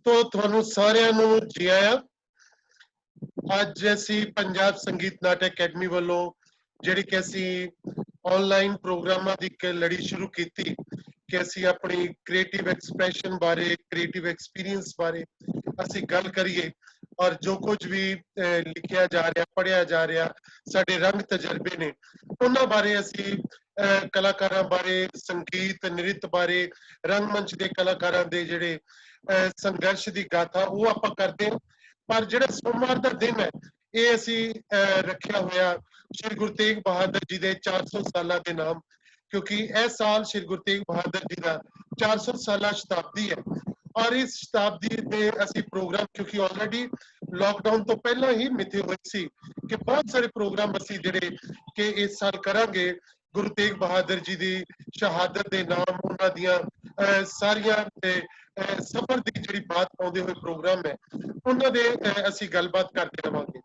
तो ਤੁਹਾਨੂੰ ਸਾਰਿਆਂ ਨੂੰ ਜੀ ਆਇਆਂ। ਅੱਜ ਅਸੀਂ ਪੰਜਾਬ ਸੰਗੀਤ ਨਾਟਕ ਅਕੈਡਮੀ ਵੱਲੋਂ ਜਿਹੜੀ ਕਿ ਅਸੀਂ ਆਨਲਾਈਨ ਪ੍ਰੋਗਰਾਮਾਂ ਦੀ ਇੱਕ ਲੜੀ ਸ਼ੁਰੂ ਕੀਤੀ ਕਿ ਅਸੀਂ ਆਪਣੀ ਕ੍ਰੀਏਟਿਵ ਐਕਸਪ੍ਰੈਸ਼ਨ ਬਾਰੇ, ਕ੍ਰੀਏਟਿਵ ਐਕਸਪੀਰੀਅੰਸ ਬਾਰੇ ਅਸੀਂ ਗੱਲ ਕਰੀਏ ਔਰ ਜੋ ਕੁਝ ਵੀ ਲਿਖਿਆ ਜਾ ਰਿਹਾ, ਪੜ੍ਹਿਆ ਜਾ ਰਿਹਾ, ਸਾਡੇ ਰੰਗ ਤਜਰਬੇ ਨੇ ਉਹਨਾਂ ਬਾਰੇ ਅਸੀਂ ਕਲਾਕਾਰਾਂ ਬਾਰੇ, ਸੰਗੀਤ ਨ੍ਰਿਤ ਬਾਰੇ, ਰੰਗਮੰਚ ਦੇ ਕਲਾਕਾਰਾਂ ਦੇ ਜਿਹੜੇ ਸੰਘਰਸ਼ ਦੀ ਗਾਥਾ ਉਹ ਆਪਾਂ ਕਰਦੇ ਹਾਂ। ਪਰ ਜਿਹੜਾ ਸੋਮਵਾਰ ਦਾ ਦਿਨ ਹੈ ਇਹ ਅਸੀਂ ਰੱਖਿਆ ਹੋਇਆ ਸ਼੍ਰੀ ਗੁਰੂ ਤੇਗ ਬਹਾਦਰ ਜੀ ਦੇ 400 ਸਾਲਾਂ ਦੇ ਨਾਮ, ਕਿਉਂਕਿ ਇਸ ਸਾਲ ਸ਼੍ਰੀ ਗੁਰੂ ਤੇਗ ਬਹਾਦਰ ਜੀ ਦਾ 400 ਸਾਲਾ ਸ਼ਤਾਬਦੀ ਹੈ ਔਰ ਇਸ ਸ਼ਤਾਬਦੀ ਦੇ ਅਸੀਂ ਪ੍ਰੋਗਰਾਮ ਕਿਉਂਕਿ ਆਲਰੇਡੀ ਲਾਕਡਾਊਨ ਤੋਂ ਪਹਿਲਾਂ ਹੀ ਮਿੱਥੇ ਹੋਏ ਸੀ ਕਿ ਬਹੁਤ ਸਾਰੇ ਪ੍ਰੋਗਰਾਮ ਅਸੀਂ ਜਿਹੜੇ ਕਿ ਇਸ ਸਾਲ ਕਰਾਂਗੇ ਗੁਰੂ ਤੇਗ ਬਹਾਦਰ ਜੀ ਦੀ ਸ਼ਹਾਦਤ ਦੇ ਨਾਮ, ਉਹਨਾਂ ਦੀਆਂ ਸਾਰੀਆਂ ਸਫ਼ਰ ਦੀ ਜਿਹੜੀ ਬਾਤ ਪਾਉਂਦੇ ਹੋਏ ਪ੍ਰੋਗਰਾਮ ਹੈ ਉਹਨਾਂ ਦੇ ਅਸੀਂ ਗੱਲਬਾਤ ਕਰਦੇ ਰਵਾਂਗੇ।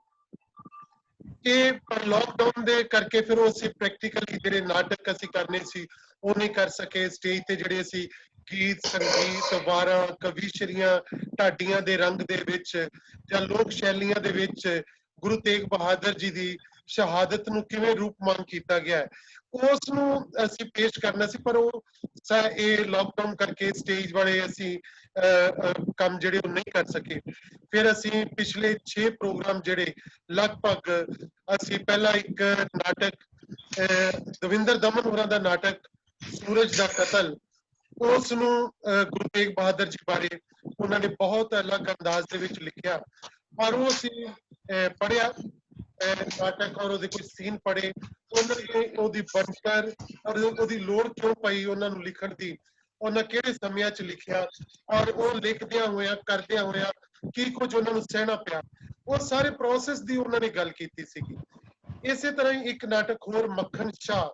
ਇਹ ਲਾਕਡਾਊਨ ਦੇ ਕਰਕੇ ਫਿਰ ਉਹ ਅਸੀਂ ਪ੍ਰੈਕਟੀਕਲੀ ਜਿਹੜੇ ਨਾਟਕ ਅਸੀਂ ਕਰਨੇ ਸੀ ਉਹ ਨਹੀਂ ਕਰ ਸਕੇ। ਸਟੇਜ ਤੇ ਜਿਹੜੇ ਅਸੀਂ ਗੀਤ, ਸੰਗੀਤ, ਵਾਰਾਂ, ਕਵੀਸ਼ਰੀਆਂ, ਢਾਡੀਆਂ ਦੇ ਰੰਗ ਦੇ ਵਿੱਚ ਜਾਂ ਲੋਕ ਸ਼ੈਲੀਆਂ ਦੇ ਵਿੱਚ ਗੁਰੂ ਤੇਗ ਬਹਾਦਰ ਜੀ ਦੀ ਸ਼ਹਾਦਤ ਨੂੰ ਕਿਵੇਂ ਰੂਪਮਾਨ ਕੀਤਾ ਗਿਆ ਹੈ ਉਸ ਨੂੰ ਅਸੀਂ ਪੇਸ਼ ਕਰਨਾ ਸੀ, ਪਰ ਉਹ ਇਹ ਲਾਕਡਾਊਨ ਕਰਕੇ ਸਟੇਜ ਵਾਲੇ ਅਸੀਂ ਕੰਮ ਜਿਹੜੇ ਉਹ ਨਹੀਂ ਕਰ ਸਕੇ। ਫਿਰ ਅਸੀਂ ਪਿਛਲੇ 6 ਪ੍ਰੋਗਰਾਮ ਜਿਹੜੇ ਲਗਭਗ ਅਸੀਂ ਪਹਿਲਾਂ ਇੱਕ ਨਾਟਕ ਦਵਿੰਦਰ ਦਮਨ ਹੋਰਾਂ ਦਾ ਨਾਟਕ ਸੂਰਜ ਦਾ ਕਤਲ, ਉਸ ਨੂੰ ਗੁਰੂ ਤੇਗ ਬਹਾਦਰ ਜੀ ਬਾਰੇ ਉਹਨਾਂ ਨੇ ਬਹੁਤ ਅਲੱਗ ਅੰਦਾਜ਼ ਦੇ ਵਿੱਚ ਲਿਖਿਆ ਔਰ ਉਹ ਅਸੀਂ ਪੜ੍ਹਿਆ ਨਾਟਕ ਔਰ ਉਹਦੇ ਕੁਝ ਸੀਨ ਪੜ੍ਹੇ। ਉਹਨਾਂ ਨੇ ਉਹਦੀ ਬਣਤਰ ਔਰ ਉਹਦੀ ਲੋੜ ਕਿਉਂ ਪਈ ਉਹਨਾਂ ਨੂੰ ਲਿਖਣ ਦੀ, ਉਹਨਾਂ ਕਿਹੜੇ ਸਮਿਆਂ 'ਚ ਲਿਖਿਆ ਔਰ ਉਹ ਲਿਖਦਿਆਂ ਹੋਇਆਂ ਕਰਦਿਆਂ ਹੋਇਆਂ ਕੀ ਕੁਝ ਉਹਨਾਂ ਨੂੰ ਸਹਿਣਾ ਪਿਆ, ਉਹ ਸਾਰੇ ਪ੍ਰੋਸੈਸ ਦੀ ਉਹਨਾਂ ਨੇ ਗੱਲ ਕੀਤੀ ਸੀਗੀ। ਇਸੇ ਤਰ੍ਹਾਂ ਹੀ ਇੱਕ ਨਾਟਕ ਹੋਰ ਮੱਖਣ ਸ਼ਾਹ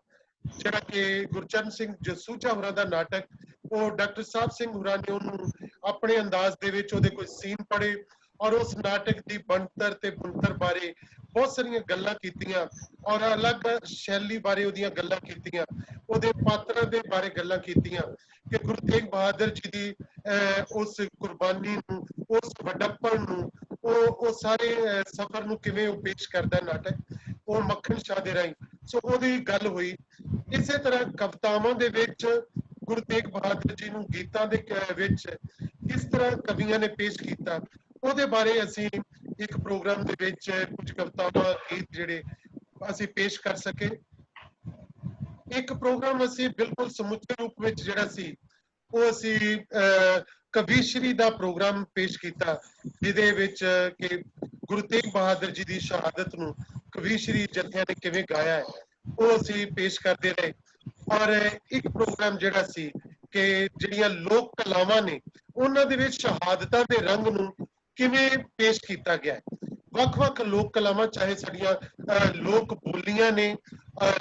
ਜਿਹੜਾ ਕਿ ਗੁਰਚਰਨ ਸਿੰਘ ਜਸੂਜਾ ਹੋਰਾਂ ਦਾ ਨਾਟਕ, ਉਹ ਡਾਕਟਰ ਸਾਹਿਬ ਸਿੰਘ ਹੋਰਾਂ ਨੇ ਉਹਨੂੰ ਆਪਣੇ ਅੰਦਾਜ਼ ਦੇ ਵਿੱਚ ਉਹਦੇ ਕੁਝ ਸੀਨ ਪੜ੍ਹੇ ਔਰ ਉਸ ਨਾਟਕ ਦੀ ਬਣਤਰ ਤੇ ਬੁਣਤਰ ਬਾਰੇ ਬਹੁਤ ਸਾਰੀਆਂ ਗੱਲਾਂ ਕੀਤੀਆਂ ਔਰ ਅਲੱਗ ਸ਼ੈਲੀ ਬਾਰੇ ਉਹਦੀਆਂ ਗੱਲਾਂ ਕੀਤੀਆਂ, ਉਹਦੇ ਪਾਤਰਾਂ ਦੇ ਬਾਰੇ ਗੱਲਾਂ ਕੀਤੀਆਂ ਕਿ ਗੁਰੂ ਤੇਗ ਬਹਾਦਰ ਜੀ ਦੀ ਉਸ ਕੁਰਬਾਨੀ ਨੂੰ, ਉਸ ਵੱਡਪਣ ਨੂੰ, ਉਹ ਸਾਰੇ ਸਫ਼ਰ ਨੂੰ ਕਿਵੇਂ ਉਹ ਪੇਸ਼ ਕਰਦਾ ਨਾਟਕ, ਉਹ ਮੱਖਣ ਸ਼ਾਹ ਦੇ ਰਾਹੀਂ ਸੋ ਉਹਦੀ ਗੱਲ ਹੋਈ। ਇਸੇ ਤਰ੍ਹਾਂ ਕਵਿਤਾਵਾਂ ਦੇ ਵਿੱਚ ਗੁਰੂ ਤੇਗ ਬਹਾਦਰ ਜੀ ਨੂੰ ਗੀਤਾਂ ਦੇ ਵਿੱਚ ਕਿਸ ਤਰ੍ਹਾਂ ਕਵੀਆਂ ਨੇ ਪੇਸ਼ ਕੀਤਾ ਉਹਦੇ ਬਾਰੇ ਅਸੀਂ ਇੱਕ ਪ੍ਰੋਗਰਾਮ ਦੇ ਵਿੱਚ ਕੁਝ ਕਵਿਤਾਵਾਂ, ਗੀਤ ਜਿਹੜੇ ਅਸੀਂ ਪੇਸ਼ ਕਰ ਸਕੇ। ਇੱਕ ਪ੍ਰੋਗਰਾਮ ਅਸੀਂ ਬਿਲਕੁਲ ਸਮੁੱਚੇ ਰੂਪ ਵਿੱਚ ਜਿਹੜਾ ਸੀ ਉਹ ਅਸੀਂ ਕਵੀਸ਼ਰੀ ਦਾ ਪ੍ਰੋਗਰਾਮ ਪੇਸ਼ ਕੀਤਾ ਜਿਹਦੇ ਵਿੱਚ ਕਿ ਗੁਰੂ ਤੇਗ ਬਹਾਦਰ ਜੀ ਦੀ ਸ਼ਹਾਦਤ ਨੂੰ ਕਵੀਸ਼ਰੀ ਜਥਿਆਂ ਨੇ ਕਿਵੇਂ ਗਾਇਆ ਹੈ ਉਹ ਅਸੀਂ ਪੇਸ਼ ਕਰਦੇ ਰਹੇ। ਔਰ ਇੱਕ ਪ੍ਰੋਗਰਾਮ ਜਿਹੜਾ ਸੀ ਕਿ ਜਿਹੜੀਆਂ ਲੋਕ ਕਲਾਵਾਂ ਨੇ ਉਹਨਾਂ ਦੇ ਵਿੱਚ ਸ਼ਹਾਦਤਾਂ ਦੇ ਰੰਗ ਨੂੰ ਕਿਵੇਂ ਪੇਸ਼ ਕੀਤਾ ਗਿਆ ਹੈ। ਵੱਖ-ਵੱਖ ਲੋਕ ਕਲਾਵਾਂ ਚਾਹੇ ਸਾਡੀਆਂ ਲੋਕ ਬੋਲੀਆਂ ਨੇ,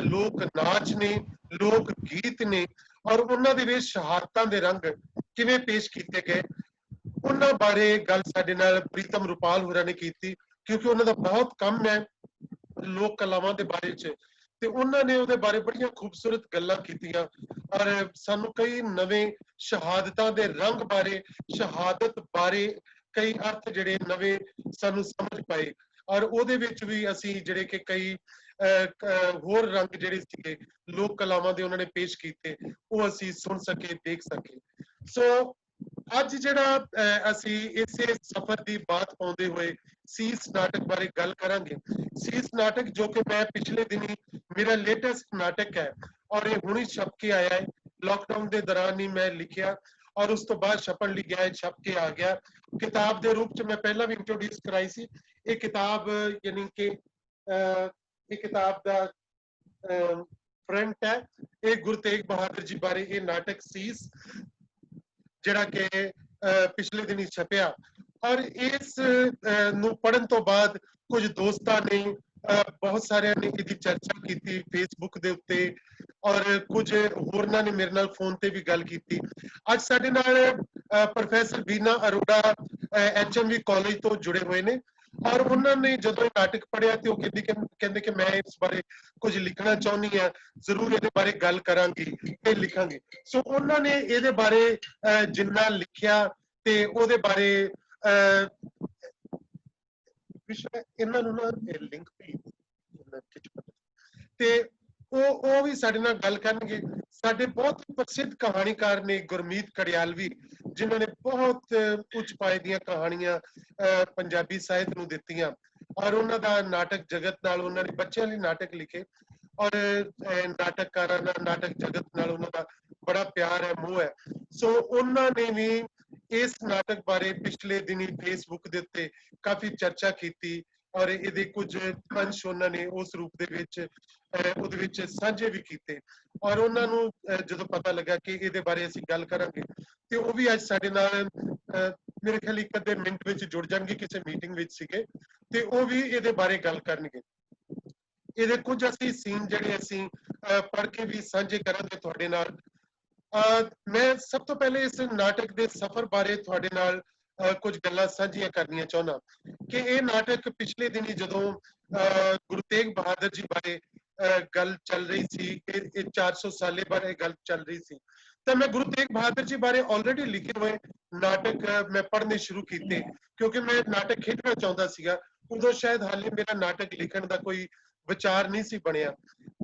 ਲੋਕ ਨਾਚ ਨੇ, ਲੋਕ ਗੀਤ ਨੇ ਔਰ ਉਹਨਾਂ ਦੇ ਵਿੱਚ ਸ਼ਹਾਦਤਾਂ ਦੇ ਰੰਗ ਕਿਵੇਂ ਪੇਸ਼ ਕੀਤੇ ਗਏ ਉਹਨਾਂ ਬਾਰੇ ਗੱਲ ਸਾਡੇ ਨਾਲ ਪ੍ਰੀਤਮ ਰੁਪਾਲ ਹੋਰਾਂ ਨੇ ਕੀਤੀ, ਕਿਉਂਕਿ ਉਹਨਾਂ ਦਾ ਬਹੁਤ ਕੰਮ ਹੈ ਲੋਕ ਕਲਾਵਾਂ ਦੇ ਬਾਰੇ 'ਚ ਤੇ ਉਹਨਾਂ ਨੇ ਉਹਦੇ ਬਾਰੇ ਬੜੀਆਂ ਖੂਬਸੂਰਤ ਗੱਲਾਂ ਕੀਤੀਆਂ ਔਰ ਸਾਨੂੰ ਕਈ ਨਵੇਂ ਸ਼ਹਾਦਤਾਂ ਦੇ ਰੰਗ ਬਾਰੇ, ਸ਼ਹਾਦਤ ਬਾਰੇ ਕਈ ਅਰਥ ਜਿਹੜੇ ਨਵੇਂ ਸਾਨੂੰ ਸਮਝ ਪਾਏ ਔਰ ਉਹਦੇ ਵਿੱਚ ਵੀ ਅਸੀਂ ਜਿਹੜੇ ਕਿ ਕਈ ਹੋਰ ਰੰਗ ਜਿਹੜੇ ਸੀਗੇ ਲੋਕ ਕਲਾਵਾਂ ਦੇ ਉਹਨਾਂ ਨੇ ਪੇਸ਼ ਕੀਤੇ ਉਹ ਅਸੀਂ ਸੁਣ ਸਕੇ, ਦੇਖ ਸਕੇ। ਸੋ ਅੱਜ ਜਿਹੜਾ ਅਸੀਂ ਇਸੇ ਸਫ਼ਰ ਦੀ ਬਾਤ ਪਾਉਂਦੇ ਹੋਏ ਸੀਸ ਨਾਟਕ ਬਾਰੇ ਗੱਲ ਕਰਾਂਗੇ। ਸੀਸ ਨਾਟਕ ਜੋ ਕਿ ਮੈਂ ਪਿਛਲੇ ਦਿਨੀ ਮੇਰਾ ਲੇਟੈਸਟ ਨਾਟਕ ਹੈ ਔਰ ਇਹ ਹੁਣੀ ਛਪ ਕੇ ਆਇਆ ਹੈ, ਲਾਕਡਾਊਨ ਦੇ ਦੌਰਾਨ ਹੀ ਮੈਂ ਲਿਖਿਆ ਔਰ ਉਸ ਤੋਂ ਬਾਅਦ ਛਪਣ ਲਈ ਗਿਆ, ਛਪ ਕੇ ਆ ਗਿਆ। ਕਿਤਾਬ ਦੇ ਰੂਪ 'ਚ ਮੈਂ ਪਹਿਲਾਂ ਵੀ ਇੰਟਰੋਡਿਊਸ ਕਰਾਈ ਸੀ। ਇਹ ਕਿਤਾਬ ਯਾਨੀ ਕਿ ਇਹ ਕਿਤਾਬ ਦਾ ਫਰੰਟ ਹੈ, ਇਹ ਗੁਰੂ ਤੇਗ ਬਹਾਦਰ ਜੀ ਬਾਰੇ ਇਹ ਨਾਟਕ ਸੀਸ ਜਿਹੜਾ ਕਿ ਪਿਛਲੇ ਦਿਨੀ ਛਪਿਆ ਔਰ ਇਸ ਨੂੰ ਪੜ੍ਹਨ ਤੋਂ ਬਾਅਦ ਕੁਝ ਦੋਸਤਾਂ ਨੇ, ਬਹੁਤ ਸਾਰਿਆਂ ਨੇ ਇਹਦੀ ਚਰਚਾ ਕੀਤੀ ਫੇਸਬੁੱਕ ਦੇ ਉੱਤੇ ਔਰ ਕੁਝ ਹੋਰਨਾਂ ਨੇ ਮੇਰੇ ਨਾਲ ਫੋਨ ਤੇ ਵੀ ਗੱਲ ਕੀਤੀ। ਅੱਜ ਸਾਡੇ ਨਾਲ ਪ੍ਰੋਫੈਸਰ ਬੀਨਾ ਅਰੋੜਾ HMV ਕਾਲਜ ਤੋਂ ਜੁੜੇ ਹੋਏ ਨੇ ਔਰ ਉਹਨਾਂ ਨੇ ਜਦੋਂ ਇਹ ਨਾਟਕ ਪੜ੍ਹਿਆ ਤੇ ਉਹ ਕਹਿੰਦੇ ਕਿ ਮੈਂ ਇਸ ਬਾਰੇ ਕੁਝ ਲਿਖਣਾ ਚਾਹੁੰਦੀ ਹਾਂ, ਜ਼ਰੂਰ ਇਹਦੇ ਬਾਰੇ ਗੱਲ ਕਰਾਂਗੀ ਤੇ ਲਿਖਾਂਗੇ। ਸੋ ਉਹਨਾਂ ਨੇ ਇਹਦੇ ਬਾਰੇ ਜਿੰਨਾ ਲਿਖਿਆ ਤੇ ਉਹਦੇ ਬਾਰੇ ਇਹਨਾਂ ਨੂੰ ਨਾ ਲਿੰਕ ਭੇਜ ਤੇ ਉਹ ਵੀ ਸਾਡੇ ਨਾਲ ਗੱਲ ਕਰਨਗੇ। ਸਾਡੇ ਬਹੁਤ ਪ੍ਰਸਿੱਧ ਕਹਾਣੀਕਾਰ ਨੇ ਗੁਰਮੀਤ ਕੜਿਆਲਵੀ, ਜਿਨ੍ਹਾਂ ਨੇ ਬਹੁਤ ਉੱਚ ਪਾਏ ਦੀਆਂ ਕਹਾਣੀਆਂ ਪੰਜਾਬੀ ਸਾਹਿਤ ਨੂੰ ਦਿੱਤੀਆਂ, ਔਰ ਉਹਨਾਂ ਦਾ ਨਾਟਕ ਜਗਤ ਨਾਲ, ਉਹਨਾਂ ਨੇ ਬੱਚਿਆਂ ਲਈ ਨਾਟਕ ਲਿਖੇ, ਔਰ ਨਾਟਕਕਾਰਾਂ ਨਾਲ, ਨਾਟਕ ਜਗਤ ਨਾਲ ਉਹਨਾਂ ਦਾ ਬੜਾ ਪਿਆਰ ਹੈ, ਮੋਹ ਹੈ। ਸੋ ਉਹਨਾਂ ਨੇ ਵੀ ਇਸ ਨਾਟਕ ਬਾਰੇ ਪਿਛਲੇ ਦਿਨੀ ਫੇਸਬੁੱਕ ਦੇ ਉੱਤੇ ਕਾਫੀ ਚਰਚਾ ਕੀਤੀ, ਔਰ ਇਹਦੇ ਕੁਝ ਅੰਸ਼ ਉਹਨਾਂ ਨੇ ਉਸ ਰੂਪ ਦੇ ਵਿੱਚ ਉਹਦੇ ਵਿੱਚ ਸਾਂਝੇ ਵੀ ਕੀਤੇ। ਔਰ ਉਹਨਾਂ ਨੂੰ ਜਦੋਂ ਪਤਾ ਲੱਗਾ ਕਿ ਇਹਦੇ ਬਾਰੇ ਅਸੀਂ ਗੱਲ ਕਰਾਂਗੇ, ਤੇ ਉਹ ਵੀ ਅੱਜ ਸਾਡੇ ਨਾਲ ਮੇਰੇ ਖਿਆਲ ਇੱਕ ਅੱਧੇ ਮਿੰਟ ਵਿੱਚ ਜੁੜ ਜਾਣਗੇ, ਕਿਸੇ ਮੀਟਿੰਗ ਵਿੱਚ ਸੀਗੇ, ਤੇ ਉਹ ਵੀ ਇਹਦੇ ਬਾਰੇ ਗੱਲ ਕਰਨਗੇ। ਇਹਦੇ ਕੁਝ ਅਸੀਂ ਸੀਨ ਜਿਹੜੇ ਅਸੀਂ ਪੜ੍ਹ ਕੇ ਵੀ ਸਾਂਝੇ ਕਰਾਂਗੇ ਤੁਹਾਡੇ ਨਾਲ। ਮੈਂ ਸਭ ਤੋਂ ਪਹਿਲੇ ਇਸ ਨਾਟਕ ਦੇ ਸਫ਼ਰ ਬਾਰੇ ਤੁਹਾਡੇ ਨਾਲ ਕੁਝ ਗੱਲਾਂ ਸਾਂਝੀਆਂ ਕਰਨੀਆਂ ਚਾਹੁੰਦਾ ਕਿ ਇਹ ਨਾਟਕ ਪਿਛਲੇ ਦਿਨੀ ਜਦੋਂ ਗੁਰੂ ਤੇਗ ਬਹਾਦਰ ਜੀ ਬਾਰੇ ਗੱਲ ਚੱਲ ਰਹੀ ਸੀ ਕਿ ਇਹ 400 ਸਾਲੇ ਬਾਰੇ ਗੱਲ ਚੱਲ ਰਹੀ ਸੀ, ਤਾਂ ਮੈਂ ਗੁਰੂ ਤੇਗ ਬਹਾਦਰ ਜੀ ਬਾਰੇ ਆਲਰੇਡੀ ਲਿਖੇ ਹੋਏ ਨਾਟਕ ਮੈਂ ਪੜ੍ਹਨੇ ਸ਼ੁਰੂ ਕੀਤੇ, ਕਿਉਂਕਿ ਮੈਂ ਨਾਟਕ ਖੇਡਣਾ ਚਾਹੁੰਦਾ ਸੀਗਾ। ਉਦੋਂ ਸ਼ਾਇਦ ਹਾਲੇ ਮੇਰਾ ਨਾਟਕ ਲਿਖਣ ਦਾ ਕੋਈ ਵਿਚਾਰ ਨਹੀਂ ਸੀ ਬਣਿਆ,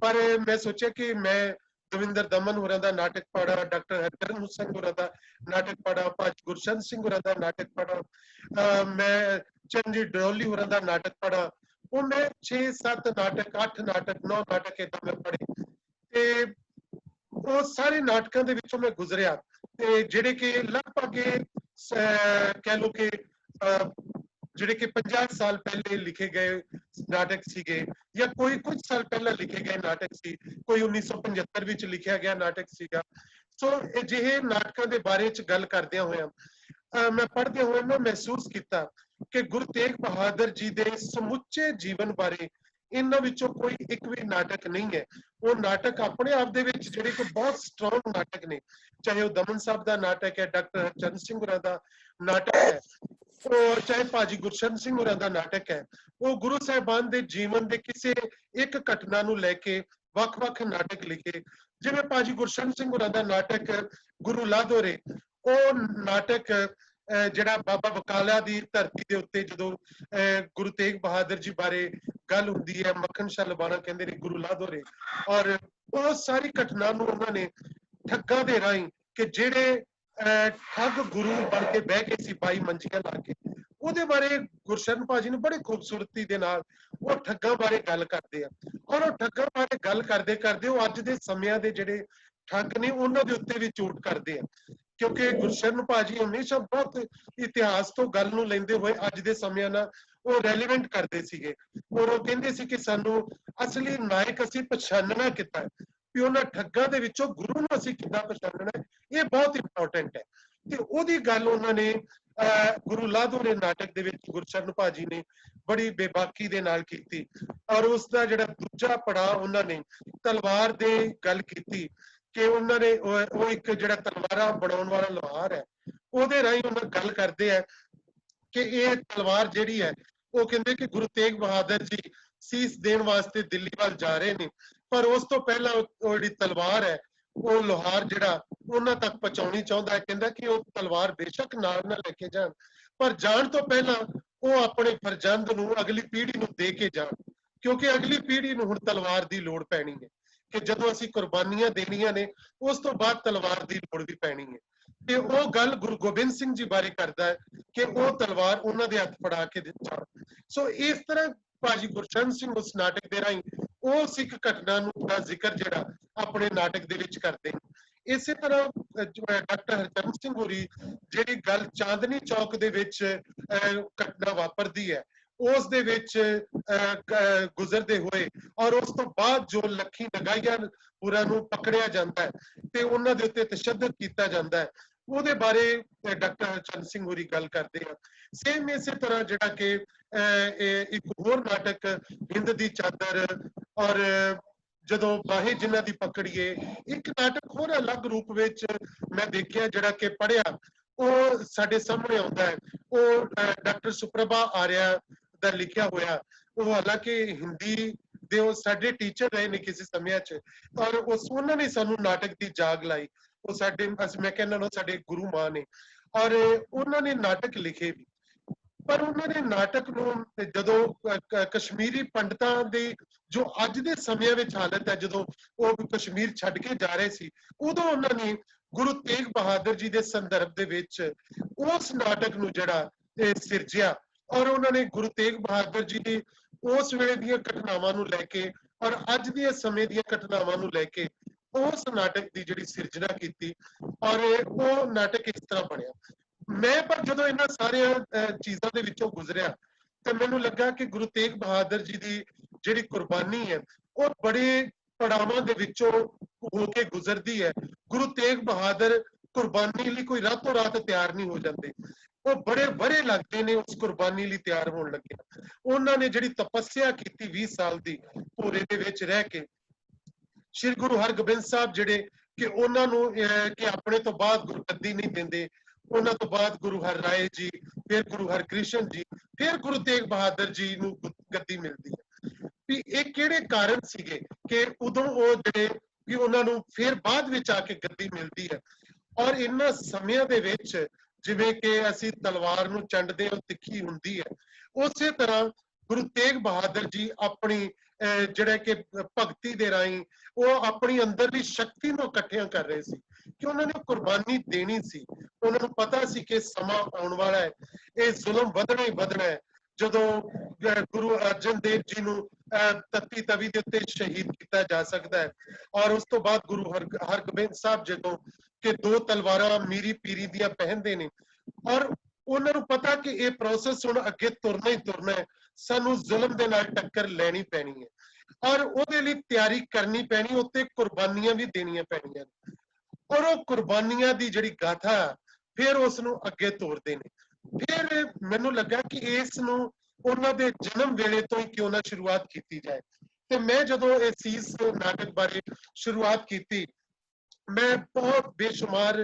ਪਰ ਮੈਂ ਸੋਚਿਆ ਕਿ ਮੈਂ ਦਵਿੰਦਰ ਦਮਨ ਹੋਰਾਂ ਦਾ ਨਾਟਕ ਪੜ੍ਹਾ, ਡਾਕਟਰ ਹਰਕਰਨ ਸਿੰਘ ਹੋਰਾਂ ਦਾ ਨਾਟਕ ਪੜ੍ਹਾ, ਭਾਜੀ ਗੁਰਸ਼ਰਨ ਸਿੰਘ ਹੋਰਾਂ ਦਾ ਨਾਟਕ ਪੜ੍ਹਾ, ਮੈਂ ਚੰਦਜੀਤ ਡਰੋਲੀ ਹੋਰਾਂ ਦਾ ਨਾਟਕ ਪੜ੍ਹਾ। ਉਹ ਮੈਂ 6-7 ਨਾਟਕ, 8 ਨਾਟਕ, 9 ਨਾਟਕ ਏਦਾਂ ਮੈਂ ਪੜ੍ਹੇ, ਤੇ ਉਹ ਸਾਰੇ ਨਾਟਕਾਂ ਦੇ ਵਿੱਚੋਂ ਮੈਂ ਗੁਜ਼ਰਿਆ, ਤੇ ਜਿਹੜੇ ਕਿ ਲਗਭਗ ਕਹਿ ਲਓ ਕਿ ਜਿਹੜੇ ਕਿ 50 ਸਾਲ ਪਹਿਲੇ ਲਿਖੇ ਗਏ ਨਾਟਕ ਸੀਗੇ, ਜਾਂ ਕੋਈ ਕੁਝ ਸਾਲ ਪਹਿਲਾਂ ਲਿਖੇ ਗਏ ਨਾਟਕ ਸੀ, ਕੋਈ 1975 ਵਿੱਚ ਲਿਖਿਆ ਗਿਆ ਨਾਟਕ ਸੀਗਾ। ਸੋ ਅਜਿਹੇ ਨਾਟਕਾਂ ਦੇ ਬਾਰੇ ਚ ਗੱਲ ਕਰਦਿਆਂ ਹੋਇਆਂ ਮੈਂ ਪੜ੍ਹਦੇ ਹੋਏ ਮੈਂ ਮਹਿਸੂਸ ਕੀਤਾ ਕਿ ਗੁਰੂ ਤੇਗ ਬਹਾਦਰ ਜੀ ਦੇ ਸਮੁੱਚੇ ਜੀਵਨ ਬਾਰੇ ਇਹਨਾਂ ਵਿੱਚੋਂ ਕੋਈ ਇੱਕ ਵੀ ਨਾਟਕ ਨਹੀਂ ਹੈ। ਉਹ ਨਾਟਕ ਆਪਣੇ ਆਪ ਦੇ ਵਿੱਚ ਜਿਹੜੇ ਕਿ ਬਹੁਤ ਸਟਰੋਂਗ ਨਾਟਕ ਨੇ, ਚਾਹੇ ਉਹ ਦਮਨ ਸਾਹਿਬ ਦਾ ਨਾਟਕ ਹੈ, ਡਾਕਟਰ ਹਰਚੰਦ ਸਿੰਘ ਹੋਰਾਂ ਦਾ ਨਾਟਕ ਹੈ, ਔਰ ਚਾਹੇ ਭਾਜੀ ਗੁਰਸ਼ਰਨ ਸਿੰਘ ਹੋਰਾਂ ਦਾ ਨਾਟਕ ਹੈ, ਉਹ ਗੁਰੂ ਸਾਹਿਬਾਨ ਦੇ ਜੀਵਨ ਦੇ ਕਿਸੇ ਇੱਕ ਘਟਨਾ ਨੂੰ ਲੈ ਕੇ ਵੱਖ-ਵੱਖ ਨਾਟਕ ਲਿਖੇ। ਜਿਵੇਂ ਭਾਜੀ ਗੁਰਸ਼ਰਨ ਸਿੰਘ ਹੋਰਾਂ ਦਾ ਨਾਟਕ ਗੁਰੂ ਲਾਧੋਰੇ, ਉਹ ਨਾਟਕ ਜਿਹੜਾ ਬਾਬਾ ਬਕਾਲਾ ਦੀ ਧਰਤੀ ਦੇ ਉੱਤੇ ਜਦੋਂ ਗੁਰੂ ਤੇਗ ਬਹਾਦਰ ਜੀ ਬਾਰੇ ਗੱਲ ਹੁੰਦੀ ਹੈ, ਮੱਖਣ ਸ਼ਾਹ ਲਬਾਣਾ ਕਹਿੰਦੇ ਨੇ ਗੁਰੂ ਲਾਧੋਰੇ, ਔਰ ਉਹ ਸਾਰੀ ਘਟਨਾ ਨੂੰ ਉਹਨਾਂ ਨੇ ਠੱਗਾਂ ਦੇ ਰਾਹੀਂ, ਕਿ ਜਿਹੜੇ ਠੱਗ ਗੁਰੂ ਬਣ ਕੇ ਬਹਿ ਗਏ ਸੀ 22 ਮੰਜੀਆਂ ਲਾ ਕੇ, ਉਹਦੇ ਬਾਰੇ ਗੁਰਸ਼ਰਨ ਭਾਜੀ ਨੇ ਬੜੇ ਖੂਬਸੂਰਤੀ ਦੇ ਨਾਲ ਉਹ ਠੱਗਾਂ ਬਾਰੇ ਗੱਲ ਕਰਦੇ ਆ। ਔਰ ਉਹ ਠੱਗਾਂ ਬਾਰੇ ਗੱਲ ਕਰਦੇ ਕਰਦੇ ਉਹ ਅੱਜ ਦੇ ਸਮਿਆਂ ਦੇ ਜਿਹੜੇ ਠੱਗ ਨੇ ਉਹਨਾਂ ਦੇ ਉੱਤੇ ਵੀ ਝੂਠ ਕਰਦੇ ਆ, ਕਿਉਂਕਿ ਗੁਰਸ਼ਰਨ ਭਾਜੀ ਹਮੇਸ਼ਾ ਬਹੁਤ ਇਤਿਹਾਸ ਤੋਂ ਗੱਲ ਨੂੰ ਲੈਂਦੇ ਹੋਏ ਅੱਜ ਦੇ ਸਮਿਆਂ ਨਾਲ ਉਹ ਰੈਲੀਵੈਂਟ ਕਰਦੇ ਸੀਗੇ, ਔਰ ਉਹ ਕਹਿੰਦੇ ਸੀ ਕਿ ਸਾਨੂੰ ਅਸਲੀ ਨਾਇਕ ਅਸੀਂ ਪਛਾਣਨਾ ਕਿੱਦਾਂ ਹੈ, ਵੀ ਉਹਨਾਂ ਠੱਗਾਂ ਦੇ ਵਿੱਚੋਂ ਗੁਰੂ ਨੂੰ ਅਸੀਂ ਕਿੱਦਾਂ ਪਛਾਣਨਾ, ਇਹ ਬਹੁਤ ਇੰਪੋਰਟੈਂਟ ਹੈ। ਤੇ ਉਹਦੀ ਗੱਲ ਉਹਨਾਂ ਨੇ ਗੁਰੂ ਲਾਧੋਰੇ ਨਾਟਕ ਦੇ ਵਿੱਚ ਗੁਰਸ਼ਰਨ ਭਾਜੀ ਨੇ ਬੜੀ ਬੇਬਾਕੀ ਦੇ ਨਾਲ ਕੀਤੀ, ਔਰ ਉਸ ਦਾ ਜਿਹੜਾ ਦੂਜਾ ਪੜਾਅ ਉਹਨਾਂ ਨੇ ਤਲਵਾਰ ਦੇ ਗੱਲ ਕੀਤੀ, ਕਿ ਉਹਨਾਂ ਨੇ ਉਹ ਇੱਕ ਜਿਹੜਾ ਤਲਵਾਰਾਂ ਬਣਾਉਣ ਵਾਲਾ ਲੋਹਾਰ ਹੈ, ਉਹਦੇ ਰਾਹੀਂ ਉਹਨਾਂ ਗੱਲ ਕਰਦੇ ਆ ਕਿ ਇਹ ਤਲਵਾਰ ਜਿਹੜੀ ਹੈ, ਉਹ ਕਹਿੰਦੇ ਕਿ ਗੁਰੂ ਤੇਗ ਬਹਾਦਰ ਜੀ ਸੀਸ ਦੇਣ ਵਾਸਤੇ ਦਿੱਲੀ ਵੱਲ ਜਾ ਰਹੇ ਨੇ, ਪਰ ਉਸ ਤੋਂ ਪਹਿਲਾਂ ਉਹ ਜਿਹੜੀ ਤਲਵਾਰ ਹੈ, ਉਹ ਲੋਹਾਰ ਜਿਹੜਾ ਉਹਨਾਂ ਤੱਕ ਪਹੁੰਚਾਉਣੀ ਚਾਹੁੰਦਾ ਹੈ। ਕਹਿੰਦਾ ਕਿ ਉਹ ਤਲਵਾਰ ਬੇਸ਼ੱਕ ਨਾਲ ਨਾ ਲੈ ਕੇ ਜਾਣ, ਪਰ ਜਾਣ ਤੋਂ ਪਹਿਲਾਂ ਉਹ ਆਪਣੇ ਫਰਜ਼ੰਦ ਨੂੰ, ਅਗਲੀ ਪੀੜ੍ਹੀ ਨੂੰ ਦੇ ਕੇ ਜਾਣ, ਕਿਉਂਕਿ ਅਗਲੀ ਪੀੜ੍ਹੀ ਨੂੰ ਹੁਣ ਤਲਵਾਰ ਦੀ ਲੋੜ ਪੈਣੀ ਹੈ, ਕਿ ਜਦੋਂ ਅਸੀਂ ਕੁਰਬਾਨੀਆਂ ਦੇਣੀਆਂ ਨੇ ਉਸ ਤੋਂ ਬਾਅਦ ਤਲਵਾਰ ਦੀ ਲੋੜ ਵੀ ਪੈਣੀ ਹੈ। ਤੇ ਉਹ ਗੱਲ ਗੁਰੂ ਗੋਬਿੰਦ ਸਿੰਘ ਜੀ ਬਾਰੇ ਕਰਦਾ ਹੈ ਕਿ ਉਹ ਤਲਵਾਰ ਉਹਨਾਂ ਦੇ ਹੱਥ ਫੜਾ ਕੇ ਦਿੱਤਾ। ਸੋ ਇਸ ਤਰ੍ਹਾਂ ਭਾਜੀ ਗੁਰਸ਼ਰਨ ਸਿੰਘ ਉਸ ਨਾਟਕ ਦੇ ਰਾਹੀਂ ਉਸ ਇੱਕ ਘਟਨਾ ਨੂੰ ਦਾ ਜ਼ਿਕਰ ਜਿਹੜਾ ਆਪਣੇ ਨਾਟਕ ਦੇ ਵਿੱਚ ਕਰਦੇ ਨੇ। ਇਸੇ ਤਰ੍ਹਾਂ ਡਾਕਟਰ ਹਰਚੰਦ ਸਿੰਘ ਹੋਰੀ ਜਿਹੜੀ ਗੱਲ ਚਾਂਦਨੀ ਚੌਕ ਦੇ ਵਿੱਚ ਘਟਨਾ ਵਾਪਰਦੀ ਹੈ, ਉਸ ਦੇ ਵਿੱਚ ਗੁਜ਼ਰਦੇ ਹੋਏ, ਔਰ ਉਸ ਤੋਂ ਬਾਅਦ ਜੋ ਲੱਖੀ ਨਗਾਈਆਂ ਪੂਰਾ ਨੂੰ ਪਕੜਿਆ ਜਾਂਦਾ ਹੈ ਤੇ ਉਹਨਾਂ ਦੇ ਉੱਤੇ ਤਸ਼ੱਦਦ ਕੀਤਾ ਜਾਂਦਾ ਹੈ, ਉਹਦੇ ਬਾਰੇ ਡਾਕਟਰ ਹਰਚੰਦ ਸਿੰਘ ਹੋਰੀ ਗੱਲ ਕਰਦੇ ਆ। ਸੇਮ ਇਸੇ ਤਰ੍ਹਾਂ ਜਿਹੜਾ ਕਿ ਇੱਕ ਹੋਰ ਨਾਟਕ ਹਿੰਦ ਦੀ ਚਾਦਰ, ਔਰ ਜਦੋਂ ਬਾਹੇ ਜਿਨ੍ਹਾਂ ਦੀ ਪਕੜੀਏ, ਇੱਕ ਨਾਟਕ ਹੋਰ ਅਲੱਗ ਰੂਪ ਵਿੱਚ ਮੈਂ ਦੇਖਿਆ ਜਿਹੜਾ ਕਿ ਪੜ੍ਹਿਆ, ਉਹ ਸਾਡੇ ਸਾਹਮਣੇ ਆਉਂਦਾ ਹੈ, ਉਹ ਡਾਕਟਰ ਸੁਪ੍ਰਭਾ ਆਰਿਆ ਦਾ ਲਿਖਿਆ ਹੋਇਆ। ਉਹ ਹਾਲਾਂਕਿ ਹਿੰਦੀ ਦੇ ਉਹ ਸਾਡੇ ਟੀਚਰ ਰਹੇ ਨੇ ਕਿਸੇ ਸਮਿਆਂ 'ਚ, ਔਰ ਉਹਨਾਂ ਨੇ ਸਾਨੂੰ ਨਾਟਕ ਦੀ ਜਾਗ ਲਾਈ। ਉਹ ਸਾਡੇ, ਮੈਂ ਕਹਿੰਦਾ ਨਾ, ਸਾਡੇ ਗੁਰੂ ਮਾਂ ਨੇ। और उन्होंने नाटक लिखे भी। पर उन्होंने नाटक ਨੂੰ ਜਦੋਂ ਕਸ਼ਮੀਰੀ ਪੰਡਤਾਂ ਦੀ ਜੋ ਅੱਜ ਦੇ ਸਮਿਆਂ ਵਿੱਚ ਹਾਲਤ ਹੈ, ਜਦੋਂ ਉਹ ਕਸ਼ਮੀਰ ਛੱਡ ਕੇ ਜਾ ਰਹੇ ਸੀ, ਉਦੋਂ ਉਹਨਾਂ ਨੇ ਗੁਰੂ ਤੇਗ ਬਹਾਦਰ ਜੀ ਦੇ ਸੰਦਰਭ ਦੇ ਵਿੱਚ ਉਸ ਨਾਟਕ ਨੂੰ ਜਿਹੜਾ ਸਿਰਜਿਆ। ਔਰ ਉਹਨਾਂ ਨੇ ਗੁਰੂ ਤੇਗ ਬਹਾਦਰ ਜੀ ਦੀ ਉਸ ਵੇਲੇ ਦੀਆਂ ਘਟਨਾਵਾਂ ਨੂੰ ਲੈ ਕੇ ਔਰ ਅੱਜ ਦੇ ਸਮੇਂ ਦੀਆਂ ਘਟਨਾਵਾਂ ਨੂੰ ਲੈ ਕੇ ਉਸ ਨਾਟਕ ਦੀ ਜਿਹੜੀ ਸਿਰਜਣਾ ਕੀਤੀ। ਔਰ ਉਹ ਨਾਟਕ ਇਸ ਤਰ੍ਹਾਂ ਬਣਿਆ। मैं पर जो इन्हां सारे चीज़ों के विचों गुजरिया तो मैनूं लगा कि गुरु तेग बहादुर जी की जिहड़ी कुर्बानी है वो बड़े पड़ावां दे विचों होके गुजरती है। गुरु तेग बहादुर कुर्बानी लई कोई रातों रात तैयार नहीं हो जाते, वो बड़े वरे लगते ने उस कुर्बानी लई तैयार होण लगे। उन्होंने जिहड़ी तपस्या की 20 साल की भोरे दे विच रह के श्री गुरु हरगोबिंद साहब जिहड़े कि उन्होंने कि अपने तो बाद गुरगद्दी नहीं देंदे, उन्होंने तो बाद गुरु हर राय जी, फिर गुरु हरकृष्ण जी, फिर गुरु तेग बहादुर जी नूं गद्दी मिलती है। भी ये किहड़े कारण सीगे कि उदों वो जिहड़े कि उन्हां नूं फिर बाद विच आके गद्दी मिलती है। और इन्हां समयां दे विच जिवें कि असीं तलवार नूं चंडदे हां तिखी हुंदी है, उसे तरह गुरु तेग बहादुर जी अपनी जिहड़ा कि भगती दे राहीं वो अपनी अंदरली शक्ति नूं इकट्ठियां कर रहे सी कि उन्होंने कुर्बानी देनी सी। उन्होंने पता सी कि समा आने वाला है, ये जुल्म वधना ही वधना है। जदों गुरु अर्जन देव जी नूं तत्ती तवी दे उत्ते शहीद किया जा सकता है, और उस तो बाद गुरु हरगोबिंद साहब जदों कि 2 तलवारां मीरी पीरी दियां पहनदे ने, और उन्होंने पता कि ये प्रोसेस हुण अगे तुरना ही तुरना है, सानू जुल्म दे नाल टक्कर लैनी पैनी है और ਉਹਦੇ ਲਈ ਤਿਆਰੀ करनी पैनी, उत्ते कुर्बानियां भी देनियां पैणीਆਂ। और वो कुर्बानियां दी जिहड़ी गाथा फिर उस नूं अगे तोरदे ने। फिर मैनूं लगा कि इस नूं उन्हां दे जन्म वेले तो ही क्यों ना शुरुआत की जाए। ते मैं जदों इस सीस नाटक बारे शुरुआत की, मैं बहुत बेशुमार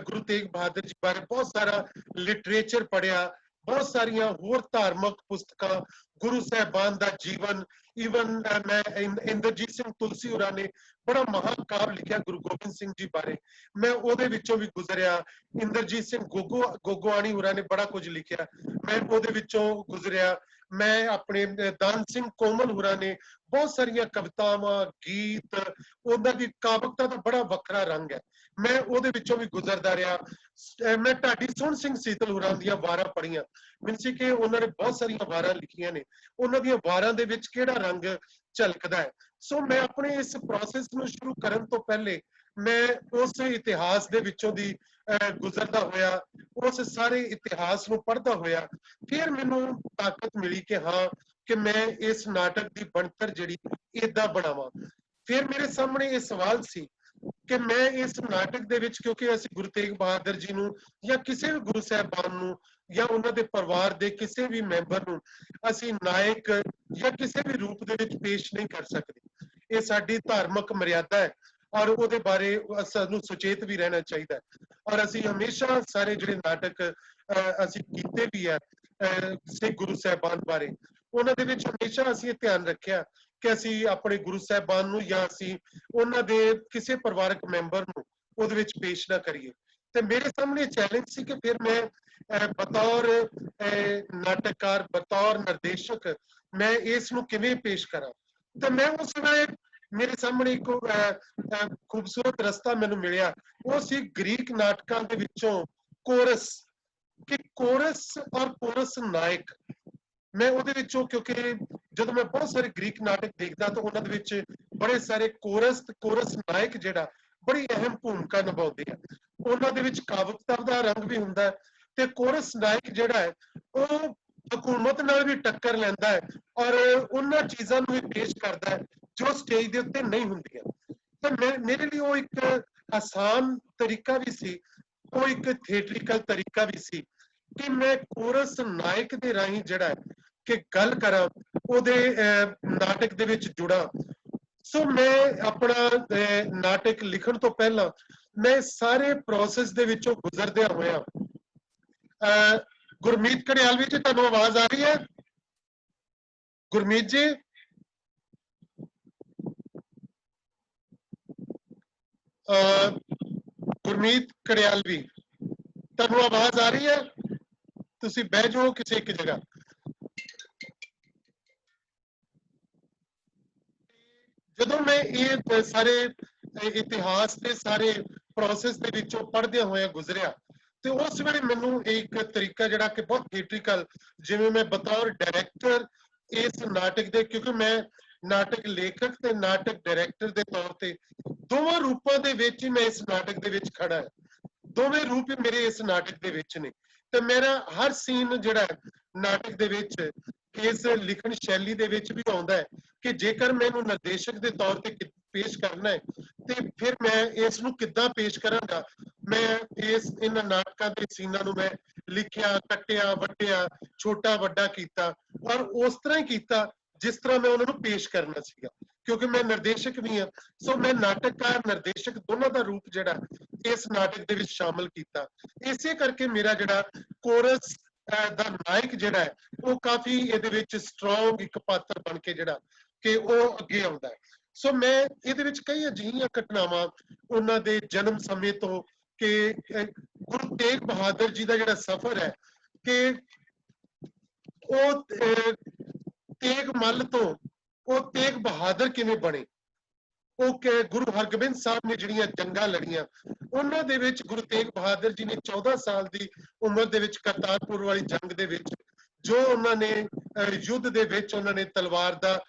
गुरु तेग बहादुर जी बारे बहुत सारा लिटरेचर पढ़िया, बहुत सारिया होर धार्मिक पुस्तकां, गुरु साहबान दा जीवन, ईवन मैं इंद्रजीत सिंह तुलसी होरां ने बड़ा महाकाव्य लिखिया गुरु गोबिंद सिंह जी बारे, मैं ओदे विचों भी गुजरिया। इंद्रजीत सिंह गोगोआणी होरां ने बड़ा कुछ लिखिया, मैं ओदे विचों गुजरिया। मैं अपने दान सिंह कोमल होरां ने बहुत सारिया कवितावां, गीत, उन्हां दी काव्यता दा बड़ा वखरा रंग है, मैं ओदे विचों भी गुजरदा रहा। मैं ढाडी सोहण सिंह सीतल होरां दीयां वारां पढ़ियां, मीनस कि उन्होंने बहुत सारिया वारां लिखियां ने, उन्हां दीयां वारां दे विच किहड़ा रंग झलकदा है। सो मैं अपने इस प्रोसेस नूं शुरू करन तो पहले मैं उस इतिहास दे विचों दी गुजरदा होया, उस सारे इतिहास नूं पढ़दा होया, फिर मैनूं ताकत मिली कि हाँ कि मैं इस नाटक दी बनतर जिहड़ी इदां बनावां। फिर मेरे सामने ये सवाल सी कि मैं इस नाटक दे विच, क्योंकि असीं गुरु तेग बहादुर जी नूं या किसी भी गुरु साहबान नूं या उन्हां दे परिवार दे किसी भी मैंबर नूं असीं नायक या किसी भी रूप दे विच पेश नहीं कर सकदे। ये साडी धार्मिक मर्यादा है और ਉਹਦੇ ਬਾਰੇ ਸਾਨੂੰ ਸੁਚੇਤ ਵੀ ਰਹਿਣਾ ਚਾਹੀਦਾ ਹੈ। ਔਰ ਅਸੀਂ ਹਮੇਸ਼ਾ ਸਾਰੇ ਜਿਹੜੇ ਨਾਟਕ ਅਸੀਂ ਕੀਤੇ ਵੀ ਹੈ ਸਿੱਖ ਗੁਰੂ ਸਾਹਿਬਾਨ ਬਾਰੇ, ਉਹਨਾਂ ਦੇ ਵਿੱਚ ਹਮੇਸ਼ਾ ਅਸੀਂ ਇਹ ਧਿਆਨ ਰੱਖਿਆ ਕਿ ਅਸੀਂ ਆਪਣੇ ਗੁਰੂ ਸਾਹਿਬਾਨ ਨੂੰ ਜਾਂ ਅਸੀਂ ਉਹਨਾਂ ਦੇ ਕਿਸੇ ਪਰਿਵਾਰਕ ਮੈਂਬਰ ਨੂੰ ਉਹਦੇ ਵਿੱਚ ਪੇਸ਼ ਨਾ ਕਰੀਏ। ਤੇ ਮੇਰੇ ਸਾਹਮਣੇ ਚੈਲੰਜ ਸੀ ਕਿ ਫਿਰ ਮੈਂ बतौर नाटककार, बतौर निर्देशक मैं इसनूं किवें पेश करा। तो मैं उस समय मेरे सामने एक खूबसूरत रस्ता मैनूं मिलिया, वो सी ग्रीक नाटकां दे विचों कोरस, कि कोरस और कोरस नायक। मैं ਉਹਦੇ ਵਿੱਚੋਂ क्योंकि ਜਦੋਂ मैं बहुत सारे ग्रीक नाटक देखदा तो ਉਹਨਾਂ ਦੇ ਵਿੱਚ बड़े सारे कोरस कोरस नायक ਜਿਹੜਾ बड़ी अहम भूमिका निभाਉਂਦੇ ਆ, ਉਹਨਾਂ ਦੇ ਵਿੱਚ ਕਾਵਿਕਤਾ ਦਾ ਰੰਗ ਵੀ ਹੁੰਦਾ ਹੈ ਤੇ ਕੋਰਸ ਨਾਇਕ ਜਿਹੜਾ ਹੈ ਉਹ ਹਕੂਮਤ ਨਾਲ ਵੀ ਟੱਕਰ ਲੈਂਦਾ ਹੈ ਔਰ ਉਹਨਾਂ ਚੀਜ਼ਾਂ ਨੂੰ ਵੀ ਪੇਸ਼ ਕਰਦਾ ਹੈ ਜੋ ਸਟੇਜ ਦੇ ਉੱਤੇ ਨਹੀਂ ਹੁੰਦੀਆਂ। ਤੇ ਮੇਰੇ ਲਈ ਉਹ ਇੱਕ ਆਸਾਨ ਤਰੀਕਾ ਵੀ ਸੀ, ਉਹ ਇੱਕ ਥੀਏਟਰਿਕਲ ਤਰੀਕਾ ਵੀ ਸੀ ਕਿ ਮੈਂ ਕੋਰਸ ਨਾਇਕ ਦੇ ਰਾਹੀਂ ਜਿਹੜਾ ਹੈ ਕਿ ਗੱਲ ਕਰਾਂ, ਉਹਦੇ ਨਾਟਕ ਦੇ ਵਿੱਚ ਜੁੜਾ। ਸੋ ਮੈਂ ਆਪਣਾ ਨਾਟਕ ਲਿਖਣ ਤੋਂ ਪਹਿਲਾਂ ਮੈਂ ਸਾਰੇ ਪ੍ਰੋਸੈਸ ਦੇ ਵਿੱਚੋਂ ਗੁਜ਼ਰਦਿਆਂ ਹੋਇਆ गुरमीत कड़ियालवी जी, तुहानू आवाज आ रही है? गुरमीत जी, गुरमीत कड़ियालवी, ਤੁਹਾਨੂੰ ਆਵਾਜ਼ ਆ ਰਹੀ ਹੈ? ਤੁਸੀਂ ਬਹਿ ਜਾਓ ਕਿਸੇ ਇੱਕ ਜਗ੍ਹਾ। ਜਦੋਂ ਮੈਂ ਇਹ ਸਾਰੇ ਇਤਿਹਾਸ ਦੇ ਸਾਰੇ ਪ੍ਰੋਸੈਸ ਦੇ ਵਿੱਚੋਂ ਪੜ੍ਹਦਿਆਂ ਹੋਇਆ ਗੁਜ਼ਰਿਆ ਤੇ ਉਸ ਵੇਲੇ ਮੈਨੂੰ ਇੱਕ ਤਰੀਕਾ ਜਿਹੜਾ ਕਿ ਬਹੁਤ ਥੀਏਟ੍ਰਿਕਲ, ਜਿਵੇਂ ਮੈਂ ਬਤੌਰ ਡਾਇਰੈਕਟਰ ਇਸ ਨਾਟਕ ਦੇ, ਕਿਉਂਕਿ ਮੈਂ ਨਾਟਕ ਲੇਖਕ ਤੇ ਨਾਟਕ ਡਾਇਰੈਕਟਰ ਦੇ ਤੌਰ ਤੇ ਦੋਵਾਂ ਰੂਪਾਂ ਦੇ ਵਿੱਚ ਹੀ ਮੈਂ ਇਸ ਨਾਟਕ ਦੇ ਵਿੱਚ ਖੜਾ ਹਾਂ। ਦੋਵੇਂ ਰੂਪ ਮੇਰੇ ਇਸ ਨਾਟਕ ਦੇ ਵਿੱਚ ਨੇ ਤੇ ਮੇਰਾ ਹਰ ਸੀਨ ਜਿਹੜਾ ਨਾਟਕ ਦੇ ਵਿੱਚ ਇਸ ਲਿਖਣ ਸ਼ੈਲੀ ਦੇ ਵਿੱਚ ਵੀ ਆਉਂਦਾ ਹੈ ਕਿ ਜੇਕਰ ਮੈਨੂੰ ਨਿਰਦੇਸ਼ਕ ਦੇ ਤੌਰ ਤੇ ਪੇਸ਼ ਕਰਨਾ ਹੈ ਤੇ ਫਿਰ ਮੈਂ ਇਸ ਨੂੰ ਕਿੱਦਾਂ ਪੇਸ਼ ਕਰਾਂਗਾ। ਮੈਂ ਇਹਨਾਂ ਨਾਟਕਾਂ ਦੇ ਸੀਨਾਂ ਨੂੰ ਮੈਂ ਲਿਖਿਆ, ਕੱਟਿਆ, ਵੱਟਿਆ, ਛੋਟਾ ਵੱਡਾ ਕੀਤਾ ਔਰ ਉਸ ਤਰ੍ਹਾਂ ਹੀ ਕੀਤਾ ਜਿਸ ਤਰ੍ਹਾਂ ਮੈਂ ਉਹਨਾਂ ਨੂੰ ਪੇਸ਼ ਕਰਨਾ ਸੀਗਾ, ਕਿਉਂਕਿ ਮੈਂ ਨਿਰਦੇਸ਼ਕ ਵੀ ਹਾਂ। ਸੋ ਮੈਂ ਨਾਟਕਕਾਰ, ਨਿਰਦੇਸ਼ਕ ਦੋਨਾਂ ਦਾ ਰੂਪ ਜਿਹੜਾ ਇਸ ਨਾਟਕ ਦੇ ਵਿੱਚ ਸ਼ਾਮਲ ਕੀਤਾ। ਇਸੇ ਕਰਕੇ ਮੇਰਾ ਜਿਹੜਾ ਕੋਰਸ ਦਾ ਨਾਇਕ ਜਿਹੜਾ ਹੈ ਉਹ ਕਾਫੀ ਇਹਦੇ ਵਿੱਚ ਸਟਰੋਂਗ ਇੱਕ ਪਾਤਰ ਬਣ ਕੇ ਜਿਹੜਾ ਕਿ ਉਹ ਅੱਗੇ ਆਉਂਦਾ ਹੈ। ਸੋ ਮੈਂ ਇਹਦੇ ਵਿੱਚ ਕਈ ਅਜਿਹੀਆਂ ਘਟਨਾਵਾਂ ਉਹਨਾਂ ਦੇ ਜਨਮ ਸਮੇਂ ਤੋਂ ਕਿ ਗੁਰੂ ਤੇਗ ਬਹਾਦਰ ਜੀ ਦਾ ਜਿਹੜਾ ਸਫ਼ਰ ਹੈ ਕਿ ਉਹ ਤੇਗ ਮੱਲ ਤੋਂ ਉਹ ਤੇਗ ਬਹਾਦਰ ਕਿਵੇਂ ਬਣੇ, ਉਹ ਗੁਰੂ ਹਰਗੋਬਿੰਦ ਸਾਹਿਬ ਨੇ ਜਿਹੜੀਆਂ ਜੰਗਾਂ ਲੜੀਆਂ ਉਹਨਾਂ ਦੇ ਵਿੱਚ ਗੁਰੂ ਤੇਗ ਬਹਾਦਰ ਜੀ ਨੇ 14 ਸਾਲ ਦੀ ਉਮਰ ਦੇ ਵਿੱਚ ਕਰਤਾਰਪੁਰ ਵਾਲੀ ਜੰਗ ਦੇ ਵਿੱਚ ਜੋ ਉਹਨਾਂ ਨੇ ਯੁੱਧ ਦੇ ਵਿੱਚ ਉਹਨਾਂ ਨੇ ਤਲਵਾਰ ਦਾ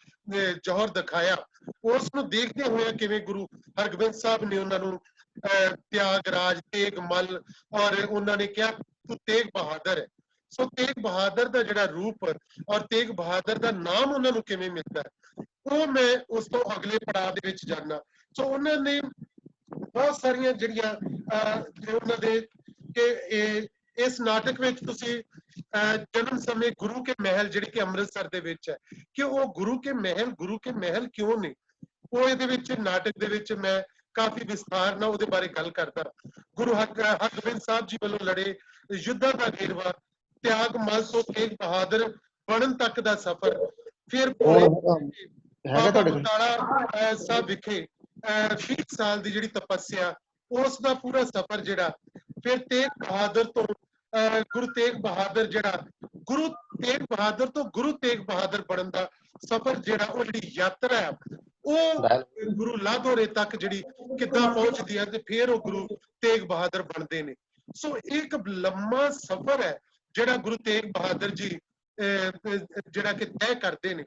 ਜੌਹਰ ਦਿਖਾਇਆ, ਉਸ ਨੂੰ ਦੇਖਦੇ ਹੋਏ ਕਿਵੇਂ ਗੁਰੂ ਹਰਗੋਬਿੰਦ ਸਾਹਿਬ ਨੇ ਉਹਨਾਂ ਨੂੰ ਤਿਆਗਰਾਜ, ਤੇਗ ਮੱਲ ਔਰ ਉਹਨਾਂ ਨੇ ਕਿਹਾ ਤੂੰ ਤੇਗ ਬਹਾਦਰ ਹੈ। ਸੋ ਤੇਗ ਬਹਾਦਰ ਦਾ ਜਿਹੜਾ ਰੂਪ ਔਰ ਤੇਗ ਬਹਾਦਰ ਦਾ ਨਾਮ ਉਹਨਾਂ ਨੂੰ ਕਿਵੇਂ ਮਿਲਦਾ ਉਹ ਮੈਂ ਉਸ ਤੋਂ ਅਗਲੇ ਪੜਾਅ ਦੇ ਵਿੱਚ ਜਾਣਾ। ਸੋ ਉਹਨਾਂ ਨੇ ਬਹੁਤ ਸਾਰੀਆਂ ਜਿਹੜੀਆਂ ਉਹਨਾਂ ਦੇ ਕਿ ਇਸ ਨਾਟਕ ਵਿੱਚ ਤੁਸੀਂ ਜਨਮ ਸਮੇਂ ਗੁਰੂ ਕੇ ਮਹਿਲ ਜਿਹੜੀ ਕਿ ਅੰਮ੍ਰਿਤਸਰ ਦੇ ਵਿੱਚ ਹੈ ਕਿ ਉਹ ਗੁਰੂ ਕੇ ਮਹਿਲ ਕਿਉਂ ਨੇ, ਉਹ ਇਹਦੇ ਵਿੱਚ ਨਾਟਕ ਦੇ ਵਿੱਚ ਮੈਂ ਕਾਫੀ ਵਿਸਥਾਰ ਨਾਲ ਉਹਦੇ ਬਾਰੇ ਗੱਲ ਕਰਦਾ। ਗੁਰੂ ਹਰਗੋਬਿੰਦ ਸਾਹਿਬ ਜੀ ਵੱਲੋਂ ਲੜੇ ਯੁੱਧਾਂ ਦਾ ਵੇਰਵਾ, ਤਿਆਗ ਮੱਲ ਤੋਂ ਤੇਗ ਬਹਾਦਰ ਬਣਨ ਤੱਕ ਦਾ ਸਫ਼ਰ, ਫਿਰ ਬਾਬਾ ਬਕਾਲਾ ਸਾਹਿਬ ਵਿਖੇ 20 ਸਾਲ ਦੀ ਜਿਹੜੀ ਤਪੱਸਿਆ, ਉਸ ਦਾ ਪੂਰਾ ਸਫ਼ਰ ਜਿਹੜਾ, ਫਿਰ ਤੇਗ ਬਹਾਦਰ ਤੋਂ ਗੁਰੂ ਤੇਗ ਬਹਾਦਰ ਜਿਹੜਾ ਗੁਰੂ ਤੇਗ ਬਹਾਦਰ ਤੋਂ ਗੁਰੂ ਤੇਗ ਬਹਾਦਰ ਬਣਨ ਦਾ ਸਫ਼ਰ ਜਿਹੜਾ, ਉਹ ਜਿਹੜੀ ਯਾਤਰਾ ਹੈ ਉਹ ਗੁਰੂ ਲਾਧੋਰੇ ਤੱਕ ਜਿਹੜੀ ਕਿੱਦਾਂ ਪਹੁੰਚਦੀ ਹੈ ਤੇ ਫਿਰ ਉਹ ਗੁਰੂ ਤੇਗ ਬਹਾਦਰ ਬਣਦੇ ਨੇ। ਸੋ ਇੱਕ ਲੰਮਾ ਸਫ਼ਰ ਹੈ ਜਿਹੜਾ ਗੁਰੂ ਤੇਗ ਬਹਾਦਰ ਜੀ ਜਿਹੜਾ ਕਿ ਤੈਅ ਕਰਦੇ ਨੇ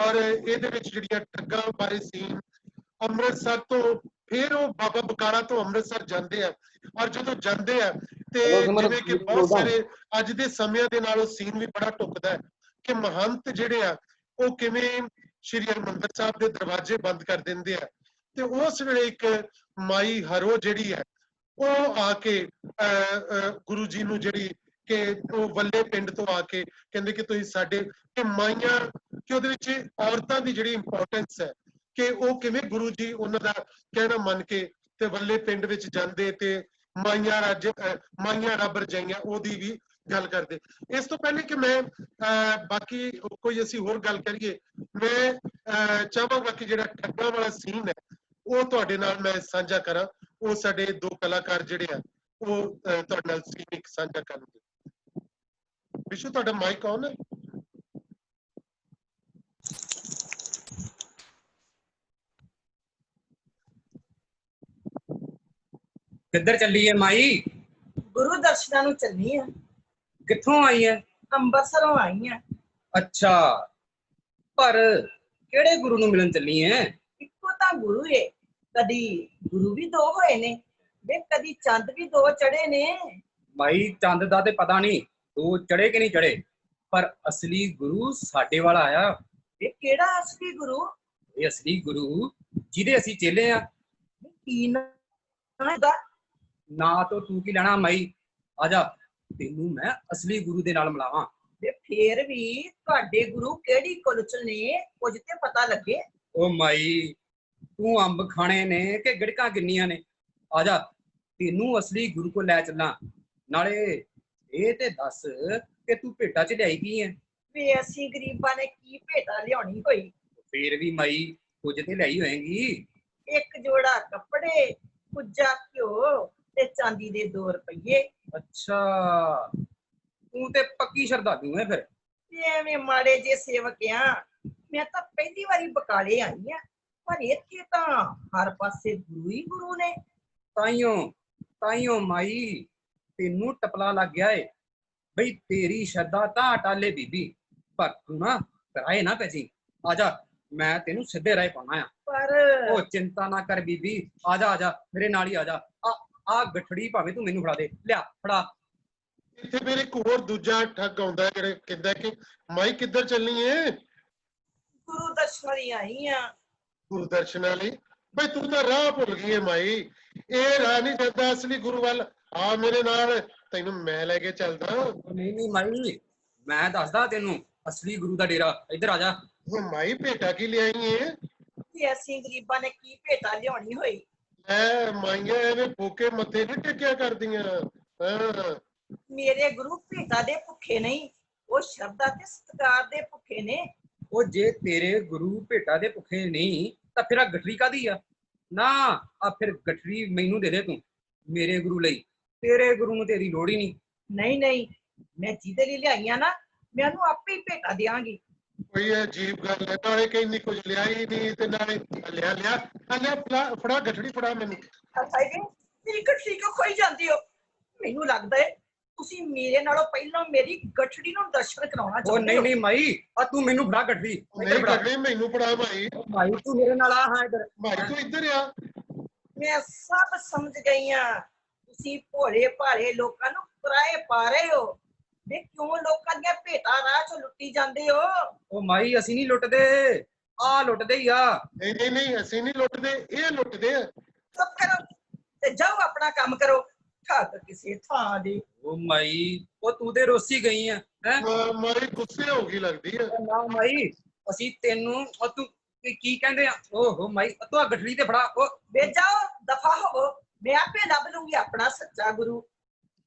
ਔਰ ਇਹਦੇ ਵਿੱਚ ਜਿਹੜੀਆਂ ਠੱਗਾਂ ਬਾਰੇ ਸੀਨ, ਅੰਮ੍ਰਿਤਸਰ ਤੋਂ ਫਿਰ ਉਹ ਬਾਬਾ ਬਕਾਲਾ ਤੋਂ ਅੰਮ੍ਰਿਤਸਰ ਜਾਂਦੇ ਆ ਔਰ ਜਦੋਂ ਜਾਂਦੇ ਆ ਤੇ ਜਿਵੇਂ ਕਿ ਬਹੁਤ ਸਾਰੇ ਅੱਜ ਦੇ ਸਮਿਆਂ ਦੇ ਨਾਲ ਉਹ ਸੀਨ ਵੀ ਬੜਾ ਢੁੱਕਦਾ ਹੈ ਕਿ ਮਹੰਤ ਜਿਹੜੇ ਆ ਉਹ ਕਿਵੇਂ ਸ਼੍ਰੀ ਹਰਿਮੰਦਰ ਸਾਹਿਬ ਦੇ ਦਰਵਾਜ਼ੇ ਬੰਦ ਕਰ ਦਿੰਦੇ ਆ ਤੇ ਉਸ ਵੇਲੇ ਇੱਕ ਮਾਈ ਹਰੋ ਜਿਹੜੀ ਹੈ ਉਹ ਆ ਕੇ ਗੁਰੂ ਜੀ ਨੂੰ ਜਿਹੜੀ ਕਿ ਉਹ ਵੱਲੇ ਪਿੰਡ ਤੋਂ ਆ ਕੇ ਕਹਿੰਦੇ ਕਿ ਤੁਸੀਂ ਸਾਡੇ ਕਿ ਮਾਈਆਂ ਕਿ ਉਹਦੇ ਵਿੱਚ ਔਰਤਾਂ ਦੀ ਜਿਹੜੀ ਇੰਪੋਰਟੈਂਸ ਹੈ ਕਿ ਉਹ ਕਿਵੇਂ ਗੁਰੂ ਜੀ ਉਹਨਾਂ ਦਾ ਕਹਿਣਾ ਮੰਨ ਕੇ ਤੇ ਵੱਲੇ ਪਿੰਡ ਵਿੱਚ ਜਾਂਦੇ ਤੇ ਮਾਈਆਂ ਰੱਬ ਰਜਾਈਆਂ ਉਹਦੀ ਵੀ ਗੱਲ ਕਰਦੇ। ਇਸ ਤੋਂ ਪਹਿਲੇ ਕਿ ਮੈਂ ਬਾਕੀ ਕੋਈ ਅਸੀਂ ਹੋਰ ਗੱਲ ਕਰੀਏ, ਮੈਂ ਚਾਹਾਂਗਾ ਕਿ ਜਿਹੜਾ ਠੱਗਾਂ ਵਾਲਾ ਸੀਨ ਹੈ ਉਹ ਤੁਹਾਡੇ ਨਾਲ ਮੈਂ ਸਾਂਝਾ ਕਰਾਂ। ਉਹ ਸਾਡੇ ਦੋ ਕਲਾਕਾਰ ਜਿਹੜੇ ਆ ਉਹ ਤੁਹਾਡੇ ਨਾਲ ਸੀਨ ਇੱਕ ਸਾਂਝਾ ਕਰਨਗੇ। ਵਿਸ਼ੂ ਤੁਹਾਡਾ ਮਾਈਕ ਆਨ ਹੈ? ਕਿੱਧਰ ਚੱਲੀ ਹੈ ਮਾਈ? ਗੁਰੂ ਦਰਸ਼ਨਾਂ ਨੂੰ ਚੱਲੀ ਆ। ਕਿੱਥੋਂ ਆਈ ਹੈ? ਅੰਮ੍ਰਿਤਸਰੋਂ ਆਈ ਆ। ਅੱਛਾ, ਪਰ ਕਿਹੜੇ ਗੁਰੂ ਨੂੰ ਮਿਲਣ ਚੱਲੀ ਹੈ? ਇੱਕੋ ਤਾਂ ਗੁਰੂ ਏ। ਕਦੀ ਗੁਰੂ ਵੀ ਦੋ ਹੋਏ ਨੇ ਵੇ, ਕਦੀ ਚੰਦ ਵੀ ਦੋ ਚੜੇ ਨੇ। ਮਾਈ ਚੰਦ ਦਾ ਤੇ ਪਤਾ ਨਹੀਂ ਦੋ ਚੜੇ ਕਿ ਨਹੀਂ ਚੜੇ, ਪਰ ਅਸਲੀ ਗੁਰੂ ਸਾਡੇ ਵਾਲਾ ਆਇਆ। ਇਹ ਕਿਹੜਾ ਅਸਲੀ ਗੁਰੂ? ਇਹ ਅਸਲੀ ਗੁਰੂ ਜਿਹਦੇ ਅਸੀਂ ਚੇਲੇ ਆ। ਕੀ ਨਾਂ ਦਾ? ਨਾ ਤੋਂ ਤੂੰ ਕੀ ਲੈਣਾ ਮਾਈ, ਆ ਜਾ ਤੈਨੂੰ ਮੈਂ ਅਸਲੀ ਗੁਰੂ ਦੇ ਨਾਲ ਮਿਲਾਵਾਂ। ਵੇ ਫੇਰ ਵੀ ਤੁਹਾਡੇ ਗੁਰੂ ਕਿਹੜੀ ਕੁਲਚ ਨੇ, ਕੁਝ ਤੇ ਪਤਾ ਲੱਗੇ। ਉਹ ਮਾਈ ਤੂੰ ਅੰਬ ਖਾਣੇ ਨੇ ਕਿ ਗੜਕਾਂ ਕਿੰਨੀਆਂ ਨੇ, ਆ ਜਾ ਤੈਨੂੰ ਅਸਲੀ ਗੁਰੂ ਕੋਲ ਲੈ ਚੱਲਾਂ। ਨਾਲੇ ਇਹ ਤੇ ਦੱਸ ਕਿ ਤੂੰ ਭੇਟਾ ਚ ਲਿਆਈ ਕੀ ਹੈ? ਵੇ ਅਸੀਂ ਗਰੀਬਾਂ ਨੇ ਕੀ ਭੇਟਾ ਲਿਆਉਣੀ ਹੋਈ। ਫੇਰ ਵੀ ਮਾਈ ਕੁਝ ਤੇ ਲਿਆਈ ਹੋਏਗੀ। ਇੱਕ ਜੋੜਾ ਕੱਪੜੇ, ਕੁੱਜਾ ਘਿਓ, ਤੇ ਚਾਂਦੀ ਦੇ 2 ਰੁਪਏ। ਅੱਛਾ, ਤੂੰ ਤੇ ਪੱਕੀ ਸ਼ਰਧਾਲੂ ਹੈ ਫਿਰ। ਤੇ ਐਵੇਂ ਮਾੜੇ ਜੇ ਸੇਵਕ ਆ। ਮੈਂ ਤਾਂ ਪਹਿਲੀ ਵਾਰੀ ਬਕਾਲੇ ਆਈ ਆ, ਪਰ ਇੱਥੇ ਤਾਂ ਹਰ ਪਾਸੇ ਗੁਰੂ ਹੀ ਗੁਰੂ ਨੇ। ਤਾਈਓ ਮਾਈ ਤੈਨੂੰ ਟਪਲਾ ਲੱਗ ਗਿਆ ਏ ਬਈ ਤੇਰੀ ਸ਼ਰਧਾ ਤਾਂ ਅਟਾਲੇ ਬੀਬੀ, ਪਰ ਤੂੰ ਨਾ ਕਰਾਏ ਨਾ ਪੈਜੀ। ਆ ਜਾ, ਮੈਂ ਤੈਨੂੰ ਸਿੱਧੇ ਰਾਹ ਪਾਉਣਾ ਆ। ਪਰ ਉਹ ਚਿੰਤਾ ਨਾ ਕਰ ਬੀਬੀ, ਆ ਜਾ ਮੇਰੇ ਨਾਲ ਹੀ ਆ ਜਾ। ਆ ਗਠੜੀ ਭਾਵੇਂ ਤੂੰ ਮੈਨੂੰ ਫੜਾ ਦੇ, ਲਿਆ ਫੜਾ। ਇੱਥੇ ਫਿਰ ਇੱਕ ਹੋਰ ਦੂਜਾ ਠੱਗ ਆਉਂਦਾ ਜਿਹੜੇ ਕਹਿੰਦਾ ਕਿ ਮਾਈ ਕਿੱਧਰ ਚੱਲਣੀ ਏ? ਗੁਰੂ ਦਰਸ਼ਨਾਂ ਲਈ ਆਈ ਆ। ਗੁਰੂ ਦਰਸ਼ਨਾਂ ਲਈ? ਬਈ ਤੂੰ ਤਾਂ ਰਾਹ ਭੁੱਲ ਗਈ ਏ ਮਾਈ। ਇਹ ਰਾਹ ਨਹੀਂ ਜਾਂਦਾ ਅਸਲੀ ਗੁਰੂ ਵੱਲ। ਆ ਮੇਰੇ ਨਾਲ, ਤੈਨੂੰ ਮੈਂ ਲੈ ਕੇ ਚੱਲਦਾ। ਨਹੀਂ ਮਾਈ, ਮੈਂ ਦੱਸਦਾ ਤੈਨੂੰ ਅਸਲੀ ਗੁਰੂ ਦਾ ਡੇਰਾ। ਇੱਧਰ ਆ ਜਾ। ਉਹ ਮਾਈ ਭੇਟਾ ਕੀ ਲਿਆਈ ਏ? ਤੇ ਅਸੀਂ ਗਰੀਬਾਂ ਨੇ ਕੀ ਭੇਟਾ ਲਿਆਉਣੀ ਹੋਈ? ਐ ਮਾਈਆਂ ਐਵੇਂ ਫੋਕੇ ਮੱਥੇ ਨਹੀਂ ਟੇਕਿਆ ਕਰਦੀਆਂ। ਹਾਂ, ਮੇਰੇ ਗੁਰੂ ਭੇਟਾ ਦੇ ਭੁੱਖੇ ਨਹੀਂ, ਉਹ ਸ਼ਰਧਾ ਤੇ ਸਤਿਕਾਰ ਦੇ ਭੁੱਖੇ ਨੇ। ਉਹ ਜੇ ਤੇਰੇ ਗੁਰੂ ਭੇਟਾ ਦੇ ਭੁੱਖੇ ਨਹੀਂ ਤਾਂ ਫਿਰ ਆ ਗਠੜੀ ਕਾਦੀ ਆ? ਨਾ, ਆ ਫਿਰ ਗਠੜੀ ਮੈਨੂੰ ਦੇ ਦੇ ਤੂੰ ਮੇਰੇ ਗੁਰੂ ਲਈ। ਤੇਰੇ ਗੁਰੂ ਨੂੰ ਤੇਰੀ ਲੋੜ ਹੀ ਨਹੀਂ। ਨਹੀਂ ਨਹੀਂ, ਮੈਂ ਜਿਹਦੇ ਲਈ ਲਿਆਈਆਂ ਨਾ, ਮੈਂ ਉਹਨੂੰ ਆਪੇ ਹੀ ਭੇਟਾ ਦਿਆਂਗੀ। ਕੋਈ ਅਜੀਬ ਗੱਲ ਹੈ, ਨਾਲੇ ਕਹਿੰਦੀ ਕੁਝ ਲਿਆ ਹੀ ਨਹੀਂ ਤੇ ਨਾਲੇ ਲਿਆ ਫੜਾ ਗਠੜੀ ਫੜਾ ਮੈਨੂੰ। ਹਾਏ ਵੇ, ਮੇਰੀ ਗਠੜੀ ਕਿਉਂ ਖੋਈ ਜਾਂਦੀ ਹੋ? ਮੈਨੂੰ ਲੱਗਦਾ ਹੈ ਤੁਸੀਂ ਮੇਰੇ ਨਾਲੋਂ ਪਹਿਲਾਂ ਮੇਰੀ ਗਠੜੀ ਨੂੰ ਦਰਸ਼ਨ ਕਰਾਉਣਾ ਉਹ ਚਾਹੁੰਦੇ ਹੋ। ਨਹੀਂ ਮਾਈ, ਆ ਤੂੰ ਮੈਨੂੰ ਫੜਾ ਗਠੜੀ। ਨਹੀਂ ਗਠੜੀ ਮੈਨੂੰ ਫੜਾ ਭਾਈ। ਮਾਈ ਤੂੰ ਮੇਰੇ ਨਾਲ ਆ। ਹਾਂ ਇੱਧਰ ਭਾਈ ਤੂੰ ਇੱਧਰ ਆ। ਮੈਂ ਸਭ ਸਮਝ ਗਈ ਆ। ਤੁਸੀਂ ਭੋਲੇ ਭਾਲੇ ਲੋਕਾਂ ਨੂੰ ਕਿਰਾਏ ਪਾ ਰਹੇ ਹੋ। ਵੇ ਕਿਉਂ ਲੋਕਾਂ ਦੀਆਂ ਭੇਟਾਂ ਰਾਹ ਚੋਂ ਲੁੱਟੀ ਜਾਂਦੇ ਹੋ? ਉਹ ਮਾਈ ਅਸੀਂ ਨਹੀਂ ਲੁੱਟਦੇ, ਆ ਲੁੱਟਦੇ ਹੀ ਆ। ਨਹੀਂ ਅਸੀਂ ਨਹੀਂ ਲੁੱਟਦੇ, ਇਹ ਲੁੱਟਦੇ ਆ। ਚੁੱਪ ਕਰੋ ਤੇ ਜਾਓ ਆਪਣਾ ਕੰਮ ਕਰੋ। ਠੱਗ ਕਿਸੇ ਥਾਂ ਦੀ। ਉਹ ਮਾਈ, ਉਹ ਤੂੰ ਤੇ ਰੋਸੀ ਗਈ ਆ ਹੈ। ਮਾਰੀ ਗੁੱਸੇ ਹੋ ਗਈ ਲੱਗਦੀ ਆ। ਨਾ ਮਾਈ, ਅਸੀਂ ਤੈਨੂੰ ਉਹ ਤੂੰ ਕੀ ਕਹਿੰਦੇ ਆ? ਓਹੋ ਮਾਈ, ਤੂੰ ਆ ਗਠੜੀ ਤੇ ਫੜਾ। ਉਹ ਵੇ ਜਾਓ, ਦਫਾ ਹੋਵੋ। ਮੈਂ ਆਪੇ ਲੱਭ ਲੂੰਗੀ ਆਪਣਾ ਸੱਚਾ ਗੁਰੂ।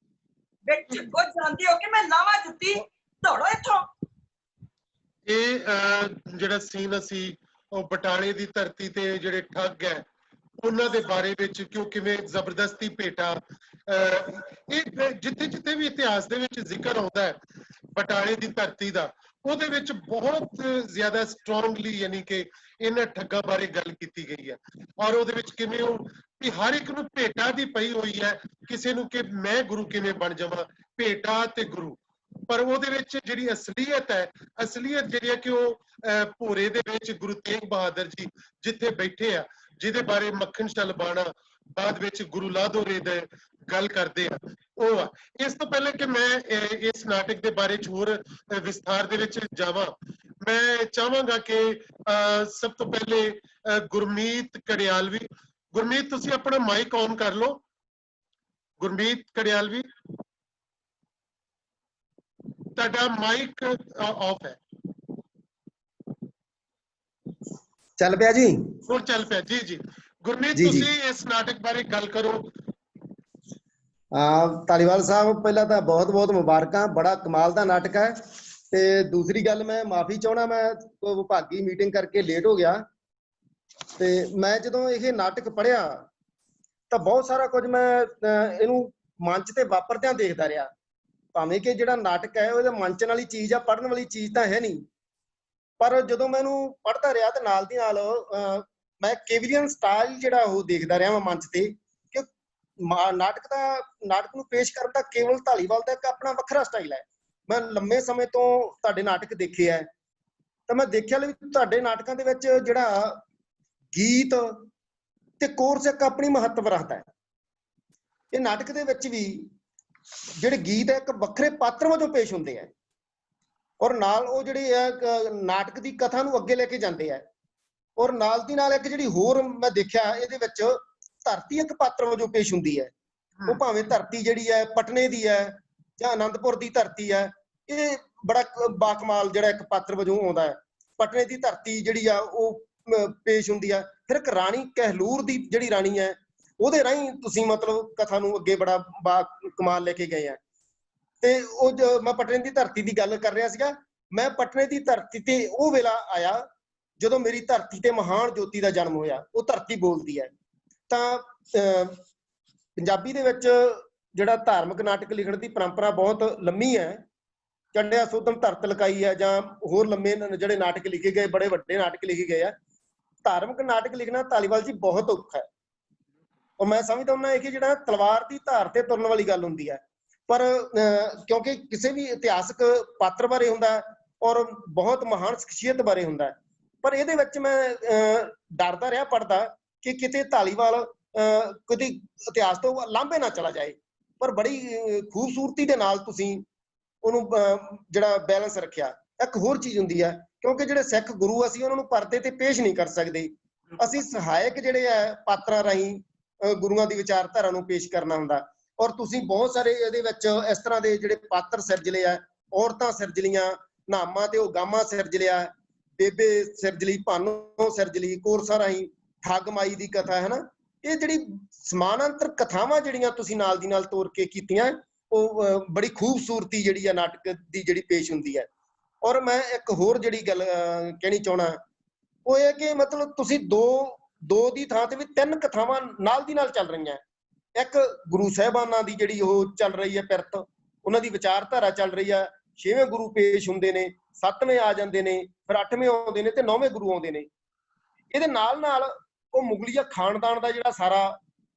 ਵੇ ਚੱਕੋ ਜਾਂਦੇ ਹੋ ਕਿ ਮੈਂ ਲਾਵਾਂ ਜੁੱਤੀ? ਦੌੜੋ ਇੱਥੋਂ। ਇਹ ਜਿਹੜਾ ਸੀਨ ਅਸੀਂ ਉਹ ਬਟਾਲੇ ਦੀ ਧਰਤੀ ਤੇ ਜਿਹੜੇ ਠੱਗ ਹੈ ਉਹਨਾਂ ਦੇ ਬਾਰੇ ਵਿੱਚ ਕਿਉਂ ਕਿਵੇਂ ਜ਼ਬਰਦਸਤੀ ਭੇਟਾ, ਇਹ ਜਿੱਥੇ ਵੀ ਇਤਿਹਾਸ ਦੇ ਵਿੱਚ ਜ਼ਿਕਰ ਆਉਂਦਾ ਹੈ ਬਟਾਲੇ ਦੀ ਧਰਤੀ ਦਾ, ਉਹਦੇ ਵਿੱਚ ਬਹੁਤ ਜ਼ਿਆਦਾ ਸਟਰੋਂਗਲੀ ਯਾਨੀ ਕਿ ਇਹਨਾਂ ਠੱਗਾਂ ਬਾਰੇ ਗੱਲ ਕੀਤੀ ਗਈ ਹੈ। ਔਰ ਉਹਦੇ ਵਿੱਚ ਕਿਵੇਂ ਉਹ ਵੀ ਹਰ ਇੱਕ ਨੂੰ ਭੇਟਾ ਦੀ ਪਈ ਹੋਈ ਹੈ, ਕਿਸੇ ਨੂੰ ਕਿ ਮੈਂ ਗੁਰੂ ਕਿਵੇਂ ਬਣ ਜਾਵਾਂ, ਭੇਟਾ ਤੇ ਗੁਰੂ। ਪਰ ਉਹਦੇ ਵਿੱਚ ਜਿਹੜੀ ਅਸਲੀਅਤ ਹੈ, ਅਸਲੀਅਤ ਜਿਹੜੀ ਹੈ ਕਿ ਉਹ ਭੋਰੇ ਦੇ ਵਿੱਚ ਗੁਰੂ ਤੇਗ ਬਹਾਦਰ ਜੀ ਜਿੱਥੇ ਬੈਠੇ ਆ, ਜਿਹਦੇ ਬਾਰੇ ਮੱਖਣ ਸ਼ਲਬਾਣਾ ਬਾਅਦ ਵਿੱਚ ਗੁਰੂ ਲਾਧੋਰੇ ਦੇ ਗੱਲ ਕਰਦੇ ਆ, ਉਹ ਆ। ਇਸ ਤੋਂ ਪਹਿਲੇ ਕਿ ਮੈਂ ਇਸ ਨਾਟਕ ਦੇ ਬਾਰੇ ਚ ਹੋਰ ਵਿਸਥਾਰ ਦੇ ਵਿੱਚ ਜਾਵਾਂ, ਮੈਂ ਚਾਹਾਂਗਾ ਕਿ ਸਭ ਤੋਂ ਪਹਿਲੇ ਗੁਰਮੀਤ ਕੜਿਆਲਵੀ, ਗੁਰਮੀਤ ਤੁਸੀਂ ਆਪਣਾ ਮਾਈਕ ਔਨ ਕਰ ਲਓ। ਗੁਰਮੀਤ ਕੜਿਆਲਵੀ ਤੁਹਾਡਾ ਮਾਈਕ ਆਫ ਹੈ। ਚੱਲ ਪਿਆ ਜੀ? ਹੁਣ ਚੱਲ ਪਿਆ ਜੀ। ਜੀ ਗੁਰਮੀਤ, ਜੀ, ਜੀ। ਤੁਸੀਂ ਇਸ ਨਾਟਕ ਬਾਰੇ ਗੱਲ ਕਰੋ। ਧਾਲੀਵਾਲ ਸਾਹਿਬ, ਪਹਿਲਾਂ ਤਾਂ ਬਹੁਤ ਬਹੁਤ ਮੁਬਾਰਕਾਂ, ਬੜਾ ਕਮਾਲ ਦਾ ਨਾਟਕ ਹੈ। ਤੇ ਦੂਸਰੀ ਗੱਲ, ਮੈਂ ਮਾਫੀ ਚਾਹਣਾ, ਮੈਂ ਵਿਭਾਗੀ ਮੀਟਿੰਗ ਕਰਕੇ ਲੇਟ ਹੋ ਗਿਆ। ਤੇ ਮੈਂ ਜਦੋਂ ਇਹ ਨਾਟਕ ਪੜ੍ਹਿਆ ਤਾਂ ਬਹੁਤ ਸਾਰਾ ਕੁਝ ਮੈਂ ਇਹਨੂੰ ਮੰਚ ਤੇ ਵਾਪਰਦਿਆਂ ਦੇਖਦਾ ਰਿਹਾ। ਭਾਵੇਂ ਕਿ ਜਿਹੜਾ ਨਾਟਕ ਹੈ ਉਹਦੇ ਮੰਚਣ ਵਾਲੀ ਚੀਜ਼ ਆ, ਪੜ੍ਹਨ ਵਾਲੀ ਚੀਜ਼ ਤਾਂ ਹੈ ਨਹੀਂ, ਪਰ ਜਦੋਂ ਮੈਂ ਇਹਨੂੰ ਪੜ੍ਹਦਾ ਰਿਹਾ ਤੇ ਨਾਲ ਦੀ ਨਾਲ ਮੈਂ ਕੇਵੀਲੀਅਨ ਸਟਾਈਲ ਜਿਹੜਾ ਉਹ ਦੇਖਦਾ ਰਿਹਾ ਮੈਂ ਮੰਚ ਤੇ, ਕਿ ਨਾਟਕ ਨੂੰ ਪੇਸ਼ ਕਰਨ ਦਾ ਕੇਵਲ ਧਾਲੀਵਾਲ ਦਾ ਇੱਕ ਆਪਣਾ ਵੱਖਰਾ ਸਟਾਈਲ ਹੈ। ਮੈਂ ਲੰਮੇ ਸਮੇਂ ਤੋਂ ਤੁਹਾਡੇ ਨਾਟਕ ਦੇਖੇ ਹੈ ਤਾਂ ਮੈਂ ਦੇਖਿਆ ਵੀ ਤੁਹਾਡੇ ਨਾਟਕਾਂ ਦੇ ਵਿੱਚ ਜਿਹੜਾ ਗੀਤ ਤੇ ਕੋਰਸ ਇੱਕ ਆਪਣੀ ਮਹੱਤਵ ਰੱਖਦਾ ਹੈ। ਇਹ ਨਾਟਕ ਦੇ ਵਿੱਚ ਵੀ ਜਿਹੜੇ ਗੀਤ ਹੈ ਇੱਕ ਵੱਖਰੇ ਪਾਤਰ ਵਜੋਂ ਪੇਸ਼ ਹੁੰਦੇ ਹੈ, ਔਰ ਨਾਲ ਉਹ ਜਿਹੜੇ ਹੈ ਨਾਟਕ ਦੀ ਕਥਾ ਨੂੰ ਅੱਗੇ ਲੈ ਕੇ ਜਾਂਦੇ ਹੈ। ਔਰ ਨਾਲ ਦੀ ਨਾਲ ਇੱਕ ਜਿਹੜੀ ਹੋਰ ਮੈਂ ਦੇਖਿਆ ਇਹਦੇ ਵਿੱਚ ਧਰਤੀ ਇੱਕ ਪਾਤਰ ਵਜੋਂ ਪੇਸ਼ ਹੁੰਦੀ ਹੈ। ਉਹ ਭਾਵੇਂ ਧਰਤੀ ਜਿਹੜੀ ਹੈ ਪਟਨੇ ਦੀ ਹੈ ਜਾਂ ਅਨੰਦਪੁਰ ਦੀ ਧਰਤੀ ਹੈ, ਇਹ ਬੜਾ ਬਾਕਮਾਲ ਜਿਹੜਾ ਇੱਕ ਪਾਤਰ ਵਜੋਂ ਆਉਂਦਾ ਹੈ। ਪਟਨੇ ਦੀ ਧਰਤੀ ਜਿਹੜੀ ਆ ਉਹ ਪੇਸ਼ ਹੁੰਦੀ ਆ। ਫਿਰ ਇੱਕ ਰਾਣੀ ਕਹਿਲੂਰ ਦੀ ਜਿਹੜੀ ਰਾਣੀ ਹੈ, ਉਹਦੇ ਰਾਹੀਂ ਤੁਸੀਂ ਮਤਲਬ ਕਥਾ ਨੂੰ ਅੱਗੇ ਬੜਾ ਬਾ ਕਮਾਲ ਲੈ ਕੇ ਗਏ ਆ। ਤੇ ਉਹ ਮੈਂ ਪਟਨੇ ਦੀ ਧਰਤੀ ਦੀ ਗੱਲ ਕਰ ਰਿਹਾ ਸੀਗਾ। ਮੈਂ ਪਟਨੇ ਦੀ ਧਰਤੀ ਤੇ ਉਹ ਵੇਲਾ ਆਇਆ ਜਦੋਂ ਮੇਰੀ ਧਰਤੀ ਤੇ ਮਹਾਨ ਜੋਤੀ ਦਾ ਜਨਮ ਹੋਇਆ। ਉਹ ਧਰਤੀ ਬੋਲਦੀ ਹੈ। ਤਾਂ ਪੰਜਾਬੀ ਦੇ ਵਿੱਚ ਜਿਹੜਾ ਧਾਰਮਿਕ ਨਾਟਕ ਲਿਖਣ ਦੀ ਪਰੰਪਰਾ ਬਹੁਤ ਲੰਮੀ ਹੈ। ਚੰਡਿਆ ਸੋਧਮ ਧਰਤ ਲਕਾਈ ਹੈ ਜਾਂ ਹੋਰ ਲੰਮੇ ਜਿਹੜੇ ਨਾਟਕ ਲਿਖੇ ਗਏ, ਬੜੇ ਵੱਡੇ ਨਾਟਕ ਲਿਖੇ ਗਏ ਆ। ਧਾਰਮਿਕ ਨਾਟਕ ਲਿਖਣਾ ਧਾਲੀਵਾਲ ਜੀ ਬਹੁਤ ਔਖਾ ਹੈ। ਔਰ ਮੈਂ ਸਮਝਦਾ ਹੁੰਦਾ ਕਿ ਜਿਹੜਾ ਤਲਵਾਰ ਦੀ ਧਾਰ ਤੇ ਤੁਰਨ ਵਾਲੀ ਗੱਲ ਹੁੰਦੀ ਹੈ, ਪਰ ਕਿਉਂਕਿ ਕਿਸੇ ਵੀ ਇਤਿਹਾਸਕ ਪਾਤਰ ਬਾਰੇ ਹੁੰਦਾ ਔਰ ਬਹੁਤ ਮਹਾਨ ਸ਼ਖਸੀਅਤ ਬਾਰੇ ਹੁੰਦਾ, ਪਰ ਇਹਦੇ ਵਿੱਚ ਮੈਂ ਡਰਦਾ ਰਿਹਾ ਪੜਦਾ ਕਿ ਕਿਤੇ ਧਾਲੀਵਾਲ ਕਿਤੇ ਇਤਿਹਾਸ ਤੋਂ ਲਾਂਭੇ ਨਾ ਚਲਾ ਜਾਏ। ਪਰ ਬੜੀ ਖੂਬਸੂਰਤੀ ਦੇ ਨਾਲ ਤੁਸੀਂ ਉਹਨੂੰ ਜਿਹੜਾ ਬੈਲੈਂਸ ਰੱਖਿਆ। ਇੱਕ ਹੋਰ ਚੀਜ਼ ਹੁੰਦੀ ਹੈ, ਕਿਉਂਕਿ ਜਿਹੜੇ ਸਿੱਖ ਗੁਰੂ ਅਸੀਂ ਉਹਨਾਂ ਨੂੰ ਪਰਦੇ ਤੇ ਪੇਸ਼ ਨਹੀਂ ਕਰ ਸਕਦੇ, ਅਸੀਂ ਸਹਾਇਕ ਜਿਹੜੇ ਆ ਪਾਤਰਾਂ ਰਾਹੀਂ ਗੁਰੂਆਂ ਦੀ ਵਿਚਾਰਧਾਰਾ ਨੂੰ ਪੇਸ਼ ਕਰਨਾ ਹੁੰਦਾ। ਔਰ ਤੁਸੀਂ ਬਹੁਤ ਸਾਰੇ ਇਹਦੇ ਵਿੱਚ ਇਸ ਤਰ੍ਹਾਂ ਦੇ ਜਿਹੜੇ ਪਾਤਰ ਸਿਰਜ ਲਏ ਆ, ਔਰਤਾਂ ਸਿਰਜ ਲੀਆਂ, ਨਾਮਾਂ ਤੇ ਉਹ ਗਾਮਾ ਸਿਰਜ ਲਿਆ, ਬੇਬੇ ਸਿਰਜ ਲਈ, ਭਾਨੋ ਸਿਰਜ ਲਈ, ਕੋਰਸਾਂ ਰਾਹੀਂ ਠੱਗ ਮਾਈ ਦੀ ਕਥਾ ਹੈ ਨਾ। ਇਹ ਜਿਹੜੀ ਸਮਾਨਾਂਤਰ ਕਥਾਵਾਂ ਜਿਹੜੀਆਂ ਤੁਸੀਂ ਨਾਲ ਦੀ ਨਾਲ ਤੋਰ ਕੇ ਕੀਤੀਆਂ, ਉਹ ਬੜੀ ਖੂਬਸੂਰਤੀ ਜਿਹੜੀ ਆ ਨਾਟਕ ਦੀ ਜਿਹੜੀ ਪੇਸ਼ ਹੁੰਦੀ ਹੈ। ਔਰ ਮੈਂ ਇੱਕ ਹੋਰ ਜਿਹੜੀ ਗੱਲ ਕਹਿਣੀ ਚਾਹਣਾ, ਉਹ ਇਹ ਕਿ ਮਤਲਬ ਤੁਸੀਂ ਦੋ ਦੀ ਥਾਂ ਤੇ ਵੀ 3 ਕਥਾਵਾਂ ਨਾਲ ਦੀ ਨਾਲ ਚੱਲ ਰਹੀਆਂ। ਇੱਕ ਗੁਰੂ ਸਾਹਿਬਾਨਾਂ ਦੀ ਜਿਹੜੀ ਉਹ ਚੱਲ ਰਹੀ ਹੈ ਪਿਰਤ, ਉਹਨਾਂ ਦੀ ਵਿਚਾਰਧਾਰਾ ਚੱਲ ਰਹੀ ਆ। 6ਵੇਂ ਗੁਰੂ ਪੇਸ਼ ਹੁੰਦੇ ਨੇ, 7ਵੇਂ ਆ ਜਾਂਦੇ ਨੇ, ਫਿਰ 8ਵੇਂ ਆਉਂਦੇ ਨੇ ਤੇ 9ਵੇਂ ਗੁਰੂ ਆਉਂਦੇ ਨੇ। ਇਹਦੇ ਨਾਲ ਨਾਲ ਉਹ ਮੁਗਲੀਆ ਖਾਨਦਾਨ ਦਾ ਜਿਹੜਾ ਸਾਰਾ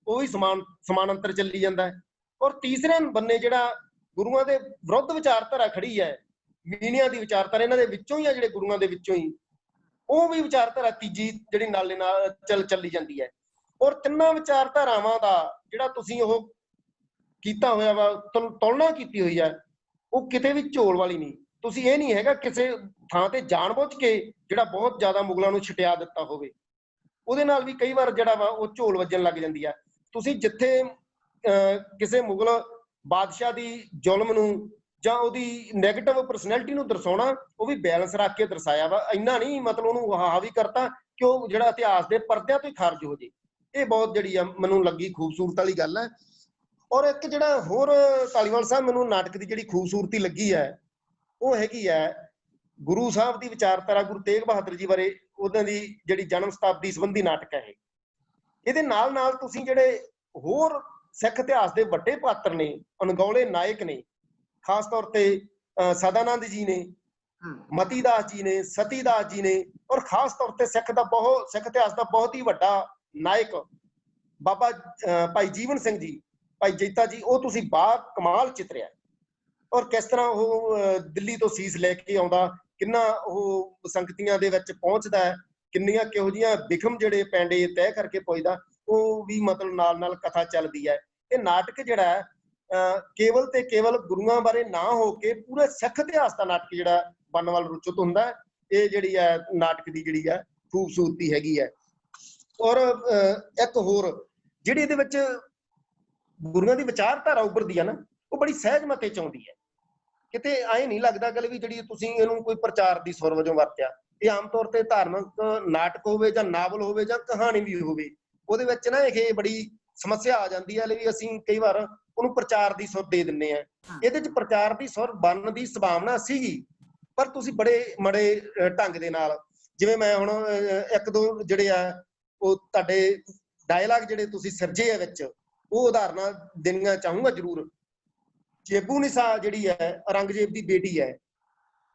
ਉਹ ਵੀ ਸਮਾਨਾਂਤਰ ਚੱਲੀ ਜਾਂਦਾ ਹੈ। ਔਰ ਤੀਸਰੇ ਬੰਨੇ ਜਿਹੜਾ ਗੁਰੂਆਂ ਦੇ ਵਿਰੁੱਧ ਵਿਚਾਰਧਾਰਾ ਖੜੀ ਹੈ, ਮੀਣਿਆਂ ਦੀ ਵਿਚਾਰਧਾਰਾ, ਇਹਨਾਂ ਦੇ ਵਿੱਚੋਂ ਹੀ ਆ, ਜਿਹੜੇ ਗੁਰੂਆਂ ਦੇ ਵਿੱਚੋਂ ਹੀ ਉਹ ਵੀ ਵਿਚਾਰਧਾਰਾ ਤੀਜੀ ਜਿਹੜੀ ਨਾਲੇ ਨਾਲ ਚੱਲੀ ਜਾਂਦੀ ਹੈ। ਔਰ ਤਿੰਨਾਂ ਵਿਚਾਰਧਾਰਾਵਾਂ ਦਾ ਜਿਹੜਾ ਤੁਸੀਂ ਉਹ ਕੀਤਾ ਹੋਇਆ ਵਾ, ਤੁਲਨਾ ਕੀਤੀ ਹੋਈ ਹੈ, ਉਹ ਕਿਤੇ ਵੀ ਝੋਲ ਵਾਲੀ ਨਹੀਂ। ਤੁਸੀਂ ਇਹ ਨਹੀਂ ਹੈਗਾ ਕਿਸੇ ਥਾਂ ਤੇ ਜਾਣਬੁੱਝ ਕੇ ਜਿਹੜਾ ਬਹੁਤ ਜ਼ਿਆਦਾ ਮੁਗਲਾਂ ਨੂੰ ਛਟਿਆ ਦਿੱਤਾ ਹੋਵੇ, ਉਹਦੇ ਨਾਲ ਵੀ ਕਈ ਵਾਰ ਜਿਹੜਾ ਵਾ ਉਹ ਝੋਲ ਵੱਜਣ ਲੱਗ ਜਾਂਦੀ ਹੈ। ਤੁਸੀਂ ਜਿੱਥੇ ਕਿਸੇ ਮੁਗਲ ਬਾਦਸ਼ਾਹ ਦੀ ਜ਼ੁਲਮ ਨੂੰ ਜਾਂ ਉਹਦੀ ਨੈਗੇਟਿਵ ਪਰਸਨੈਲਿਟੀ ਨੂੰ ਦਰਸਾਉਣਾ, ਉਹ ਵੀ ਬੈਲੈਂਸ ਰੱਖ ਕੇ ਦਰਸਾਇਆ ਵਾ। ਇੰਨਾ ਨਹੀਂ ਮਤਲਬ ਉਹਨੂੰ ਹਾਵੀ ਕਰਤਾ ਕਿ ਉਹ ਜਿਹੜਾ ਇਤਿਹਾਸ ਦੇ ਪਰਦਿਆਂ ਤੋਂ ਹੀ ਖਾਰਜ ਹੋ ਜੇ। ਇਹ ਬਹੁਤ ਜਿਹੜੀ ਆ ਮੈਨੂੰ ਲੱਗੀ ਖੂਬਸੂਰਤ ਵਾਲੀ ਗੱਲ ਹੈ। ਔਰ ਇੱਕ ਜਿਹੜਾ ਹੋਰ ਧਾਲੀਵਾਲ ਸਾਹਿਬ ਮੈਨੂੰ ਨਾਟਕ ਦੀ ਜਿਹੜੀ ਖੂਬਸੂਰਤੀ ਲੱਗੀ ਹੈ, ਉਹ ਹੈਗੀ ਹੈ ਗੁਰੂ ਸਾਹਿਬ ਦੀ ਵਿਚਾਰਧਾਰਾ, ਗੁਰੂ ਤੇਗ ਬਹਾਦਰ ਜੀ ਬਾਰੇ ਉਹਨਾਂ ਦੀ ਜਿਹੜੀ ਜਨਮ ਸ਼ਤਾਬਦੀ ਸੰਬੰਧੀ ਨਾਟਕ ਹੈ। ਇਹਦੇ ਨਾਲ ਨਾਲ ਤੁਸੀਂ ਜਿਹੜੇ ਹੋਰ ਸਿੱਖ ਇਤਿਹਾਸ ਦੇ ਵੱਡੇ ਪਾਤਰ ਨੇ, ਅਣਗੌਲੇ ਨਾਇਕ ਨੇ, ਖਾਸ ਤੌਰ ਤੇ ਸਦਾਨੰਦ ਜੀ ਨੇ, ਮਤੀ ਦਾਸ ਜੀ ਨੇ, ਸਤੀ ਦਾਸ ਜੀ ਨੇ, ਔਰ ਖਾਸ ਤੌਰ ਤੇ ਸਿੱਖ ਇਤਿਹਾਸ ਦਾ ਬਹੁਤ ਹੀ ਵੱਡਾ ਨਾਇਕ ਬਾਬਾ ਭਾਈ ਜੀਵਨ ਸਿੰਘ ਜੀ, ਭਾਈ ਜੈਤਾ ਜੀ, ਉਹ ਤੁਸੀਂ ਬਾ ਕਮਾਲ ਚਿਤਰਿਆ। ਔਰ ਕਿਸ ਤਰ੍ਹਾਂ ਉਹ ਦਿੱਲੀ ਤੋਂ ਸੀਸ ਲੈ ਕੇ ਆਉਂਦਾ, ਕਿੰਨਾ ਉਹ ਸੰਗਤੀਆਂ ਦੇ ਵਿੱਚ ਪਹੁੰਚਦਾ ਹੈ, ਕਿੰਨੀਆਂ ਕਿਹੋ ਜਿਹੀਆਂ ਵਿਖਮ ਜਿਹੜੇ ਪੈਂਡੇ ਤੈਅ ਕਰਕੇ ਪਹੁੰਚਦਾ, ਉਹ ਵੀ ਮਤਲਬ ਨਾਲ ਨਾਲ ਕਥਾ ਚੱਲਦੀ ਹੈ। ਇਹ ਨਾਟਕ ਜਿਹੜਾ ਹੈ ਕੇਵਲ ਤੇ ਕੇਵਲ ਗੁਰੂਆਂ ਬਾਰੇ ਨਾ ਹੋ ਕੇ ਪੂਰੇ ਸਿੱਖ ਇਤਿਹਾਸ ਦਾ ਨਾਟਕ ਜਿਹੜਾ ਬਣਨ ਵੱਲ ਰੁਚਿਤ ਹੁੰਦਾ ਹੈ। ਇਹ ਜਿਹੜੀ ਹੈ ਨਾਟਕ ਦੀ ਜਿਹੜੀ ਹੈ ਖੂਬਸੂਰਤੀ ਹੈਗੀ ਹੈ। ਔਰ ਇੱਕ ਹੋਰ ਜਿਹੜੀ ਇਹਦੇ ਵਿੱਚ ਗੁਰੂਆਂ ਦੀ ਵਿਚਾਰਧਾਰਾ ਉੱਭਰਦੀ ਹੈ ਨਾ, ਉਹ ਬੜੀ ਸਹਿਜ ਮਤੇ ਚ ਆਉਂਦੀ ਹੈ। ਕਿਤੇ ਐਂ ਨਹੀਂ ਲੱਗਦਾ ਗੱਲ ਵੀ ਜਿਹੜੀ ਤੁਸੀਂ ਇਹਨੂੰ ਕੋਈ ਪ੍ਰਚਾਰ ਦੀ ਸੁਰ ਵਜੋਂ ਵਰਤਿਆ। ਇਹ ਆਮ ਤੌਰ ਤੇ ਧਾਰਮਿਕ ਨਾਟਕ ਹੋਵੇ ਜਾਂ ਨਾਵਲ ਹੋਵੇ ਜਾਂ ਕਹਾਣੀ ਵੀ ਹੋਵੇ, ਉਹਦੇ ਵਿੱਚ ਨਾ ਇਹ ਬੜੀ ਸਮੱਸਿਆ ਆ ਜਾਂਦੀ ਹੈ ਵੀ ਅਸੀਂ ਕਈ ਵਾਰ ਉਹਨੂੰ ਪ੍ਰਚਾਰ ਦੀ ਸੁਰ ਦੇ ਦਿੰਦੇ ਆ। ਇਹਦੇ ਚ ਪ੍ਰਚਾਰ ਦੀ ਸੁਰ ਬਣਨ ਦੀ ਸੰਭਾਵਨਾ ਸੀਗੀ, ਪਰ ਤੁਸੀਂ ਬੜੇ ਮੜੇ ਢੰਗ ਦੇ ਨਾਲ, ਜਿਵੇਂ ਮੈਂ ਹੁਣ ਇੱਕ ਦੋ ਜਿਹੜੇ ਆ ਉਹ ਤੁਹਾਡੇ ਡਾਇਲਾਗ ਜਿਹੜੇ ਤੁਸੀਂ ਸਿਰਜੇ ਆ ਵਿੱਚ, ਉਹ ਉਦਾਹਰਨਾਂ ਦੇਣੀਆਂ ਚਾਹੂੰਗਾ ਜ਼ਰੂਰ। ਜੇਬੂ ਨਿਸਾ ਜਿਹੜੀ ਹੈ ਔਰੰਗਜ਼ੇਬ ਦੀ ਬੇਟੀ ਹੈ,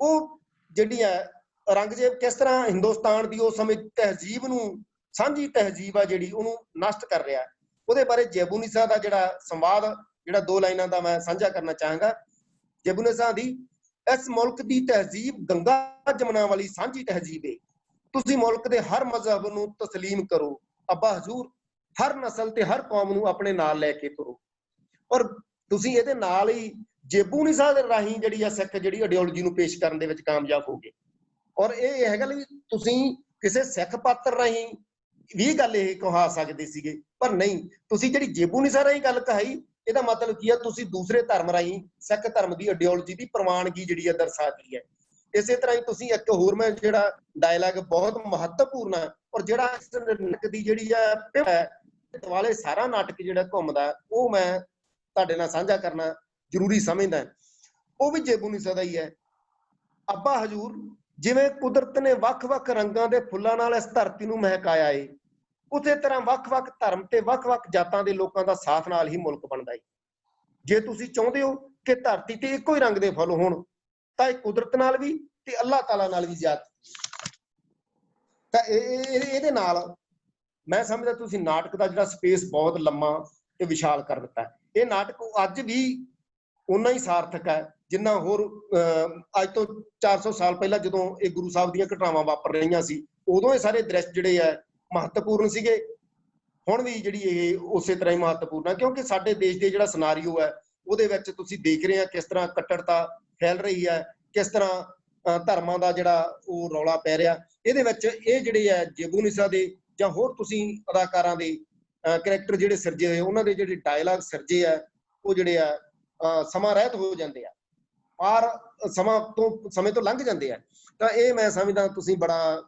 ਉਹ ਜਿਹੜੀ ਹੈ ਔਰੰਗਜ਼ੇਬ ਕਿਸ ਤਰ੍ਹਾਂ ਹਿੰਦੁਸਤਾਨ ਦੀ ਉਸ ਸਮੇਂ ਤਹਿਜ਼ੀਬ ਨੂੰ, ਸਾਂਝੀ ਤਹਿਜ਼ੀਬ ਆ ਜਿਹੜੀ, ਉਹਨੂੰ ਨਸ਼ਟ ਕਰ ਰਿਹਾ। ਉਹਦੇ ਬਾਰੇ ਜੇਬੂ ਨਿਸਾ ਦਾ ਜਿਹੜਾ ਸੰਵਾਦ ਜਿਹੜਾ 2 ਲਾਈਨਾਂ ਦਾ ਮੈਂ ਸਾਂਝਾ ਕਰਨਾ ਚਾਹਾਂਗਾ। ਜੇਬੂ ਨਿਸਾ ਦੀ, ਇਸ ਮੁਲਕ ਦੀ ਤਹਿਜ਼ੀਬ ਗੰਗਾ ਜਮਨਾ ਵਾਲੀ ਸਾਂਝੀ ਤਹਿਜ਼ੀਬ ਹੈ, ਤੁਸੀਂ ਮੁਲਕ ਦੇ ਹਰ ਮਜ਼ਹਬ ਨੂੰ ਤਸਲੀਮ ਕਰੋ, ਅੱਬਾ ਹਜ਼ੂਰ ਹਰ ਨਸਲ ਤੇ ਹਰ ਕੌਮ ਨੂੰ ਆਪਣੇ ਨਾਲ ਲੈ ਕੇ ਤੁਰੋ। ਔਰ ਤੁਸੀਂ ਇਹਦੇ ਨਾਲ ਹੀ ਜੇਬੂ ਨਿਸਾ ਦੇ ਰਾਹੀਂ ਜਿਹੜੀ ਆ ਸਿੱਖ ਜਿਹੜੀ ਆਈਡੀਓਲੋਜੀ ਨੂੰ ਪੇਸ਼ ਕਰਨ ਦੇ ਵਿੱਚ ਕਾਮਯਾਬ ਹੋ ਗਏ। ਔਰ ਇਹ ਹੈਗਾ ਵੀ ਤੁਸੀਂ ਕਿਸੇ ਸਿੱਖ ਪਾਤਰ ਰਾਹੀਂ ਵੀ ਗੱਲ ਇਹ ਕਹਾ ਸਕਦੇ ਸੀਗੇ, ਪਰ ਨਹੀਂ, ਤੁਸੀਂ ਜਿਹੜੀ ਜੇਬੂ ਨਿਸਾ ਰਾਹੀਂ ਗੱਲ ਕਹਾਈ, ਇਹਦਾ ਮਤਲਬ ਕੀ ਆ, ਤੁਸੀਂ ਦੂਸਰੇ ਧਰਮ ਰਾਹੀਂ ਸਿੱਖ ਧਰਮ ਦੀ ਆਈਡੀਓਲੋਜੀ ਦੀ ਪ੍ਰਵਾਨਗੀ ਜਿਹੜੀ ਆ ਦਰਸਾਤੀ ਹੈ। ਇਸੇ ਤਰ੍ਹਾਂ ਹੀ ਤੁਸੀਂ ਇੱਕ ਹੋਰ ਮੈਂ ਜਿਹੜਾ ਡਾਇਲਾਗ ਬਹੁਤ ਮਹੱਤਵਪੂਰਨ ਹੈ, ਔਰ ਜਿਹੜਾ ਇਸ ਨਾਟਕ ਦੀ ਜਿਹੜੀ ਆ ਦੁਆਲੇ ਸਾਰਾ ਨਾਟਕ ਜਿਹੜਾ ਘੁੰਮਦਾ, ਉਹ ਮੈਂ ਤੁਹਾਡੇ ਨਾਲ ਸਾਂਝਾ ਕਰਨਾ ਜ਼ਰੂਰੀ ਸਮਝਦਾ। ਉਹ ਵੀ ਜੇਬੂ ਨਿਸਾ ਦਾ ਹੀ ਹੈ। ਅੱਬਾ ਹਜ਼ੂਰ, ਜਿਵੇਂ ਕੁਦਰਤ ਨੇ ਵੱਖ-ਵੱਖ ਰੰਗਾਂ ਦੇ ਫੁੱਲਾਂ ਨਾਲ ਇਸ ਧਰਤੀ ਨੂੰ ਮਹਿਕਾਇਆ ਏ, ਉਸੇ ਤਰ੍ਹਾਂ ਵੱਖ-ਵੱਖ ਧਰਮ ਤੇ ਵੱਖ-ਵੱਖ ਜਾਤਾਂ ਦੇ ਲੋਕਾਂ ਦਾ ਸਾਥ ਨਾਲ ਹੀ ਮੁਲਕ ਬਣਦਾ ਹੈ। ਜੇ ਤੁਸੀਂ ਚਾਹੁੰਦੇ ਹੋ ਕਿ ਧਰਤੀ ਤੇ ਇੱਕੋ ਹੀ ਰੰਗ ਦੇ ਫੁੱਲ ਹੋਣ ਤਾਂ ਇਹ ਕੁਦਰਤ ਨਾਲ ਵੀ ਤੇ ਅੱਲਾਹ ਤਾਲਾ ਨਾਲ ਵੀ ਜ਼ਿਆਦਾ। ਤਾਂ ਇਹਦੇ ਨਾਲ ਮੈਂ ਸਮਝਦਾ ਤੁਸੀਂ ਨਾਟਕ ਦਾ ਜਿਹੜਾ ਸਪੇਸ ਬਹੁਤ ਲੰਮਾ ਤੇ ਵਿਸ਼ਾਲ ਕਰ ਦਿੱਤਾ। ਇਹ ਨਾਟਕ ਅੱਜ ਵੀ ਉਨਾ ਹੀ ਸਾਰਥਕ ਹੈ ਜਿੰਨਾ ਹੋਰ ਅੱਜ ਤੋਂ 400 ਸਾਲ ਪਹਿਲਾਂ ਜਦੋਂ ਇਹ ਗੁਰੂ ਸਾਹਿਬ ਦੀਆਂ ਘਟਨਾਵਾਂ ਵਾਪਰ ਰਹੀਆਂ ਸੀ, ਉਦੋਂ ਇਹ ਸਾਰੇ ਦ੍ਰਿਸ਼ ਜਿਹੜੇ ਆ ਮਹੱਤਵਪੂਰਨ ਸੀਗੇ। ਹੁਣ ਵੀ ਜਿਹੜੀ ਇਹ ਉਸੇ ਤਰ੍ਹਾਂ ਹੀ ਮਹੱਤਵਪੂਰਨ ਹੈ, ਕਿਉਂਕਿ ਸਾਡੇ ਦੇਸ਼ ਦੇ ਜਿਹੜਾ ਸਿਨਾਰੀਓ ਹੈ ਉਹਦੇ ਵਿੱਚ ਤੁਸੀਂ ਦੇਖ ਰਹੇ ਆ ਕਿਸ ਤਰ੍ਹਾਂ ਕੱਟੜਤਾ ਫੈਲ ਰਹੀ ਹੈ, ਕਿਸ ਤਰ੍ਹਾਂ ਧਰਮਾਂ ਦਾ ਜਿਹੜਾ ਉਹ ਰੌਲਾ ਪੈ ਰਿਹਾ। ਇਹਦੇ ਵਿੱਚ ਇਹ ਜਿਹੜੇ ਆ ਜੇਬੂਨਿਸਾ ਦੇ ਜਾਂ ਹੋਰ ਤੁਸੀਂ ਅਦਾਕਾਰਾਂ ਦੇ ਕਰੈਕਟਰ ਜਿਹੜੇ ਸਿਰਜੇ ਹੋਏ, ਉਹਨਾਂ ਦੇ ਜਿਹੜੇ ਡਾਇਲਾਗ ਸਿਰਜੇ ਆ ਉਹ ਜਿਹੜੇ ਆ ਸਮਾਂ ਰਹਿਤ ਹੋ ਜਾਂਦੇ ਆ, ਔਰ ਸਮੇਂ ਤੋਂ ਲੰਘ ਜਾਂਦੇ ਆ। ਤਾਂ ਇਹ ਮੈਂ ਸਮਝਦਾ ਤੁਸੀਂ ਬੜਾ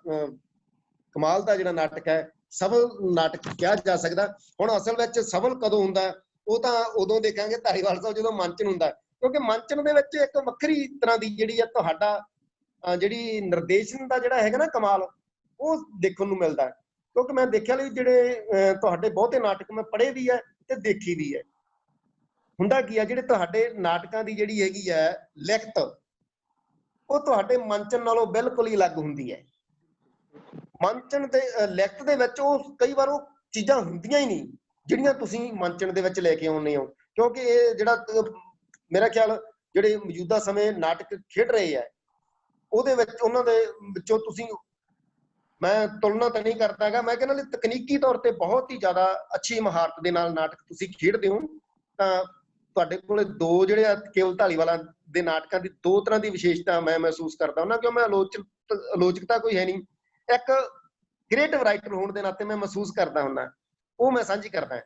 ਕਮਾਲ ਦਾ ਜਿਹੜਾ ਨਾਟਕ ਹੈ, ਸਫਲ ਨਾਟਕ ਕਿਹਾ ਜਾ ਸਕਦਾ। ਹੁਣ ਅਸਲ ਵਿੱਚ ਸਫਲ ਕਦੋਂ ਹੁੰਦਾ ਉਹ ਤਾਂ ਉਦੋਂ ਦੇਖਾਂਗੇ ਧਾਰੀਵਾਲ ਸਾਹਿਬ ਜਦੋਂ ਮੰਚਨ ਹੁੰਦਾ, ਕਿਉਂਕਿ ਮੰਚਨ ਦੇ ਵਿੱਚ ਇੱਕ ਵੱਖਰੀ ਤਰ੍ਹਾਂ ਦੀ ਜਿਹੜੀ ਆ ਤੁਹਾਡਾ ਜਿਹੜੀ ਨਿਰਦੇਸ਼ਨ ਦਾ ਜਿਹੜਾ ਹੈਗਾ ਨਾ ਕਮਾਲ, ਉਹ ਦੇਖਣ ਨੂੰ ਮਿਲਦਾ। ਕਿਉਂਕਿ ਮੈਂ ਦੇਖਿਆ ਲਈ ਜਿਹੜੇ ਤੁਹਾਡੇ ਬਹੁਤੇ ਨਾਟਕ ਮੈਂ ਪੜ੍ਹੇ ਵੀ ਹੈ ਤੇ ਦੇਖੀ ਵੀ ਹੈ। ਹੁੰਦਾ ਕੀ ਆ, ਜਿਹੜੇ ਤੁਹਾਡੇ ਨਾਟਕਾਂ ਦੀ ਜਿਹੜੀ ਹੈਗੀ ਹੈ ਲਿਖਤ, ਉਹ ਤੁਹਾਡੇ ਮੰਚਨ ਨਾਲੋਂ ਬਿਲਕੁਲ ਹੀ ਅਲੱਗ ਹੁੰਦੀ ਹੈ। ਮੰਚਨ ਤੇ ਲਿਖਤ ਦੇ ਵਿੱਚ ਉਹ ਕਈ ਵਾਰ ਉਹ ਚੀਜ਼ਾਂ ਹੁੰਦੀਆਂ ਹੀ ਨਹੀਂ ਜਿਹੜੀਆਂ ਤੁਸੀਂ ਮੰਚਨ ਦੇ ਵਿੱਚ ਲੈ ਕੇ ਆਉਂਦੇ ਹੋ। ਕਿਉਂਕਿ ਇਹ ਜਿਹੜਾ ਮੇਰਾ ਖਿਆਲ ਜਿਹੜੇ ਮੌਜੂਦਾ ਸਮੇਂ ਨਾਟਕ ਖੇਡ ਰਹੇ ਆ ਉਹਦੇ ਵਿੱਚ ਉਹਨਾਂ ਦੇ ਵਿੱਚੋਂ ਤੁਸੀਂ, ਮੈਂ ਤੁਲਨਾ ਤਾਂ ਨਹੀਂ ਕਰਦਾ ਹੈਗਾ, ਮੈਂ ਕਹਿੰਦਾ ਤਕਨੀਕੀ ਤੌਰ ਤੇ ਬਹੁਤ ਹੀ ਜ਼ਿਆਦਾ ਅੱਛੀ ਮਹਾਰਤ ਦੇ ਨਾਲ ਨਾਟਕ ਤੁਸੀਂ ਖੇਡਦੇ ਹੋ। ਤਾਂ ਤੁਹਾਡੇ ਕੋਲੇ ਦੋ ਜਿਹੜੇ ਆ ਕੇਵਲ ਧਾਲੀਵਾਲਾਂ ਦੇ ਨਾਟਕਾਂ ਦੀ ਦੋ ਤਰ੍ਹਾਂ ਦੀ ਵਿਸ਼ੇਸ਼ਤਾ ਮੈਂ ਮਹਿਸੂਸ ਕਰਦਾ ਉਹਨਾਂ, ਕਿਉਂ ਮੈਂ ਆਲੋਚਕਤਾ ਕੋਈ ਹੈ ਨਹੀਂ, ਇੱਕ ਕ੍ਰੀਏਟਿਵ ਰਾਈਟਰ ਹੋਣ ਦੇ ਨਾਤੇ ਮੈਂ ਮਹਿਸੂਸ ਕਰਦਾ ਹੁੰਦਾ, ਉਹ ਮੈਂ ਸਾਂਝੀ ਕਰਦਾ।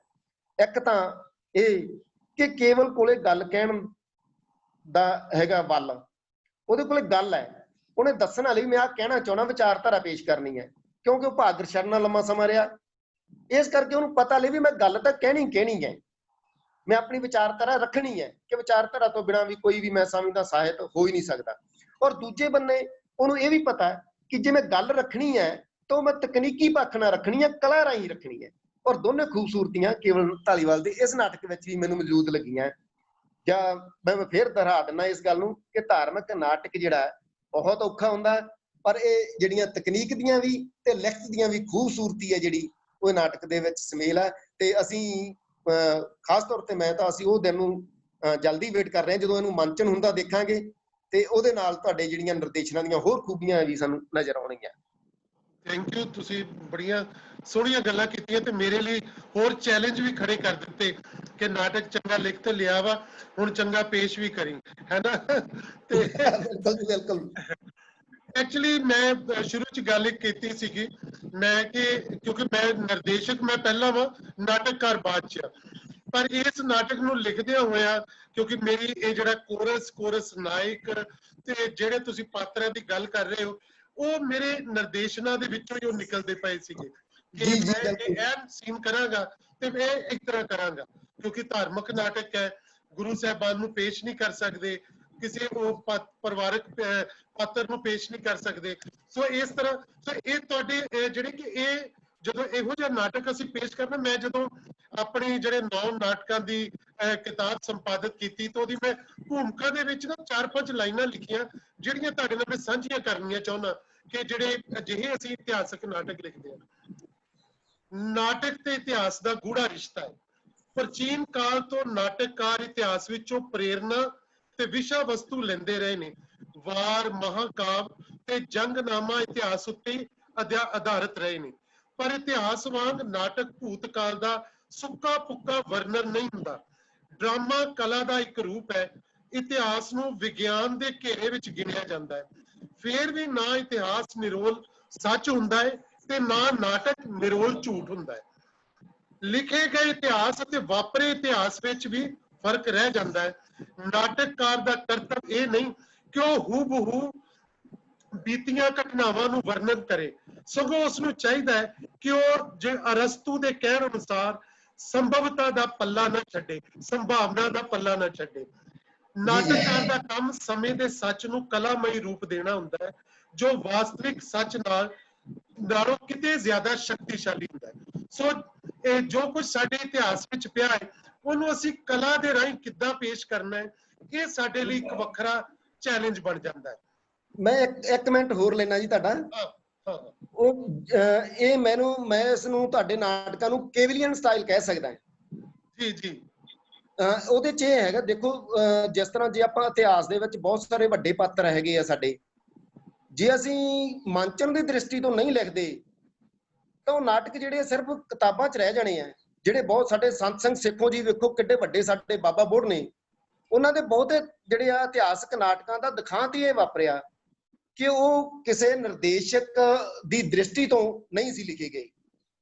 ਇੱਕ ਤਾਂ ਇਹ ਕਿ ਕੇਵਲ ਕੋਲੇ ਗੱਲ ਕਹਿਣ ਦਾ ਹੈਗਾ ਵੱਲ, ਉਹਦੇ ਕੋਲੇ ਗੱਲ ਹੈ, ਉਹਨੇ ਦੱਸਣ ਵਾਲੀ ਮੈਂ ਆਹ ਕਹਿਣਾ ਚਾਹੁੰਦਾ, ਵਿਚਾਰਧਾਰਾ ਪੇਸ਼ ਕਰਨੀ ਹੈ, ਕਿਉਂਕਿ ਉਹ ਭਾਗਰ ਸ਼ਰਨ ਨਾਲ ਲੰਮਾ ਸਮਾਂ ਰਿਹਾ, ਇਸ ਕਰਕੇ ਉਹਨੂੰ ਪਤਾ ਲਈ ਵੀ ਮੈਂ ਗੱਲ ਤਾਂ ਕਹਿਣੀ ਹੈ, ਮੈਂ ਆਪਣੀ ਵਿਚਾਰਧਾਰਾ ਰੱਖਣੀ ਹੈ ਕਿ ਵਿਚਾਰਧਾਰਾ ਤੋਂ ਬਿਨਾਂ ਵੀ ਕੋਈ ਵੀ ਮੈਂ ਸਮਝਦਾ ਸਾਹਿਤ ਹੋ ਹੀ ਨਹੀਂ ਸਕਦਾ। ਔਰ ਦੂਜੇ ਬੰਨੇ ਉਹਨੂੰ ਇਹ ਵੀ ਪਤਾ ਕਿ ਜੇ ਮੈਂ ਗੱਲ ਰੱਖਣੀ ਹੈ ਤਾਂ ਮੈਂ ਤਕਨੀਕੀ ਪੱਖ ਨਾਲ ਰੱਖਣੀ ਹੈ, ਕਲਾ ਰਾਹੀਂ ਰੱਖਣੀ ਹੈ। ਔਰ ਦੋਨੇ ਖੂਬਸੂਰਤੀਆਂ ਕੇਵਲ ਧਾਲੀਵਾਲ ਦੇ ਇਸ ਨਾਟਕ ਵਿੱਚ ਵੀ ਮੈਨੂੰ ਮੌਜੂਦ ਲੱਗੀਆਂ। ਜਾਂ ਮੈਂ ਫਿਰ ਦੁਹਰਾ ਦਿੰਦਾ ਇਸ ਗੱਲ ਨੂੰ ਕਿ ਧਾਰਮਿਕ ਨਾਟਕ ਜਿਹੜਾ ਬਹੁਤ ਔਖਾ ਹੁੰਦਾ, ਪਰ ਇਹ ਜਿਹੜੀਆਂ ਤਕਨੀਕ ਦੀਆਂ ਵੀ ਤੇ ਲਿਖਤ ਦੀਆਂ ਵੀ ਖੂਬਸੂਰਤੀ ਹੈ ਜਿਹੜੀ ਉਹ ਨਾਟਕ ਦੇ ਵਿੱਚ ਸਮੇਲ ਹੈ। ਤੇ ਅਸੀਂ ਖਾਸ ਤੌਰ ਤੇ ਮੈਂ ਤਾਂ ਅਸੀਂ ਉਹ ਦਿਨ ਨੂੰ ਜਲਦੀ ਵੇਟ ਕਰ ਰਹੇ ਹਾਂ ਜਦੋਂ ਇਹਨੂੰ ਮੰਚਨ ਹੁੰਦਾ ਦੇਖਾਂਗੇ, ਤੇ ਉਹਦੇ ਨਾਲ ਤੁਹਾਡੇ ਜਿਹੜੀਆਂ ਨਿਰਦੇਸ਼ਨਾਂ ਦੀਆਂ ਹੋਰ ਖੂਬੀਆਂ ਵੀ ਸਾਨੂੰ ਨਜ਼ਰ ਆਉਣਗੀਆਂ। ਥੈਂਕ ਯੂ, ਤੁਸੀਂ ਬੜੀਆਂ ਸੋਹਣੀਆਂ ਗੱਲਾਂ ਕੀਤੀਆਂ ਤੇ ਮੇਰੇ ਲਈ ਹੋਰ ਚੈਲੰਜ ਵੀ ਖੜੇ ਕਰ ਦਿੱਤੇ ਕਿ ਨਾਟਕ ਚੰਗਾ ਲਿਖ ਤੇ ਲਿਆ ਵਾ, ਹੁਣ ਚੰਗਾ ਪੇਸ਼ ਵੀ ਕਰੀ, ਹੈ ਨਾ। ਤੇ ਬਿਲਕੁਲ ਐਕਚੁਅਲੀ ਮੈਂ ਸ਼ੁਰੂ ਚ ਗੱਲ ਕੀਤੀ ਸੀਗੀ ਮੈਂ ਕਿ ਕਿਉਂਕਿ ਮੈਂ ਨਿਰਦੇਸ਼ਕ ਮੈਂ ਪਹਿਲਾਂ ਵਾ, ਨਾਟਕਕਾਰ ਬਾਅਦ ਚ, ਪਰ ਇਸ ਨਾਟਕ ਨੂੰ ਲਿਖਦਿਆਂ ਹੋਇਆ ਕਿਉਂਕਿ ਮੇਰੀ ਇਹ ਜਿਹੜਾ ਕੋਰਸ ਨਾਇਕ ਤੇ ਜਿਹੜੇ ਤੁਸੀਂ ਪਾਤਰਾਂ ਦੀ ਗੱਲ ਕਰ ਰਹੇ ਹੋ ਉਹ ਮੇਰੇ ਨਿਰਦੇਸ਼ਨਾਂ ਦੇ ਵਿੱਚੋਂ ਹੀ ਉਹ ਨਿਕਲਦੇ ਪਏ ਸੀਗੇ ਕਿ ਮੈਂ ਇਹ ਸੀਨ ਕਰਾਂਗਾ ਤੇ ਮੈਂ ਇਸ ਤਰ੍ਹਾਂ ਕਰਾਂਗਾ, ਕਿਉਂਕਿ ਧਾਰਮਿਕ ਨਾਟਕ ਹੈ, ਗੁਰੂ ਸਾਹਿਬਾਨ ਨੂੰ ਪੇਸ਼ ਨਹੀਂ ਕਰ ਸਕਦੇ, ਕਿਸੇ ਉਹ ਪਰਿਵਾਰਕ ਪਾਤਰ ਨੂੰ ਪੇਸ਼ ਨਹੀਂ ਕਰ ਸਕਦੇ। ਸੋ ਇਸ ਤਰ੍ਹਾਂ ਸੋ ਇਹ ਤੁਹਾਡੇ ਜਿਹੜੇ ਕਿ ਇਹ ਜਦੋਂ ਇਹੋ ਜਿਹਾ ਨਾਟਕ ਅਸੀਂ ਪੇਸ਼ ਕਰਨਾ, ਮੈਂ ਜਦੋਂ ਆਪਣੀ ਜਿਹੜੇ 9 ਨਾਟਕਾਂ ਦੀ ਕਿਤਾਬ ਸੰਪਾਦਿਤ ਕੀਤੀ ਤਾਂ ਉਹਦੀ ਮੈਂ ਭੂਮਿਕਾ ਦੇ ਵਿੱਚ ਨਾ 4-5 ਲਾਈਨਾਂ ਲਿਖੀਆਂ ਜਿਹੜੀਆਂ ਤੁਹਾਡੇ ਨਾਲ ਮੈਂ ਸਾਂਝੀਆਂ ਕਰਨੀਆਂ ਚਾਹੁੰਦਾ ਕਿ ਜਿਹੜੇ ਅਜਿਹੇ ਅਸੀਂ ਇਤਿਹਾਸਕ ਨਾਟਕ ਲਿਖਦੇ ਹਾਂ। ਨਾਟਕ ਤੇ ਇਤਿਹਾਸ ਦਾ ਗੂੜਾ ਰਿਸ਼ਤਾ ਹੈ। ਪ੍ਰਾਚੀਨ ਕਾਲ ਤੋਂ ਨਾਟਕਕਾਰ ਇਤਿਹਾਸ ਵਿੱਚੋਂ ਪ੍ਰੇਰਨਾ ਤੇ ਵਿਸ਼ਾ ਵਸਤੂ ਲੈਂਦੇ ਰਹੇ ਨੇ। ਵਾਰ, ਮਹਾਕਾਵਿ ਤੇ ਜੰਗਨਾਮਾ ਇਤਿਹਾਸ ਉੱਤੇ ਆਧਾਰਿਤ ਰਹੇ ਨੇ, ਪਰ ਇਤਿਹਾਸ ਵਾਂਗ ਨਾਟਕ ਭੂਤਕਾਲ ਦਾ ਸੁੱਕਾ ਪੁੱਕਾ ਵਰਣਨ ਨਹੀਂ ਹੁੰਦਾ। ਡਰਾਮਾ ਕਲਾ ਦਾ ਇੱਕ ਰੂਪ ਹੈ। ਇਤਿਹਾਸ ਨੂੰ ਵਿਗਿਆਨ ਦੇ ਘੇਰੇ ਵਿੱਚ ਗਿਣਿਆ ਜਾਂਦਾ ਹੈ। ਫੇਰ ਵੀ ਨਾ ਇਤਿਹਾਸ ਨਿਰੋਲ ਸੱਚ ਹੁੰਦਾ ਹੈ ਤੇ ਨਾ ਨਾਟਕ ਨਿਰੋਲ ਝੂਠ ਹੁੰਦਾ ਹੈ। ਲਿਖੇ ਗਏ ਇਤਿਹਾਸ ਅਤੇ ਵਾਪਰੇ ਇਤਿਹਾਸ ਵਿੱਚ ਵੀ ਫਰਕ ਰਹਿ ਜਾਂਦਾ ਹੈ। ਨਾਟਕਕਾਰ ਦਾ ਕਰਤੱਵ ਇਹ ਨਹੀਂ ਕਿ ਉਹ ਹੂਬਹੂ ਬੀਤੀਆਂ ਘਟਨਾਵਾਂ ਨੂੰ ਵਰਣਨ ਕਰੇ, ਸਗੋਂ ਉਸ ਨੂੰ ਚਾਹੀਦਾ ਹੈ ਕਿ ਉਹ ਜੇ ਅਰਸਤੂ ਦੇ ਕਹਿਣ ਅਨੁਸਾਰ ਸੰਭਵਤਾ ਦਾ ਪੱਲਾ ਨਾ ਛੱਡੇ, ਸੰਭਾਵਨਾ ਦਾ ਪੱਲਾ ਨਾ ਛੱਡੇ। ਨਾਟਕਕਾਰ ਦਾ ਕੰਮ ਸਮੇਂ ਦੇ ਸੱਚ ਨੂੰ ਕਲਾਮਈ ਰੂਪ ਦੇਣਾ ਹੁੰਦਾ ਹੈ ਜੋ ਵਾਸਤਵਿਕ ਸੱਚ ਨਾਲੋਂ ਕਿਤੇ ਜ਼ਿਆਦਾ ਸ਼ਕਤੀਸ਼ਾਲੀ ਹੁੰਦਾ ਹੈ। ਸੋ ਇਹ ਜੋ ਕੁਝ ਸਾਡੇ ਇਤਿਹਾਸ ਵਿੱਚ ਪਿਆ ਹੈ ਉਹਨੂੰ ਅਸੀਂ ਕਲਾ ਦੇ ਰਾਹੀਂ ਕਿੱਦਾਂ ਪੇਸ਼ ਕਰਨਾ ਹੈ, ਇਹ ਸਾਡੇ ਲਈ ਇੱਕ ਵੱਖਰਾ ਚੈਲੰਜ ਬਣ ਜਾਂਦਾ ਹੈ। ਮੈਂ ਇੱਕ ਮਿੰਟ ਹੋਰ ਲੈਣਾ ਜੀ ਤੁਹਾਡਾ। ਹਾਂ ਹਾਂ ਉਹ ਇਹ ਮੈਂ ਇਸ ਨੂੰ ਤੁਹਾਡੇ ਨਾਟਕਾਂ ਨੂੰ ਕੇਵਲੀਅਨ ਸਟਾਈਲ ਕਹਿ ਸਕਦਾ। ਜੀ ਜੀ ਉਹਦੇ 'ਚ ਇਹ ਹੈਗਾ, ਦੇਖੋ ਜਿਸ ਤਰ੍ਹਾਂ ਜੇ ਆਪਾਂ ਇਤਿਹਾਸ ਦੇ ਵਿੱਚ ਬਹੁਤ ਸਾਰੇ ਵੱਡੇ ਪਾਤਰ ਹੈਗੇ ਆ ਸਾਡੇ, ਜੇ ਅਸੀਂ ਮੰਚਨ ਦੀ ਦ੍ਰਿਸ਼ਟੀ ਤੋਂ ਨਹੀਂ ਲਿਖਦੇ ਤਾਂ ਉਹ ਨਾਟਕ ਜਿਹੜੇ ਸਿਰਫ ਕਿਤਾਬਾਂ 'ਚ ਰਹਿ ਜਾਣੇ ਆ। ਜਿਹੜੇ ਬਹੁਤ ਸਾਡੇ ਸੰਤ ਸਿੰਘ ਸੇਖੋਂ ਜੀ ਵੇਖੋ ਕਿੱਡੇ ਵੱਡੇ ਸਾਡੇ ਬਾਬਾ ਬੁੱਢ ਨੇ, ਉਹਨਾਂ ਦੇ ਬਹੁਤੇ ਜਿਹੜੇ ਆ ਇਤਿਹਾਸਕ ਨਾਟਕਾਂ ਦਾ ਦਿਖਾਂਤ ਹੀ ਇਹ ਵਾਪਰਿਆ ਕਿ ਉਹ ਕਿਸੇ ਨਿਰਦੇਸ਼ਕ ਦੀ ਦ੍ਰਿਸ਼ਟੀ ਤੋਂ ਨਹੀਂ ਸੀ ਲਿਖੇ ਗਏ।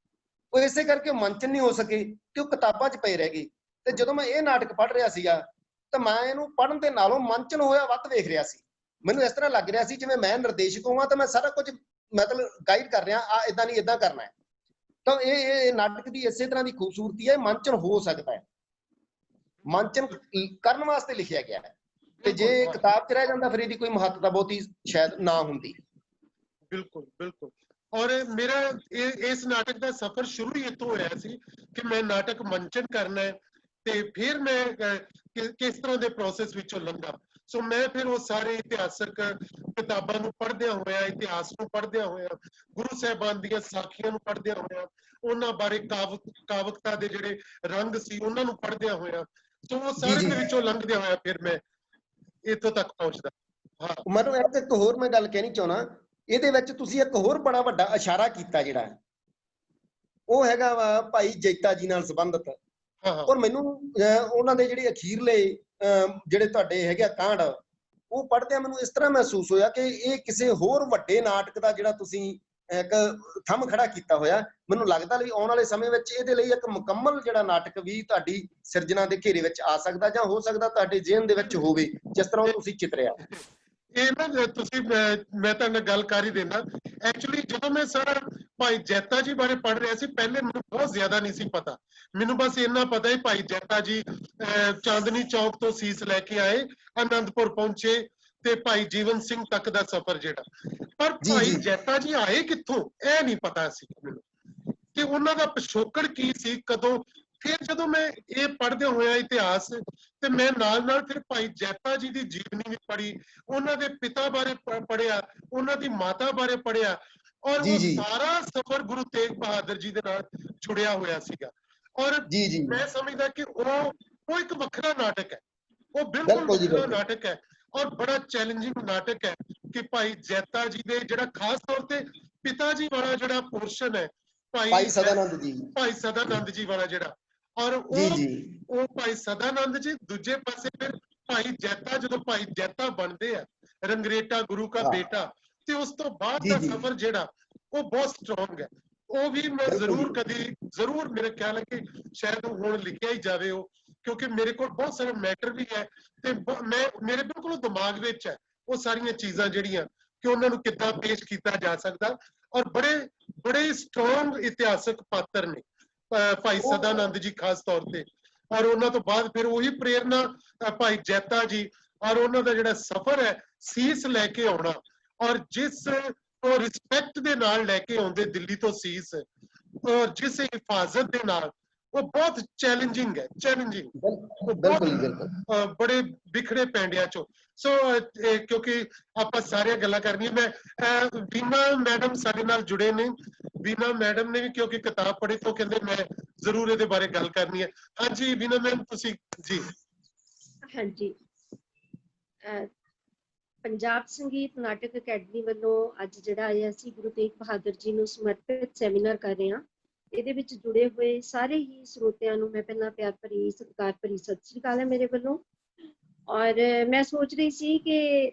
ਉਹ ਇਸੇ ਕਰਕੇ ਮੰਚਨ ਨਹੀਂ ਹੋ ਸਕੇ ਕਿ ਉਹ ਕਿਤਾਬਾਂ 'ਚ ਪਏ ਰਹਿ ਗਏ। ਤੇ ਜਦੋਂ ਮੈਂ ਇਹ ਨਾਟਕ ਪੜ੍ਹ ਰਿਹਾ ਸੀਗਾ ਤਾਂ ਮੈਂ ਇਹਨੂੰ ਪੜ੍ਹਨ ਦੇ ਨਾਲੋਂ ਮੰਚਨ ਹੋਇਆ ਵੱਧ ਵੇਖ ਰਿਹਾ ਸੀ। ਮੈਨੂੰ ਇਸ ਤਰ੍ਹਾਂ ਲੱਗ ਰਿਹਾ ਸੀ ਜਿਵੇਂ ਮੈਂ ਨਿਰਦੇਸ਼ਕ ਹੋਵਾਂ ਤਾਂ ਮੈਂ ਸਾਰਾ ਕੁਝ ਮਤਲਬ ਗਾਈਡ ਕਰ ਰਿਹਾ, ਆ ਇਦਾਂ ਨਹੀਂ ਇਦਾਂ ਕਰਨਾ ਹੈ। ਤਾਂ ਇਹ ਨਾਟਕ ਦੀ ਇਸੇ ਤਰ੍ਹਾਂ ਦੀ ਖੂਬਸੂਰਤੀ ਹੈ, ਮੰਚਨ ਹੋ ਸਕਦਾ ਹੈ, ਮੰਚਨ ਕਰਨ ਵਾਸਤੇ ਲਿਖਿਆ ਗਿਆ ਹੈ। ਤੇ ਜੇ ਕਿਤਾਬ 'ਚ ਰਹਿ ਜਾਂਦਾ ਫਿਰ ਇਹਦੀ ਕੋਈ ਮਹੱਤਤਾ ਬਹੁਤੀ ਸ਼ਾਇਦ ਨਾ ਹੁੰਦੀ। ਬਿਲਕੁਲ ਬਿਲकुल। ਔਰ ਮੇਰਾ ਇਸ ਨਾਟਕ ਦਾ ਸਫ਼ਰ ਸ਼ੁਰੂ ਹੀ ਇੱਥੋਂ ਹੋਇਆ ਸੀ ਕਿ ਮੈਂ ਨਾਟਕ ਮੰਚਨ ਕਰਨਾ ਹੈ ਤੇ ਫਿਰ ਮੈਂ ਕਿਸ ਤਰ੍ਹਾਂ ਦੇ ਪ੍ਰੋਸੈਸ ਵਿੱਚੋਂ ਲੰਘਾ। ਸੋ ਮੈਂ ਫਿਰ ਉਹ ਸਾਰੇ ਇਤਿਹਾਸਕ ਕਿਤਾਬਾਂ ਨੂੰ ਪੜ੍ਹਦਿਆਂ ਹੋਇਆ, ਇਤਿਹਾਸ ਨੂੰ ਪੜ੍ਹਦਿਆਂ ਹੋਇਆ, ਗੁਰੂ ਸਾਹਿਬਾਨ ਦੀਆਂ ਸਾਖੀਆਂ ਨੂੰ ਪੜ੍ਹਦਿਆਂ ਹੋਇਆ, ਉਹਨਾਂ ਬਾਰੇ ਕਾਵਕਤਾ ਦੇ ਜਿਹੜੇ ਰੰਗ ਸੀ ਉਹਨਾਂ ਨੂੰ ਪੜ੍ਹਦਿਆਂ ਹੋਇਆ, ਸੋ ਉਹ ਸਾਰੇ ਦੇ ਵਿੱਚੋਂ ਲੰਘਦਿਆਂ ਹੋਇਆ ਫਿਰ ਮੈਂ ਇੱਥੋਂ ਤੱਕ ਪਹੁੰਚਦਾ। ਹਾਂ, ਮੈਨੂੰ ਇੱਕ ਹੋਰ ਮੈਂ ਗੱਲ ਕਹਿਣੀ ਚਾਹੁੰਦਾ, ਇਹਦੇ ਵਿੱਚ ਤੁਸੀਂ ਇੱਕ ਹੋਰ ਬੜਾ ਵੱਡਾ ਇਸ਼ਾਰਾ ਕੀਤਾ ਜਿਹੜਾ ਉਹ ਹੈਗਾ ਵਾ ਭਾਈ ਜੈਤਾ ਜੀ ਨਾਲ ਸੰਬੰਧਿਤ। ਔਰ ਮੈਨੂੰ ਉਹਨਾਂ ਦੇ ਜਿਹੜੇ ਅਖੀਰਲੇ ਜਿਹੜੇ ਤੁਹਾਡੇ ਹੈਗੇ ਕਾਂਡ ਉਹ ਪੜ੍ਹਦਿਆਂ ਮੈਨੂੰ ਇਸ ਤਰ੍ਹਾਂ ਮਹਿਸੂਸ ਹੋਇਆ ਕਿ ਇਹ ਕਿਸੇ ਹੋਰ ਵੱਡੇ ਨਾਟਕ ਦਾ ਜਿਹੜਾ ਤੁਸੀਂ ਇੱਕ ਥੰਮ ਖੜਾ ਕੀਤਾ ਹੋਇਆ। ਮੈਨੂੰ ਲੱਗਦਾ ਵੀ ਆਉਣ ਵਾਲੇ ਸਮੇਂ ਵਿੱਚ ਇਹਦੇ ਲਈ ਇੱਕ ਮੁਕੰਮਲ ਜਿਹੜਾ ਨਾਟਕ ਵੀ ਤੁਹਾਡੀ ਸਿਰਜਣਾ ਦੇ ਘੇਰੇ ਵਿੱਚ ਆ ਸਕਦਾ, ਜਾਂ ਹੋ ਸਕਦਾ ਤੁਹਾਡੇ ਜ਼ਿਹਨ ਦੇ ਵਿੱਚ ਹੋਵੇ ਜਿਸ ਤਰ੍ਹਾਂ ਉਹ ਤੁਸੀਂ ਚਿਤਰਿਆ। ਇਹ ਨਾ ਤੁਸੀਂ ਮੈਂ ਤਾਂ ਗੱਲ ਕਰ ਹੀ ਦੇਣਾ। ਐਕਚੁਅਲੀ ਜਦੋਂ ਮੈਂ ਸਾਰਾ ਭਾਈ ਜੈਤਾ ਜੀ ਬਾਰੇ ਪੜ੍ਹ ਰਿਹਾ ਸੀ, ਪਹਿਲੇ ਮੈਨੂੰ ਬਹੁਤ ਜ਼ਿਆਦਾ ਨਹੀਂ ਸੀ ਪਤਾ। ਮੈਨੂੰ ਬਸ ਇੰਨਾ ਪਤਾ ਹੈ ਭਾਈ ਜੈਤਾ ਜੀ ਚਾਂਦਨੀ ਚੌਕ ਤੋਂ ਸੀਸ ਲੈ ਕੇ ਆਏ, ਆਨੰਦਪੁਰ ਪਹੁੰਚੇ ਤੇ ਭਾਈ ਜੀਵਨ ਸਿੰਘ ਤੱਕ ਦਾ ਸਫ਼ਰ ਜਿਹੜਾ, ਪਰ ਭਾਈ ਜੈਤਾ ਜੀ ਆਏ ਕਿੱਥੋਂ ਇਹ ਨਹੀਂ ਪਤਾ ਸੀ ਮੈਨੂੰ ਕਿ ਉਹਨਾਂ ਦਾ ਪਿਛੋਕੜ ਕੀ ਸੀ, ਕਦੋਂ। ਫਿਰ ਜਦੋਂ ਮੈਂ ਇਹ ਪੜ੍ਹਦੇ ਹੋਇਆ ਇਤਿਹਾਸ ਤੇ ਮੈਂ ਨਾਲ ਫਿਰ ਭਾਈ ਜੈਤਾ ਜੀ ਦੀ ਜੀਵਨੀ ਵੀ ਪੜ੍ਹੀ, ਉਹਨਾਂ ਦੇ ਪਿਤਾ ਬਾਰੇ ਪੜ੍ਹਿਆ, ਉਹਨਾਂ ਦੀ ਮਾਤਾ ਬਾਰੇ ਪੜ੍ਹਿਆ, ਔਰ ਉਹ ਸਾਰਾ ਸਫ਼ਰ ਗੁਰੂ ਤੇਗ ਬਹਾਦਰ ਜੀ ਦੇ ਨਾਲ ਜੁੜਿਆ ਹੋਇਆ ਸੀਗਾ। ਔਰ ਮੈਂ ਸਮਝਦਾ ਕਿ ਉਹ ਇੱਕ ਵੱਖਰਾ ਨਾਟਕ ਹੈ, ਉਹ ਬਿਲਕੁਲ ਵੱਖਰਾ ਨਾਟਕ ਹੈ ਔਰ ਬੜਾ ਚੈਲੰਜਿੰਗ ਨਾਟਕ ਹੈ ਕਿ ਭਾਈ ਜੈਤਾ ਜੀ ਦੇ ਜਿਹੜਾ ਖਾਸ ਤੌਰ ਤੇ ਪਿਤਾ ਜੀ ਵਾਲਾ ਜਿਹੜਾ ਪੋਰਸ਼ਨ ਹੈ, ਭਾਈ ਸਦਾਨੰਦ ਜੀ ਵਾਲਾ ਜਿਹੜਾ, ਔਰ ਉਹ ਭਾਈ ਸਦਾਨੰਦ ਜੀ, ਦੂਜੇ ਪਾਸੇ ਫਿਰ ਭਾਈ ਜੈਤਾ, ਜਦੋਂ ਭਾਈ ਜੈਤਾ ਬਣਦੇ ਆ ਰੰਗਰੇਟਾ ਗੁਰੂ ਕਾ ਬੇਟਾ, ਤੇ ਉਸ ਤੋਂ ਬਾਅਦ ਦਾ ਸਫ਼ਰ ਜਿਹੜਾ ਉਹ ਬਹੁਤ ਸਟਰੋਂਗ ਹੈ। ਉਹ ਵੀ ਮੈਂ ਜ਼ਰੂਰ ਮੇਰੇ ਖਿਆਲ ਹੈ ਕਿ ਸ਼ਾਇਦ ਹੁਣ ਲਿਖਿਆ ਹੀ ਜਾਵੇ ਉਹ, ਕਿਉਂਕਿ ਮੇਰੇ ਕੋਲ ਬਹੁਤ ਸਾਰੇ ਮੈਟਰ ਵੀ ਹੈ ਤੇ ਮੇਰੇ ਬਿਲਕੁਲ ਦਿਮਾਗ ਵਿੱਚ ਹੈ ਉਹ ਸਾਰੀਆਂ ਚੀਜ਼ਾਂ ਜਿਹੜੀਆਂ ਕਿ ਉਹਨਾਂ ਨੂੰ ਕਿੱਦਾਂ ਪੇਸ਼ ਕੀਤਾ ਜਾ ਸਕਦਾ। ਔਰ ਬੜੇ ਸਟਰੋਂਗ ਇਤਿਹਾਸਕ ਪਾਤਰ ਨੇ ਭਾਈ ਸਦਾਨੰਦ ਜੀ ਖਾਸ ਤੌਰ ਤੇ, ਔਰ ਉਹਨਾਂ ਤੋਂ ਬਾਅਦ ਫਿਰ ਉਹੀ ਪ੍ਰੇਰਨਾ ਭਾਈ ਜੈਤਾ ਜੀ, ਔਰ ਉਹਨਾਂ ਦਾ ਜਿਹੜਾ ਸਫ਼ਰ ਹੈ ਸੀਸ ਲੈ ਕੇ ਆਉਣਾ, ਔਰ ਜਿਸ ਉਹ ਰਿਸਪੈਕਟ ਦੇ ਨਾਲ ਲੈ ਕੇ ਆਉਂਦੇ ਦਿੱਲੀ ਤੋਂ ਸੀਸ, ਔਰ ਜਿਸ ਹਿਫਾਜ਼ਤ ਦੇ ਨਾਲ, ਉਹ ਬਹੁਤ ਚੈਲੰਜਿੰਗ ਹੈ, ਬੜੇ ਬਿਖੜੇ ਪੈਂਡਿਆਂ ਚੋਂ। ਸੋ ਕਿਉਂਕਿ ਆਪਾਂ ਸਾਰੀਆਂ ਗੱਲਾਂ ਕਰਨੀਆਂ, ਮੈਂ ਵੀਨਾ ਮੈਡਮ ਸਾਡੇ ਨਾਲ ਜੁੜੇ ਨੇ, ਵੀਨਾ ਮੈਡਮ ਨੇ ਵੀ ਕਿਉਂਕਿ ਕਿਤਾਬ ਪੜ੍ਹੀ ਤੋਂ ਕਹਿੰਦੇ ਮੈਂ ਜ਼ਰੂਰ ਇਹਦੇ ਬਾਰੇ ਗੱਲ ਕਰਨੀ ਹੈ। ਹਾਂਜੀ ਵੀਨਾ ਮੈਮ ਤੁਸੀਂ ਜੀ। ਹਾਂਜੀ, ਪੰਜਾਬ ਸੰਗੀਤ ਨਾਟਕ ਅਕੈਡਮੀ ਵੱਲੋਂ ਅੱਜ ਜਿਹੜਾ ਹੈ ਅਸੀਂ ਗੁਰੂ ਤੇਗ ਬਹਾਦਰ ਜੀ ਨੂੰ ਸਮਰਪਿਤ ਸੈਮੀਨਾਰ ਕਰ ਰਹੇ ਹਾਂ। ਇਹਦੇ ਵਿੱਚ ਜੁੜੇ ਹੋਏ ਸਾਰੇ ਹੀ ਸਰੋਤਿਆਂ ਨੂੰ ਮੈਂ ਪਹਿਲਾਂ ਪਿਆਰ ਭਰੀ ਸਤਿਕਾਰ ਭਰੀ ਸਤਿ ਸ੍ਰੀ ਅਕਾਲ ਹੈ ਮੇਰੇ ਵੱਲੋਂ। ਔਰ ਮੈਂ ਸੋਚ ਰਹੀ ਸੀ ਕਿ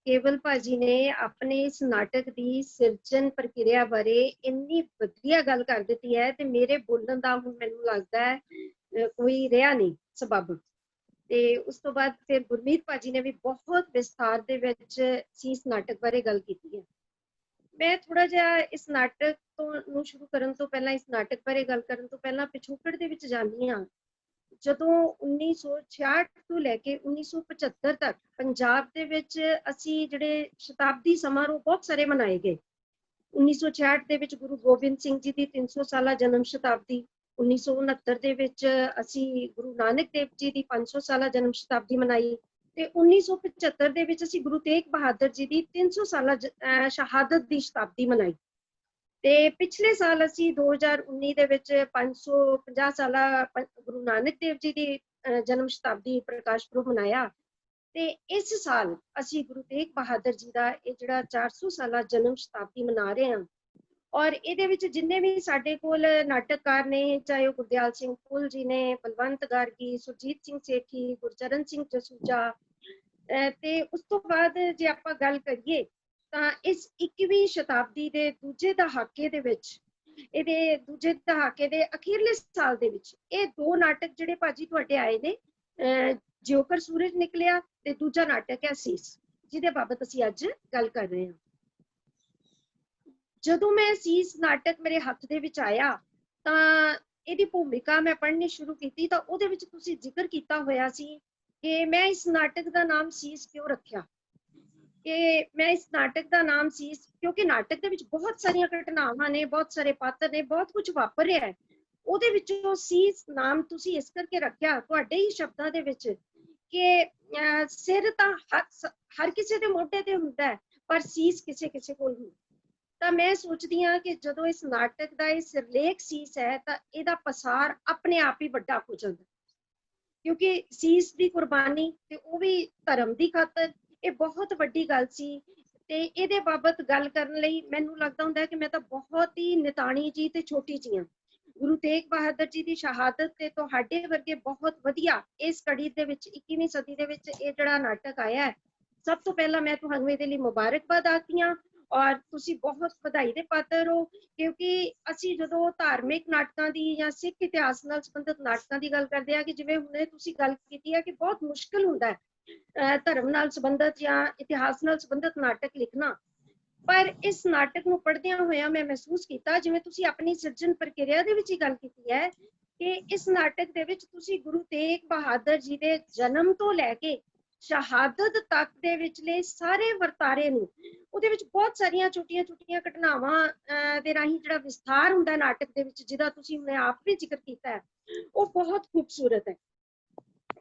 ਕੇਵਲ ਭਾਜੀ ਨੇ ਆਪਣੇ ਇਸ ਨਾਟਕ ਦੀ ਸਿਰਜਣ ਪ੍ਰਕਿਰਿਆ ਬਾਰੇ ਇੰਨੀ ਵਧੀਆ ਗੱਲ ਕਰ ਦਿੱਤੀ ਹੈ ਤੇ ਮੇਰੇ ਬੋਲਣ ਦਾ ਹੁਣ ਮੈਨੂੰ ਲੱਗਦਾ ਹੈ ਕੋਈ ਰਿਹਾ ਨਹੀਂ ਸਬਬ। ਤੇ ਉਸ ਤੋਂ ਬਾਅਦ ਫਿਰ ਗੁਰਮੀਤ ਭਾਜੀ ਨੇ ਵੀ ਬਹੁਤ ਵਿਸਥਾਰ ਦੇ ਵਿੱਚ ਇਸ ਨਾਟਕ ਬਾਰੇ ਗੱਲ ਕੀਤੀ ਹੈ। ਮੈਂ ਥੋੜਾ ਜਿਹਾ ਇਸ ਨਾਟਕ ਨੂੰ ਸ਼ੁਰੂ ਕਰਨ ਤੋਂ ਪਹਿਲਾਂ, ਇਸ ਨਾਟਕ ਬਾਰੇ ਗੱਲ ਕਰਨ ਤੋਂ ਪਹਿਲਾਂ ਪਿਛੋਕੜ ਦੇ ਵਿੱਚ ਜਾਂਦੀ ਹਾਂ। ਜਦੋਂ 1966 ਤੋਂ ਲੈ ਕੇ 1975 ਤੱਕ ਪੰਜਾਬ ਦੇ ਵਿੱਚ ਅਸੀਂ ਜਿਹੜੇ ਸ਼ਤਾਬਦੀ ਸਮਾਰੋਹ ਬਹੁਤ ਸਾਰੇ ਮਨਾਏ ਗਏ। 1966 ਦੇ ਵਿੱਚ ਗੁਰੂ ਗੋਬਿੰਦ ਸਿੰਘ ਜੀ ਦੀ 300 ਸਾਲਾ ਜਨਮ ਸ਼ਤਾਬਦੀ, 1969 ਦੇ ਵਿੱਚ ਅਸੀਂ ਗੁਰੂ ਨਾਨਕ ਦੇਵ ਜੀ ਦੀ 500 ਸਾਲਾ ਜਨਮ ਸ਼ਤਾਬਦੀ ਮਨਾਈ ਤੇ 1975 ਦੇ ਵਿੱਚ ਅਸੀਂ ਗੁਰੂ ਤੇਗ ਬਹਾਦਰ ਜੀ ਦੀ 300 ਸਾਲਾ ਸ਼ਹਾਦਤ ਦੀ ਸ਼ਤਾਬਦੀ ਮਨਾਈ। ਤੇ ਪਿਛਲੇ ਸਾਲ ਅਸੀਂ 2019 ਦੇ ਵਿੱਚ 550 ਸਾਲਾ ਗੁਰੂ ਨਾਨਕ ਦੇਵ ਜੀ ਦੀ ਜਨਮ ਸ਼ਤਾਬਦੀ ਪ੍ਰਕਾਸ਼ ਪੁਰਬ ਮਨਾਇਆ ਤੇ ਇਸ ਸਾਲ ਅਸੀਂ ਗੁਰੂ ਤੇਗ ਬਹਾਦਰ ਜੀ ਦਾ ਇਹ ਜਿਹੜਾ 400 ਸਾਲਾ ਜਨਮ ਸ਼ਤਾਬਦੀ ਮਨਾ ਰਹੇ ਹਾਂ। ਔਰ ਇਹਦੇ ਵਿੱਚ ਜਿੰਨੇ ਵੀ ਸਾਡੇ ਕੋਲ ਨਾਟਕਕਾਰ ਨੇ, ਚਾਹੇ ਉਹ ਗੁਰਦਿਆਲ ਸਿੰਘ ਫੁੱਲ ਜੀ ਨੇ, ਬਲਵੰਤ ਗਾਰਗੀ, ਸੁਰਜੀਤ ਸਿੰਘ ਸੇਠੀ, ਗੁਰਚਰਨ ਸਿੰਘ ਜਸੂਜਾ, ਤੇ ਉਸ ਤੋਂ ਬਾਅਦ ਜੇ ਆਪਾਂ ਗੱਲ ਕਰੀਏ ਤਾਂ ਇਸ 21ਵੀਂ ਸ਼ਤਾਬਦੀ ਦੇ ਦੂਜੇ ਦਹਾਕੇ ਦੇ ਵਿੱਚ, ਇਹਦੇ ਦੂਜੇ ਦਹਾਕੇ ਦੇ ਅਖੀਰਲੇ ਸਾਲ ਦੇ ਵਿੱਚ ਇਹ ਦੋ ਨਾਟਕ ਜਿਹੜੇ ਭਾਜੀ ਤੁਹਾਡੇ ਆਏ ਨੇ, ਜਿਉਕਰ ਸੂਰਜ ਨਿਕਲਿਆ ਤੇ ਦੂਜਾ ਨਾਟਕ ਹੈ ਸੀਸ, ਜਿਹਦੇ ਬਾਬਤ ਅਸੀਂ ਅੱਜ ਗੱਲ ਕਰ ਰਹੇ ਹਾਂ। ਜਦੋਂ ਮੈਂ ਸੀਸ ਨਾਟਕ ਮੇਰੇ ਹੱਥ ਦੇ ਵਿੱਚ ਆਇਆ ਤਾਂ ਇਹਦੀ ਭੂਮਿਕਾ ਮੈਂ ਪੜ੍ਹਨੀ ਸ਼ੁਰੂ ਕੀਤੀ ਤਾਂ ਉਹਦੇ ਵਿੱਚ ਤੁਸੀਂ ਜ਼ਿਕਰ ਕੀਤਾ ਹੋਇਆ ਸੀ ਕਿ ਮੈਂ ਇਸ ਨਾਟਕ ਦਾ ਨਾਮ ਸੀਸ ਕਿਉਂ ਰੱਖਿਆ, ਕਿ ਮੈਂ ਇਸ ਨਾਟਕ ਦਾ ਨਾਮ ਸੀਸ ਕਿਉਂਕਿ ਨਾਟਕ ਦੇ ਵਿੱਚ ਬਹੁਤ ਸਾਰੀਆਂ ਘਟਨਾਵਾਂ ਨੇ, ਬਹੁਤ ਸਾਰੇ ਪਾਤਰ ਨੇ, ਬਹੁਤ ਕੁਝ ਵਾਪਰ ਰਿਹਾ ਹੈ। ਉਹਦੇ ਵਿੱਚੋਂ ਸੀਸ ਨਾਮ ਤੁਸੀਂ ਇਸ ਕਰਕੇ ਰੱਖਿਆ ਤੁਹਾਡੇ ਹੀ ਸ਼ਬਦਾਂ ਦੇ ਵਿੱਚ ਕਿ ਸਿਰ ਤਾਂ ਹਰ ਕਿਸੇ ਦੇ ਮੋਢੇ ਤੇ ਹੁੰਦਾ ਹੈ ਪਰ ਸੀਸ ਕਿਸੇ ਕਿਸੇ ਕੋਲ ਨਹੀਂ। ਤਾਂ ਮੈਂ ਸੋਚਦੀ ਹਾਂ ਕਿ ਜਦੋਂ ਇਸ ਨਾਟਕ ਦਾ ਇਹ ਸਿਰਲੇਖ ਸੀਸ ਹੈ ਤਾਂ ਇਹਦਾ ਪਸਾਰ ਆਪਣੇ ਆਪ ਹੀ ਵੱਡਾ ਹੋ ਜਾਂਦਾ, ਕਿਉਂਕਿ ਸੀਸ ਦੀ ਕੁਰਬਾਨੀ ਤੇ ਉਹ ਵੀ ਧਰਮ ਦੀ ਖਾਤਰ, ਇਹ ਬਹੁਤ ਵੱਡੀ ਗੱਲ ਸੀ। ਤੇ ਇਹਦੇ ਬਾਬਤ ਗੱਲ ਕਰਨ ਲਈ ਮੈਨੂੰ ਲੱਗਦਾ ਹੁੰਦਾ ਕਿ ਮੈਂ ਤਾਂ ਬਹੁਤ ਹੀ ਨਿਤਾਣੀ ਜੀ ਤੇ ਛੋਟੀ ਜੀ ਹਾਂ। ਗੁਰੂ ਤੇਗ ਬਹਾਦਰ ਜੀ ਦੀ ਸ਼ਹਾਦਤ ਤੇ ਤੁਹਾਡੇ ਵਰਗੇ ਬਹੁਤ ਵਧੀਆ ਇਸ ਕੜੀ ਦੇ ਵਿੱਚ 21ਵੀਂ ਸਦੀ ਦੇ ਵਿੱਚ ਇਹ ਜਿਹੜਾ ਨਾਟਕ ਆਇਆ ਹੈ, ਸਭ ਤੋਂ ਪਹਿਲਾਂ ਮੈਂ ਤੁਹਾਨੂੰ ਇਹਦੇ ਲਈ ਮੁਬਾਰਕਬਾਦ ਆਖਦੀ ਹਾਂ ਔਰ ਤੁਸੀਂ ਬਹੁਤ ਵਧਾਈ ਦੇ ਪਾਤਰ ਹੋ, ਕਿਉਂਕਿ ਅਸੀਂ ਜਦੋਂ ਧਾਰਮਿਕ ਨਾਟਕਾਂ ਦੀ ਜਾਂ ਸਿੱਖ ਇਤਿਹਾਸ ਨਾਲ ਸੰਬੰਧਿਤ ਨਾਟਕਾਂ ਦੀ ਗੱਲ ਕਰਦੇ ਹਾਂ ਕਿ ਜਿਵੇਂ ਹੁਣੇ ਤੁਸੀਂ ਗੱਲ ਕੀਤੀ ਹੈ ਕਿ ਬਹੁਤ ਮੁਸ਼ਕਿਲ ਹੁੰਦਾ ਹੈ ਧਰਮ ਨਾਲ ਸੰਬੰਧਿਤ ਜਾਂ ਇਤਿਹਾਸ ਨਾਲ ਸੰਬੰਧਿਤ ਨਾਟਕ ਲਿਖਣਾ, ਪਰ ਇਸ ਨਾਟਕ ਨੂੰ ਪੜ੍ਹਦਿਆਂ ਹੋਇਆਂ ਮੈਂ ਮਹਿਸੂਸ ਕੀਤਾ ਜਿਵੇਂ ਤੁਸੀਂ ਆਪਣੀ ਸਿਰਜਣ ਪ੍ਰਕਿਰਿਆ ਦੇ ਵਿੱਚ ਹੀ ਗੱਲ ਕੀਤੀ ਹੈ ਕਿ ਇਸ ਨਾਟਕ ਦੇ ਵਿੱਚ ਤੁਸੀਂ ਗੁਰੂ ਤੇਗ ਬਹਾਦਰ ਜੀ ਦੇ ਜਨਮ ਤੋਂ ਲੈ ਕੇ ਸ਼ਹਾਦਤ ਤੱਕ ਦੇ ਵਿਚਲੇ ਸਾਰੇ ਵਰਤਾਰੇ ਨੂੰ, ਉਹਦੇ ਵਿੱਚ ਬਹੁਤ ਸਾਰੀਆਂ ਛੋਟੀਆਂ ਘਟਨਾਵਾਂ ਦੇ ਰਾਹੀਂ ਜਿਹੜਾ ਵਿਸਥਾਰ ਹੁੰਦਾ ਨਾਟਕ ਦੇ ਵਿੱਚ, ਜਿਹਦਾ ਤੁਸੀਂ ਹੁਣੇ ਆਪ ਵੀ ਜ਼ਿਕਰ ਕੀਤਾ ਹੈ, ਉਹ ਬਹੁਤ ਖੂਬਸੂਰਤ ਹੈ।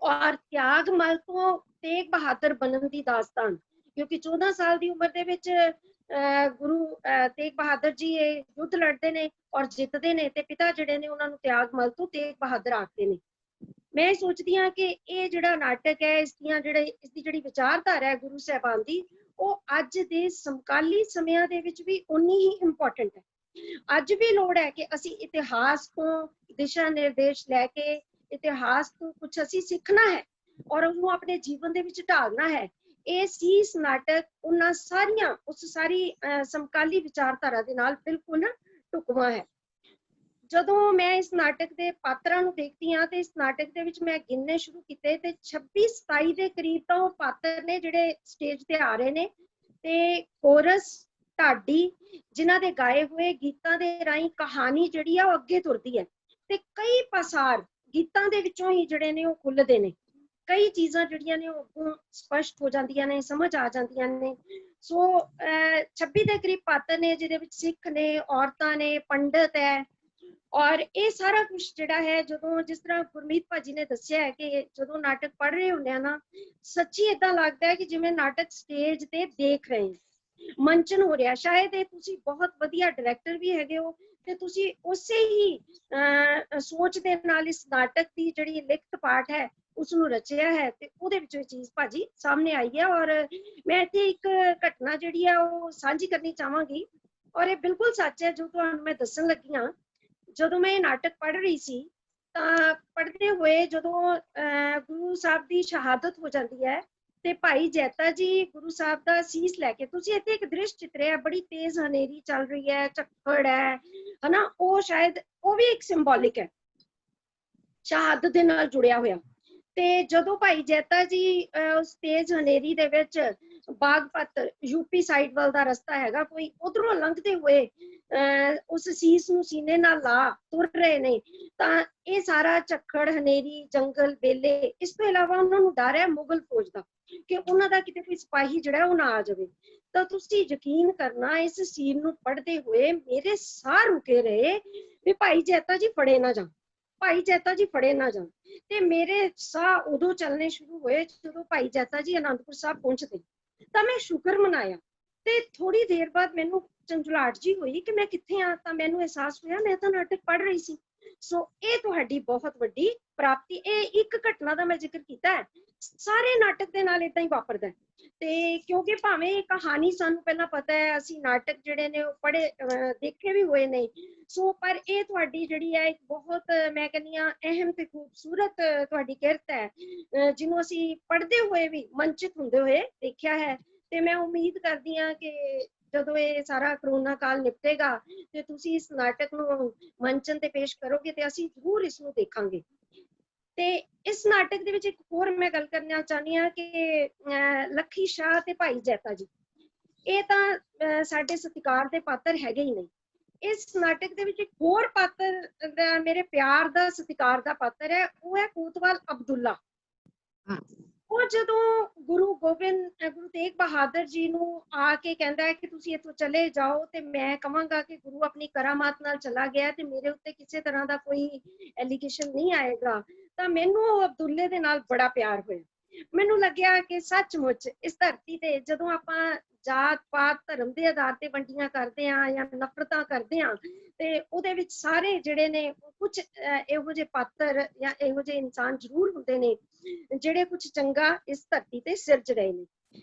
ਔਰ ਤਿਆਗਮਲ ਤੋਂ ਤੇਗ ਬਹਾਦਰ ਬਣਨ ਦੀ ਦਾਸਤਾਨ, ਕਿਉਂਕਿ 14 ਸਾਲ ਦੀ ਉਮਰ ਦੇ ਵਿੱਚ ਗੁਰੂ ਤੇਗ ਬਹਾਦਰ ਜੀ ਇਹ ਯੁੱਧ ਲੜਦੇ ਨੇ ਔਰ ਜਿੱਤਦੇ ਨੇ ਤੇ ਪਿਤਾ ਜਿਹੜੇ ਨੇ ਉਹਨਾਂ ਨੂੰ ਤਿਆਗਮਲ ਤੋਂ ਤੇਗ ਬਹਾਦਰ ਆਖਦੇ ਨੇ। ਮੈਂ ਸੋਚਦੀ ਹਾਂ ਕਿ ਇਹ ਜਿਹੜਾ ਨਾਟਕ ਹੈ, ਇਸ ਦੀ ਜਿਹੜੀ ਵਿਚਾਰਧਾਰਾ ਹੈ ਗੁਰੂ ਸਾਹਿਬਾਨ ਦੀ, ਉਹ ਅੱਜ ਦੇ ਸਮਕਾਲੀ ਸਮਿਆਂ ਦੇ ਵਿੱਚ ਵੀ ਉਨੀ ਹੀ ਇੰਪੋਰਟੈਂਟ ਹੈ। ਅੱਜ ਵੀ ਲੋੜ ਹੈ ਕਿ ਅਸੀਂ ਇਤਿਹਾਸ ਤੋਂ ਦਿਸ਼ਾ ਨਿਰਦੇਸ਼ ਲੈ ਕੇ ਇਤਿਹਾਸ ਤੋਂ ਕੁਝ ਅਸੀਂ ਸਿੱਖਣਾ ਹੈ ਔਰ ਉਹਨੂੰ ਆਪਣੇ ਜੀਵਨ ਦੇ ਵਿੱਚ ਢਾਲਣਾ ਹੈ। ਇਹ ਸੀਸ ਨਾਟਕ ਉਸ ਸਾਰੀ ਸਮਕਾਲੀ ਵਿਚਾਰਧਾਰਾ ਦੇ ਨਾਲ ਬਿਲਕੁਲ ਢੁਕਵਾਂ ਹੈ। ਜਦੋਂ ਮੈਂ ਇਸ ਨਾਟਕ ਦੇ ਪਾਤਰਾਂ ਨੂੰ ਦੇਖਦੀ ਹਾਂ ਤੇ ਇਸ ਨਾਟਕ ਦੇ ਵਿੱਚ ਮੈਂ ਗਿਣਨੇ ਸ਼ੁਰੂ ਕੀਤੇ ਤੇ 26-27 ਦੇ ਕਰੀਬ ਤਾਂ ਉਹ ਪਾਤਰ ਨੇ ਜਿਹੜੇ ਸਟੇਜ ਤੇ ਆ ਰਹੇ ਨੇ, ਤੇ ਕੋਰਸ, ਢਾਡੀ, ਜਿਨ੍ਹਾਂ ਦੇ ਗਾਏ ਹੋਏ ਗੀਤਾਂ ਦੇ ਰਾਹੀਂ ਕਹਾਣੀ ਜਿਹੜੀ ਆ ਉਹ ਅੱਗੇ ਤੁਰਦੀ ਹੈ ਤੇ ਕਈ ਪਸਾਰ ਗੀਤਾਂ ਦੇ ਵਿੱਚੋਂ ਹੀ ਜਿਹੜੇ ਨੇ ਉਹ ਖੁੱਲ੍ਹਦੇ ਨੇ, ਕਈ ਚੀਜ਼ਾਂ ਜਿਹੜੀਆਂ ਨੇ ਉਹ ਸਪਸ਼ਟ ਹੋ ਜਾਂਦੀਆਂ ਨੇ, ਸਮਝ ਆ ਜਾਂਦੀਆਂ ਨੇ। ਸੋ 26 ਦੇ ਕਰੀਬ ਪਾਤਰ ਨੇ ਜਿਹਦੇ ਵਿੱਚ ਸਿੱਖ ਨੇ, ਔਰਤਾਂ ਨੇ, ਪੰਡਤ ਹੈ ਔਰ ਇਹ ਸਾਰਾ ਕੁਝ ਜਿਹੜਾ ਹੈ, ਜਦੋਂ ਜਿਸ ਤਰ੍ਹਾਂ ਗੁਰਮੀਤ ਭਾਜੀ ਨੇ ਦੱਸਿਆ ਹੈ ਕਿ ਜਦੋਂ ਨਾਟਕ ਪੜ੍ਹ ਰਹੇ ਹੁੰਦੇ ਆ ਨਾ, ਸੱਚੀ ਏਦਾਂ ਲੱਗਦਾ ਹੈ ਕਿ ਜਿਵੇਂ ਨਾਟਕ ਸਟੇਜ ਤੇ ਦੇਖ ਰਹੇ ਹਾਂ, ਮੰਚਨ ਹੋ ਰਿਹਾ। ਸ਼ਾਇਦ ਇਹ ਤੁਸੀਂ ਬਹੁਤ ਵਧੀਆ ਡਾਇਰੈਕਟਰ ਵੀ ਹੈਗੇ ਹੋ ਤੇ ਤੁਸੀਂ ਉਸੇ ਹੀ ਸੋਚ ਦੇ ਨਾਲ ਇਸ ਨਾਟਕ ਦੀ ਜਿਹੜੀ ਲਿਖਤ ਪਾਠ ਹੈ ਉਸਨੂੰ ਰਚਿਆ ਹੈ ਤੇ ਉਹਦੇ ਵਿੱਚੋਂ ਇਹ ਚੀਜ਼ ਭਾਜੀ ਸਾਹਮਣੇ ਆਈ ਹੈ। ਔਰ ਮੈਂ ਇੱਥੇ ਇੱਕ ਘਟਨਾ ਜਿਹੜੀ ਹੈ ਉਹ ਸਾਂਝੀ ਕਰਨੀ ਚਾਹਾਂਗੀ ਔਰ ਇਹ ਬਿਲਕੁਲ ਸੱਚ ਹੈ ਜੋ ਤੁਹਾਨੂੰ ਮੈਂ ਦੱਸਣ ਲੱਗੀ ਹਾਂ। ਜਦੋਂ ਮੈਂ ਇਹ ਨਾਟਕ ਪੜ੍ਹ ਰਹੀ ਸੀ ਤਾਂ ਪੜ੍ਹਦੇ ਹੋਏ ਜਦੋਂ ਗੁਰੂ ਸਾਹਿਬ ਦੀ ਸ਼ਹਾਦਤ ਹੋ ਜਾਂਦੀ ਹੈ ਤੇ ਭਾਈ ਜੈਤਾ ਜੀ ਗੁਰੂ ਸਾਹਿਬ ਦਾ ਸੀਸ ਲੈ ਕੇ, ਤੁਸੀਂ ਇੱਥੇ ਇੱਕ ਦ੍ਰਿਸ਼ ਚਿੱਤਰਿਆ, ਬੜੀ ਤੇਜ਼ ਹਨੇਰੀ ਚੱਲ ਰਹੀ ਹੈ, ਝੱਖੜ ਹੈ ਹਨਾ, ਉਹ ਸ਼ਾਇਦ ਉਹ ਵੀ ਇੱਕ ਸਿੰਬੋਲਿਕ ਹੈ ਸ਼ਹਾਦਤ ਦੇ ਨਾਲ ਜੁੜਿਆ ਹੋਇਆ। ਤੇ ਜਦੋਂ ਭਾਈ ਜੈਤਾ ਜੀ ਉਸ ਤੇਜ਼ ਹਨੇਰੀ ਦੇ ਵਿੱਚ ਬਾਗਪਤ ਯੂਪੀ ਸਾਈਡ ਵੱਲ ਦਾ ਰਸਤਾ ਹੈਗਾ, ਕੋਈ ਉਧਰੋਂ ਲੰਘਦੇ ਹੋਏ ਉਸ ਸੀਸ ਨੂੰ ਸੀਨੇ ਨਾਲ ਲਾ ਤੁਰ ਰਹੇ ਨੇ, ਤਾਂ ਇਹ ਸਾਰਾ ਝੱਖੜ, ਹਨੇਰੀ, ਜੰਗਲ, ਬੇਲੇ, ਇਸ ਤੋਂ ਇਲਾਵਾ ਉਹਨਾਂ ਨੂੰ ਡਰ ਹੈ ਮੁਗਲ ਫੌਜ ਦਾ ਕਿ ਉਹਨਾਂ ਦਾ ਕਿਤੇ ਕੋਈ ਸਿਪਾਹੀ ਜਿਹੜਾ ਉਹ ਨਾ ਆ ਜਾਵੇ। ਤਾਂ ਤੁਸੀਂ ਯਕੀਨ ਕਰਨਾ ਇਸ ਸੀਨ ਨੂੰ ਪੜ੍ਹਦੇ ਹੋਏ ਮੇਰੇ ਸਾਹ ਰੁਕੇ ਰਹੇ ਵੀ ਭਾਈ ਜੈਤਾ ਜੀ ਫੜੇ ਨਾ ਜਾਣ, ਭਾਈ ਜੈਤਾ ਜੀ ਫੜੇ ਨਾ ਜਾਣ। ਤੇ ਮੇਰੇ ਸਾਹ ਉਦੋਂ ਚੱਲਣੇ ਸ਼ੁਰੂ ਹੋਏ ਜਦੋਂ ਭਾਈ ਜੈਤਾ ਜੀ ਅਨੰਦਪੁਰ ਸਾਹਿਬ ਪਹੁੰਚਦੇ। ਤਾਂ ਮੈਂ ਸ਼ੁਕਰ ਮਨਾਇਆ ਤੇ ਥੋੜੀ ਦੇਰ ਬਾਅਦ ਮੈਨੂੰ ਝੰਜਲਾਹਟ ਜੀ ਹੋਈ ਕਿ ਮੈਂ ਕਿੱਥੇ ਆ, ਤਾਂ ਮੈਨੂੰ ਅਹਿਸਾਸ ਹੋਇਆ ਮੈਂ ਤਾਂ ਨਾਟਕ ਪੜ੍ਹ ਰਹੀ ਸੀ। ਸੋ ਇਹ ਤੁਹਾਡੀ ਬਹੁਤ ਵੱਡੀ ਪ੍ਰਾਪਤੀ। ਇਹ ਇੱਕ ਘਟਨਾ ਦਾ ਮੈਂ ਜ਼ਿਕਰ ਕੀਤਾ ਹੈ, ਸਾਰੇ ਨਾਟਕ ਦੇ ਨਾਲ ਏਦਾਂ ਹੀ ਵਾਪਰਦਾ ਹੈ। ਤੇ ਕਿਉਂਕਿ ਭਾਵੇਂ ਇਹ ਕਹਾਣੀ ਸਾਨੂੰ ਪਹਿਲਾਂ ਪਤਾ ਹੈ, ਅਸੀਂ ਨਾਟਕ ਜਿਹੜੇ ਨੇ ਉਹ ਪੜ੍ਹੇ ਦੇਖੇ ਵੀ ਹੋਏ ਨੇ, ਸੋ ਪਰ ਇਹ ਤੁਹਾਡੀ ਜਿਹੜੀ ਹੈ ਇੱਕ ਬਹੁਤ ਮੈਂ ਕਹਿੰਦੀ ਹਾਂ ਅਹਿਮ ਤੇ ਖੂਬਸੂਰਤ ਤੁਹਾਡੀ ਕਿਰਤ ਹੈ, ਜਿਹਨੂੰ ਅਸੀਂ ਪੜ੍ਹਦੇ ਹੋਏ ਵੀ ਮਨਚਿਤ ਹੁੰਦੇ ਹੋਏ ਦੇਖਿਆ ਹੈ। ਤੇ ਮੈਂ ਉਮੀਦ ਕਰਦੀ ਹਾਂ ਕਿ ਜਦੋਂ ਇਹ ਸਾਰਾ ਕਰੋਨਾ ਕਾਲ ਨਿਪਟੇਗਾ ਤੇ ਤੁਸੀਂ ਇਸ ਨਾਟਕ ਨੂੰ ਮੰਚਨ ਤੇ ਪੇਸ਼ ਕਰੋਗੇ ਤੇ ਅਸੀਂ ਜ਼ਰੂਰ ਇਸ ਨੂੰ ਦੇਖਾਂਗੇ। ਤੇ ਇਸ ਨਾਟਕ ਦੇ ਵਿੱਚ ਇੱਕ ਹੋਰ ਮੈਂ ਗੱਲ ਕਰਨਾ ਚਾਹੁੰਦੀ ਹਾਂ ਕਿ ਲੱਖੀ ਸ਼ਾਹ ਤੇ ਭਾਈ ਜੈਤਾ ਜੀ ਇਹ ਤਾਂ ਸਾਡੇ ਸਤਿਕਾਰ ਦੇ ਪਾਤਰ ਹੈਗੇ ਹੀ ਨਹੀਂ। ਇਸ ਨਾਟਕ ਦੇ ਵਿੱਚ ਇੱਕ ਹੋਰ ਪਾਤਰ ਮੇਰੇ ਪਿਆਰ ਦਾ ਸਤਿਕਾਰ ਦਾ ਪਾਤਰ ਹੈ, ਉਹ ਹੈ ਕੋਤਵਾਲ ਅਬਦੁੱਲਾ। ਉਹ ਜਦੋਂ ਗੁਰੂ ਤੇਗ ਬਹਾਦਰ ਜੀ ਨੂੰ ਆ ਕੇ ਕਹਿੰਦਾ ਹੈ ਕਿ ਤੁਸੀਂ ਇੱਥੋਂ ਚਲੇ ਜਾਓ ਤੇ ਮੈਂ ਕਹਾਂਗਾ ਕਿ ਗੁਰੂ ਆਪਣੀ ਕਰਾਮਾਤ ਨਾਲ ਚਲਾ ਗਿਆ ਤੇ ਮੇਰੇ ਉੱਤੇ ਕਿਸੇ ਤਰ੍ਹਾਂ ਦਾ ਕੋਈ ਐਲੀਗੇਸ਼ਨ ਨਹੀਂ ਆਏਗਾ, ਤਾਂ ਮੈਨੂੰ ਉਹ ਅਬਦੁੱਲੇ ਦੇ ਨਾਲ ਬੜਾ ਪਿਆਰ ਹੋਇਆ। ਮੈਨੂੰ ਲੱਗਿਆ ਕਿ ਸੱਚਮੁੱਚ ਇਸ ਧਰਤੀ ਤੇ ਜਦੋਂ ਆਪਾਂ ਜਾਤ ਪਾਤ ਧਰਮ ਦੇ ਆਧਾਰ ਤੇ ਵੰਡੀਆਂ ਕਰਦੇ ਆ ਜਾਂ ਨਫ਼ਰਤਾਂ ਕਰਦੇ ਆ ਤੇ ਉਹਦੇ ਵਿੱਚ ਸਾਰੇ ਜਿਹੜੇ ਨੇ ਕੁਝ ਇਹੋ ਜਿਹੇ ਪਾਤਰ ਜਾਂ ਇਹੋ ਜਿਹੇ ਇਨਸਾਨ ਜ਼ਰੂਰ ਹੁੰਦੇ ਨੇ ਜਿਹੜੇ ਕੁਝ ਚੰਗਾ ਇਸ ਧਰਤੀ ਤੇ ਸਿਰਜ ਰਹੇ ਨੇ।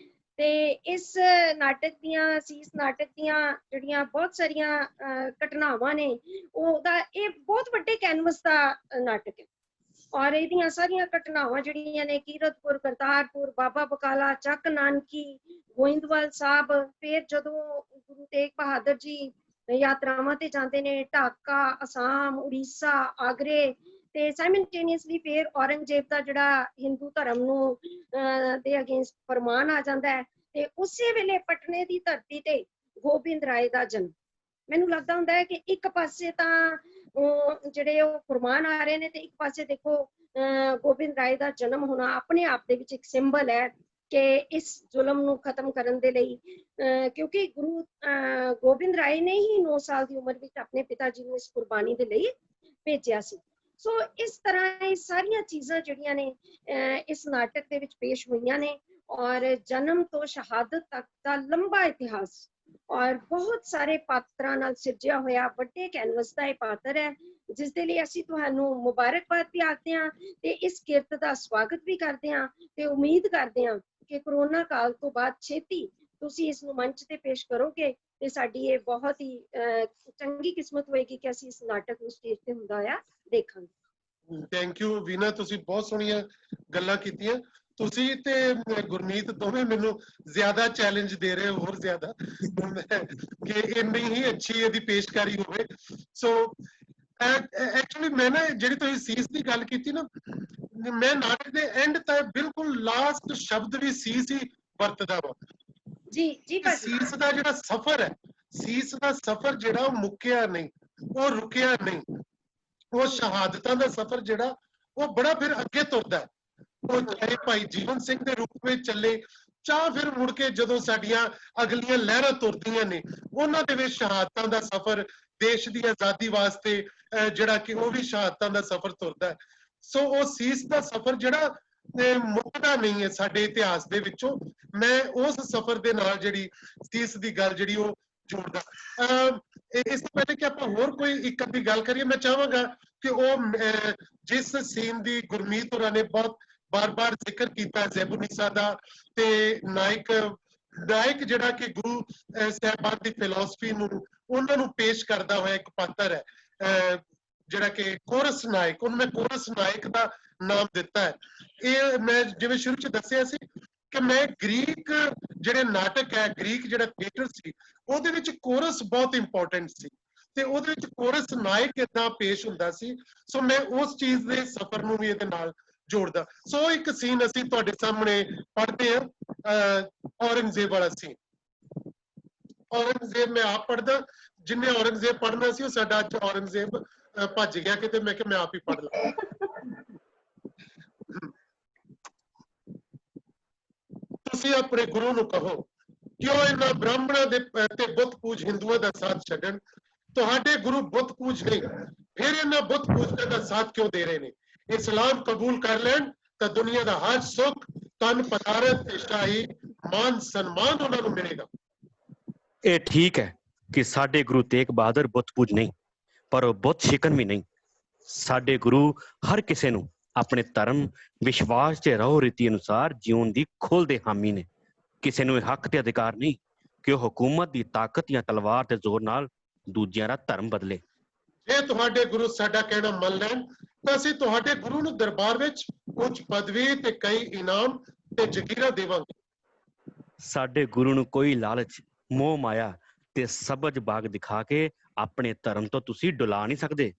ਤੇ ਇਸ ਨਾਟਕ ਦੀਆਂ ਸੀਸ ਨਾਟਕ ਦੀਆਂ ਜਿਹੜੀਆਂ ਬਹੁਤ ਸਾਰੀਆਂ ਘਟਨਾਵਾਂ ਨੇ ਉਹਦਾ ਇਹ ਬਹੁਤ ਵੱਡੇ ਕੈਨਵਸ ਦਾ ਨਾਟਕ ਹੈ ਔਰ ਇਹਦੀਆਂ ਸਾਰੀਆਂ ਘਟਨਾਵਾਂ ਜਿਹੜੀਆਂ ਨੇ ਕੀਰਤਪੁਰ, ਕਰਤਾਰਪੁਰ, ਬਾਬਾ ਬਕਾਲਾ, ਚੱਕ ਨਾਨਕੀ, ਗੋਇੰਦਵਾਲ ਸਾਹਿਬ, ਫਿਰ ਜਦੋਂ ਗੁਰੂ ਤੇਗ ਬਹਾਦਰ ਜੀ ਯਾਤਰਾਵਾਂ ਤੇ ਜਾਂਦੇ ਨੇ ਢਾਕਾ, ਅਸਾਮ, ਉੜੀਸਾ, ਆਗਰੇ ਤੇ ਸਾਈਮਲਟੇਨੀਅਸਲੀ ਫਿਰ ਔਰੰਗਜ਼ੇਬ ਦਾ ਜਿਹੜਾ ਹਿੰਦੂ ਧਰਮ ਨੂੰ ਦੇ ਅਗੇਂਸਟ ਫਰਮਾਨ ਆ ਜਾਂਦਾ ਹੈ ਤੇ ਉਸੇ ਵੇਲੇ ਪਟਨੇ ਦੀ ਧਰਤੀ ਤੇ ਗੋਬਿੰਦ ਰਾਏ ਦਾ ਜਨਮ। ਮੈਨੂੰ ਲੱਗਦਾ ਹੁੰਦਾ ਹੈ ਕਿ ਇੱਕ ਪਾਸੇ ਤਾਂ ਜਿਹੜੇ ਉਹ ਫਰਮਾਨ ਆ ਰਹੇ ਨੇ ਤੇ ਇੱਕ ਪਾਸੇ ਦੇਖੋ ਗੋਬਿੰਦ ਰਾਏ ਦਾ ਜਨਮ ਹੋਣਾ ਆਪਣੇ ਆਪ ਦੇ ਵਿੱਚ ਇੱਕ ਸਿੰਬਲ ਹੈ ਕਿ ਇਸ ਜ਼ੁਲਮ ਨੂੰ ਖਤਮ ਕਰਨ ਦੇ ਲਈ ਕਿਉਂਕਿ ਗੁਰੂ ਗੋਬਿੰਦ ਰਾਏ ਨੇ ਹੀ 9 ਸਾਲ ਦੀ ਉਮਰ ਵਿੱਚ ਆਪਣੇ ਪਿਤਾ ਜੀ ਨੂੰ ਇਸ ਕੁਰਬਾਨੀ ਦੇ ਲਈ ਭੇਜਿਆ ਸੀ। ਸੋ ਇਸ ਤਰ੍ਹਾਂ ਇਹ ਸਾਰੀਆਂ ਚੀਜ਼ਾਂ ਜਿਹੜੀਆਂ ਨੇ ਇਸ ਨਾਟਕ ਦੇ ਵਿੱਚ ਪੇਸ਼ ਹੋਈਆਂ ਨੇ ਔਰ ਜਨਮ ਤੋਂ ਸ਼ਹਾਦਤ ਤੱਕ ਦਾ ਲੰਬਾ ਇਤਿਹਾਸ ਔਰ ਬਹੁਤ ਸਾਰੇ ਪਾਤਰਾਂ ਨਾਲ ਸਿਰਜਿਆ ਹੋਇਆ ਵੱਡੇ ਕੈਨਵਸ ਦਾ ਇਹ ਪਾਤਰ ਹੈ, ਜਿਸ ਦੇ ਲਈ ਅਸੀਂ ਤੁਹਾਨੂੰ ਮੁਬਾਰਕਬਾਦ ਵੀ ਆਖਦੇ ਹਾਂ ਤੇ ਇਸ ਕਿਰਤ ਦਾ ਸਵਾਗਤ ਵੀ ਕਰਦੇ ਹਾਂ ਤੇ ਉਮੀਦ ਕਰਦੇ ਹਾਂ ਕਿ ਕਰੋਨਾ ਕਾਲ ਤੋਂ ਬਾਅਦ ਛੇਤੀ ਤੁਸੀਂ ਇਸ ਨੂੰ ਮੰਚ ਤੇ ਪੇਸ਼ ਕਰੋਗੇ ਤੇ ਸਾਡੀ ਇਹ ਬਹੁਤ ਹੀ ਚੰਗੀ ਕਿਸਮਤ ਹੋਏਗੀ ਕਿ ਅਸੀਂ ਇਸ ਨਾਟਕ ਨੂੰ ਸਟੇਜ ਤੇ ਹੁੰਦਾ ਹੋਇਆ ਦੇਖਾਂਗੇ। ਥੈਂਕ ਯੂ ਵੀਨਾ, ਤੁਸੀਂ ਬਹੁਤ ਸੋਹਣੀਆਂ ਗੱਲਾਂ ਕੀਤੀਆਂ। ਤੁਸੀਂ ਤੇ ਗੁਰਮੀਤ ਦੋਵੇਂ ਮੈਨੂੰ ਜ਼ਿਆਦਾ ਚੈਲੰਜ ਦੇ ਰਹੇ ਹੋ, ਹੋਰ ਜ਼ਿਆਦਾ ਕਿ ਇੰਨੀ ਹੀ ਅੱਛੀ ਇਹਦੀ ਪੇਸ਼ਕਾਰੀ ਹੋਵੇ। ਸੋ ਐਕਚੁਅਲੀ ਮੈਂ ਨਾ ਜਿਹੜੀ ਤੁਸੀਂ ਸੀਸ ਦੀ ਗੱਲ ਕੀਤੀ ਨਾ, ਮੈਂ ਨਾਟਕ ਦੇ ਐਂਡ ਤੱਕ ਬਿਲਕੁਲ ਲਾਸਟ ਸ਼ਬਦ ਵੀ ਸੀਸ ਹੀ ਵਰਤਦਾ ਵਾ। ਜੀ ਜੀ ਸੀਸ ਦਾ ਜਿਹੜਾ ਸਫ਼ਰ ਹੈ, ਸੀਸ ਦਾ ਸਫ਼ਰ ਜਿਹੜਾ ਉਹ ਮੁੱਕਿਆ ਨਹੀਂ, ਉਹ ਰੁਕਿਆ ਨਹੀਂ। ਉਹ ਸ਼ਹਾਦਤਾਂ ਦਾ ਸਫ਼ਰ ਜਿਹੜਾ ਉਹ ਬੜਾ ਫਿਰ ਅੱਗੇ ਤੁਰਦਾ ਹੈ। ਉਹ ਚਾਹੇ ਭਾਈ ਜੀਵਨ ਸਿੰਘ ਦੇ ਰੂਪ ਵਿੱਚ ਚੱਲੇ ਜਾਂ ਫਿਰ ਮੁੜ ਕੇ ਜਦੋਂ ਸਾਡੀਆਂ ਅਗਲੀਆਂ ਲਹਿਰਾਂ ਤੁਰਦੀਆਂ ਨੇ ਉਹਨਾਂ ਦੇ ਵਿੱਚ ਸ਼ਹਾਦਤਾਂ ਦਾ ਸਫ਼ਰ, ਦੇਸ਼ ਦੀ ਆਜ਼ਾਦੀ ਵਾਸਤੇ ਜਿਹੜਾ ਕਿ ਉਹ ਵੀ ਸ਼ਹਾਦਤਾਂ ਦਾ ਸਫ਼ਰ ਤੁਰਦਾ ਹੈ। ਸੋ ਉਹ ਸੀਸ ਦਾ ਸਫ਼ਰ ਜਿਹੜਾ ਮੁੱਕਦਾ ਨਹੀਂ ਹੈ ਸਾਡੇ ਇਤਿਹਾਸ ਦੇ ਵਿੱਚੋਂ। ਮੈਂ ਉਸ ਸਫ਼ਰ ਦੇ ਨਾਲ ਜਿਹੜੀ ਸੀਸ ਦੀ ਗੱਲ ਜਿਹੜੀ ਉਹ ਜੋੜਦਾ। ਇਸ ਤੋਂ ਪਹਿਲੇ ਕਿ ਆਪਾਂ ਹੋਰ ਕੋਈ ਇੱਕ ਅੱਧੀ ਗੱਲ ਕਰੀਏ, ਮੈਂ ਚਾਹਾਂਗਾ ਕਿ ਉਹ ਜਿਸ ਸੀਨ ਦੀ ਗੁਰਮੀਤ ਹੋਰਾਂ ਨੇ ਬਹੁਤ ਬਾਰ-ਬਾਰ ਜ਼ਿਕਰ ਕੀਤਾ ਜ਼ੈਬੁਨਿਸਾ ਦਾ, ਤੇ ਨਾਇਕ ਜਿਹੜਾ ਕਿ ਗੁਰੂ ਸਾਹਿਬਾਨ ਦੀ ਫਿਲਾਸਫੀ ਨੂੰ ਉਹਨਾਂ ਨੂੰ ਪੇਸ਼ ਕਰਦਾ ਹੋਇਆ ਇੱਕ ਪਾਤਰ ਹੈ ਜਿਹੜਾ ਕਿ ਕੋਰਸ ਨਾਇਕ, ਉਹਨੂੰ ਮੈਂ ਕੋਰਸ ਨਾਇਕ ਦਾ ਨਾਮ ਦਿੱਤਾ ਹੈ। ਇਹ ਮੈਂ ਜਿਵੇਂ ਸ਼ੁਰੂ ਚ ਦੱਸਿਆ ਸੀ ਕਿ ਮੈਂ ਗ੍ਰੀਕ ਜਿਹੜੇ ਨਾਟਕ ਹੈ, ਗ੍ਰੀਕ ਜਿਹੜਾ ਥੀਏਟਰ ਸੀ, ਉਹਦੇ ਵਿੱਚ ਕੋਰਸ ਬਹੁਤ ਇੰਪੋਰਟੈਂਟ ਸੀ ਤੇ ਉਹਦੇ ਵਿੱਚ ਕੋਰਸ ਨਾਇਕ ਏਦਾਂ ਪੇਸ਼ ਹੁੰਦਾ ਸੀ। ਸੋ ਮੈਂ ਉਸ ਚੀਜ਼ ਦੇ ਸਫ਼ਰ ਨੂੰ ਵੀ ਇਹਦੇ ਨਾਲ ਜੋੜਦਾ। ਸੋ ਇੱਕ ਸੀਨ ਅਸੀਂ ਤੁਹਾਡੇ ਸਾਹਮਣੇ ਪੜ੍ਹਦੇ ਹਾਂ, ਔਰੰਗਜ਼ੇਬ ਵਾਲਾ ਸੀਨ। ਔਰੰਗਜ਼ੇਬ ਮੈਂ ਆਪ ਪੜ੍ਹਦਾ, ਜਿੰਨੇ ਔਰੰਗਜ਼ੇਬ ਪੜ੍ਹਨਾ ਸੀ ਉਹ ਸਾਡਾ ਅੱਜ ਔਰੰਗਜ਼ੇਬ ਭੱਜ ਗਿਆ ਕਿਤੇ, ਮੈਂ ਕਿਹਾ ਮੈਂ ਆਪ ਹੀ ਪੜ੍ਹ ਲਾਂ। ਤੁਸੀਂ ਆਪਣੇ ਗੁਰੂ ਨੂੰ ਕਹੋ, ਕਿਉਂ ਇਹਨਾਂ ਬ੍ਰਾਹਮਣਾਂ ਦੇ ਤੇ ਬੁੱਤ ਪੂਜ ਹਿੰਦੂਆਂ ਦਾ ਸਾਥ ਛੱਡਣ? ਤੁਹਾਡੇ ਗੁਰੂ ਬੁੱਤ ਪੂਜ ਨਹੀਂ, ਫਿਰ ਇਹਨਾਂ ਬੁੱਤ ਪੂਜਕਾਂ ਦਾ ਸਾਥ ਕਿਉਂ ਦੇ ਰਹੇ ਨੇ? ਇਸਲਾਮ ਕਬੂਲ ਕਰ ਲੈਣ ਤਾਂ ਦੁਨੀਆ ਦਾ ਹਰ ਸੁੱਖ, ਤਨ ਪਦਾਰਥ ਤੇ ਸ਼ਾਹੀ ਮਾਨ ਸਨਮਾਨ ਉਹਨਾਂ ਨੂੰ ਮਿਲੇਗਾ। ਇਹ ਠੀਕ ਹੈ ਕਿ ਸਾਡੇ ਗੁਰੂ ਤੇਗ ਬਹਾਦਰ ਬੁੱਤ ਪੂਜ ਨਹੀਂ, ਪਰ ਉਹ ਬੁੱਤ ਸ਼ਿਕਨ ਵੀ ਨਹੀਂ। ਸਾਡੇ ਗੁਰੂ ਹਰ ਕਿਸੇ ਨੂੰ ਆਪਣੇ ਧਰਮ, ਵਿਸ਼ਵਾਸ ਤੇ ਰਹੁ ਰੀਤੀ ਅਨੁਸਾਰ ਜਿਉਣ ਦੀ ਖੁੱਲ੍ਹ ਦੇ ਹਾਮੀ ਨੇ। ਕਿਸੇ ਨੂੰ ਇਹ ਹੱਕ ਤੇ ਅਧਿਕਾਰ ਨਹੀਂ ਕਿ ਉਹ ਹਕੂਮਤ ਦੀ ਤਾਕਤ ਜਾਂ ਤਲਵਾਰ ਦੇ ਜ਼ੋਰ ਨਾਲ ਦੂਜਿਆਂ ਦਾ ਧਰਮ ਬਦਲੇ। ਜੇ ਤੁਹਾਡੇ ਗੁਰੂ ਸਾਡਾ ਕਹਿਣਾ ਮੰਨ ਲੈਣ ਤਾਂ ਅਸੀਂ ਤੁਹਾਡੇ ਗੁਰੂ ਨੂੰ ਦਰਬਾਰ ਵਿੱਚ ਉੱਚ ਪਦਵੀ ਤੇ ਕਈ ਇਨਾਮ ਤੇ ਜ਼ਖੀਰਾ ਦੇਵਾਂਗੇ। ਸਾਡੇ ਗੁਰੂ ਨੂੰ ਕੋਈ ਲਾਲਚ, ਮੋਹ ਮਾਇਆ ਤੇ ਸਬਜ਼ ਬਾਗ ਦਿਖਾ ਕੇ ਆਪਣੇ ਧਰਮ ਤੋਂ ਤੁਸੀਂ ਡੁਲਾ ਨਹੀਂ ਸਕਦੇ।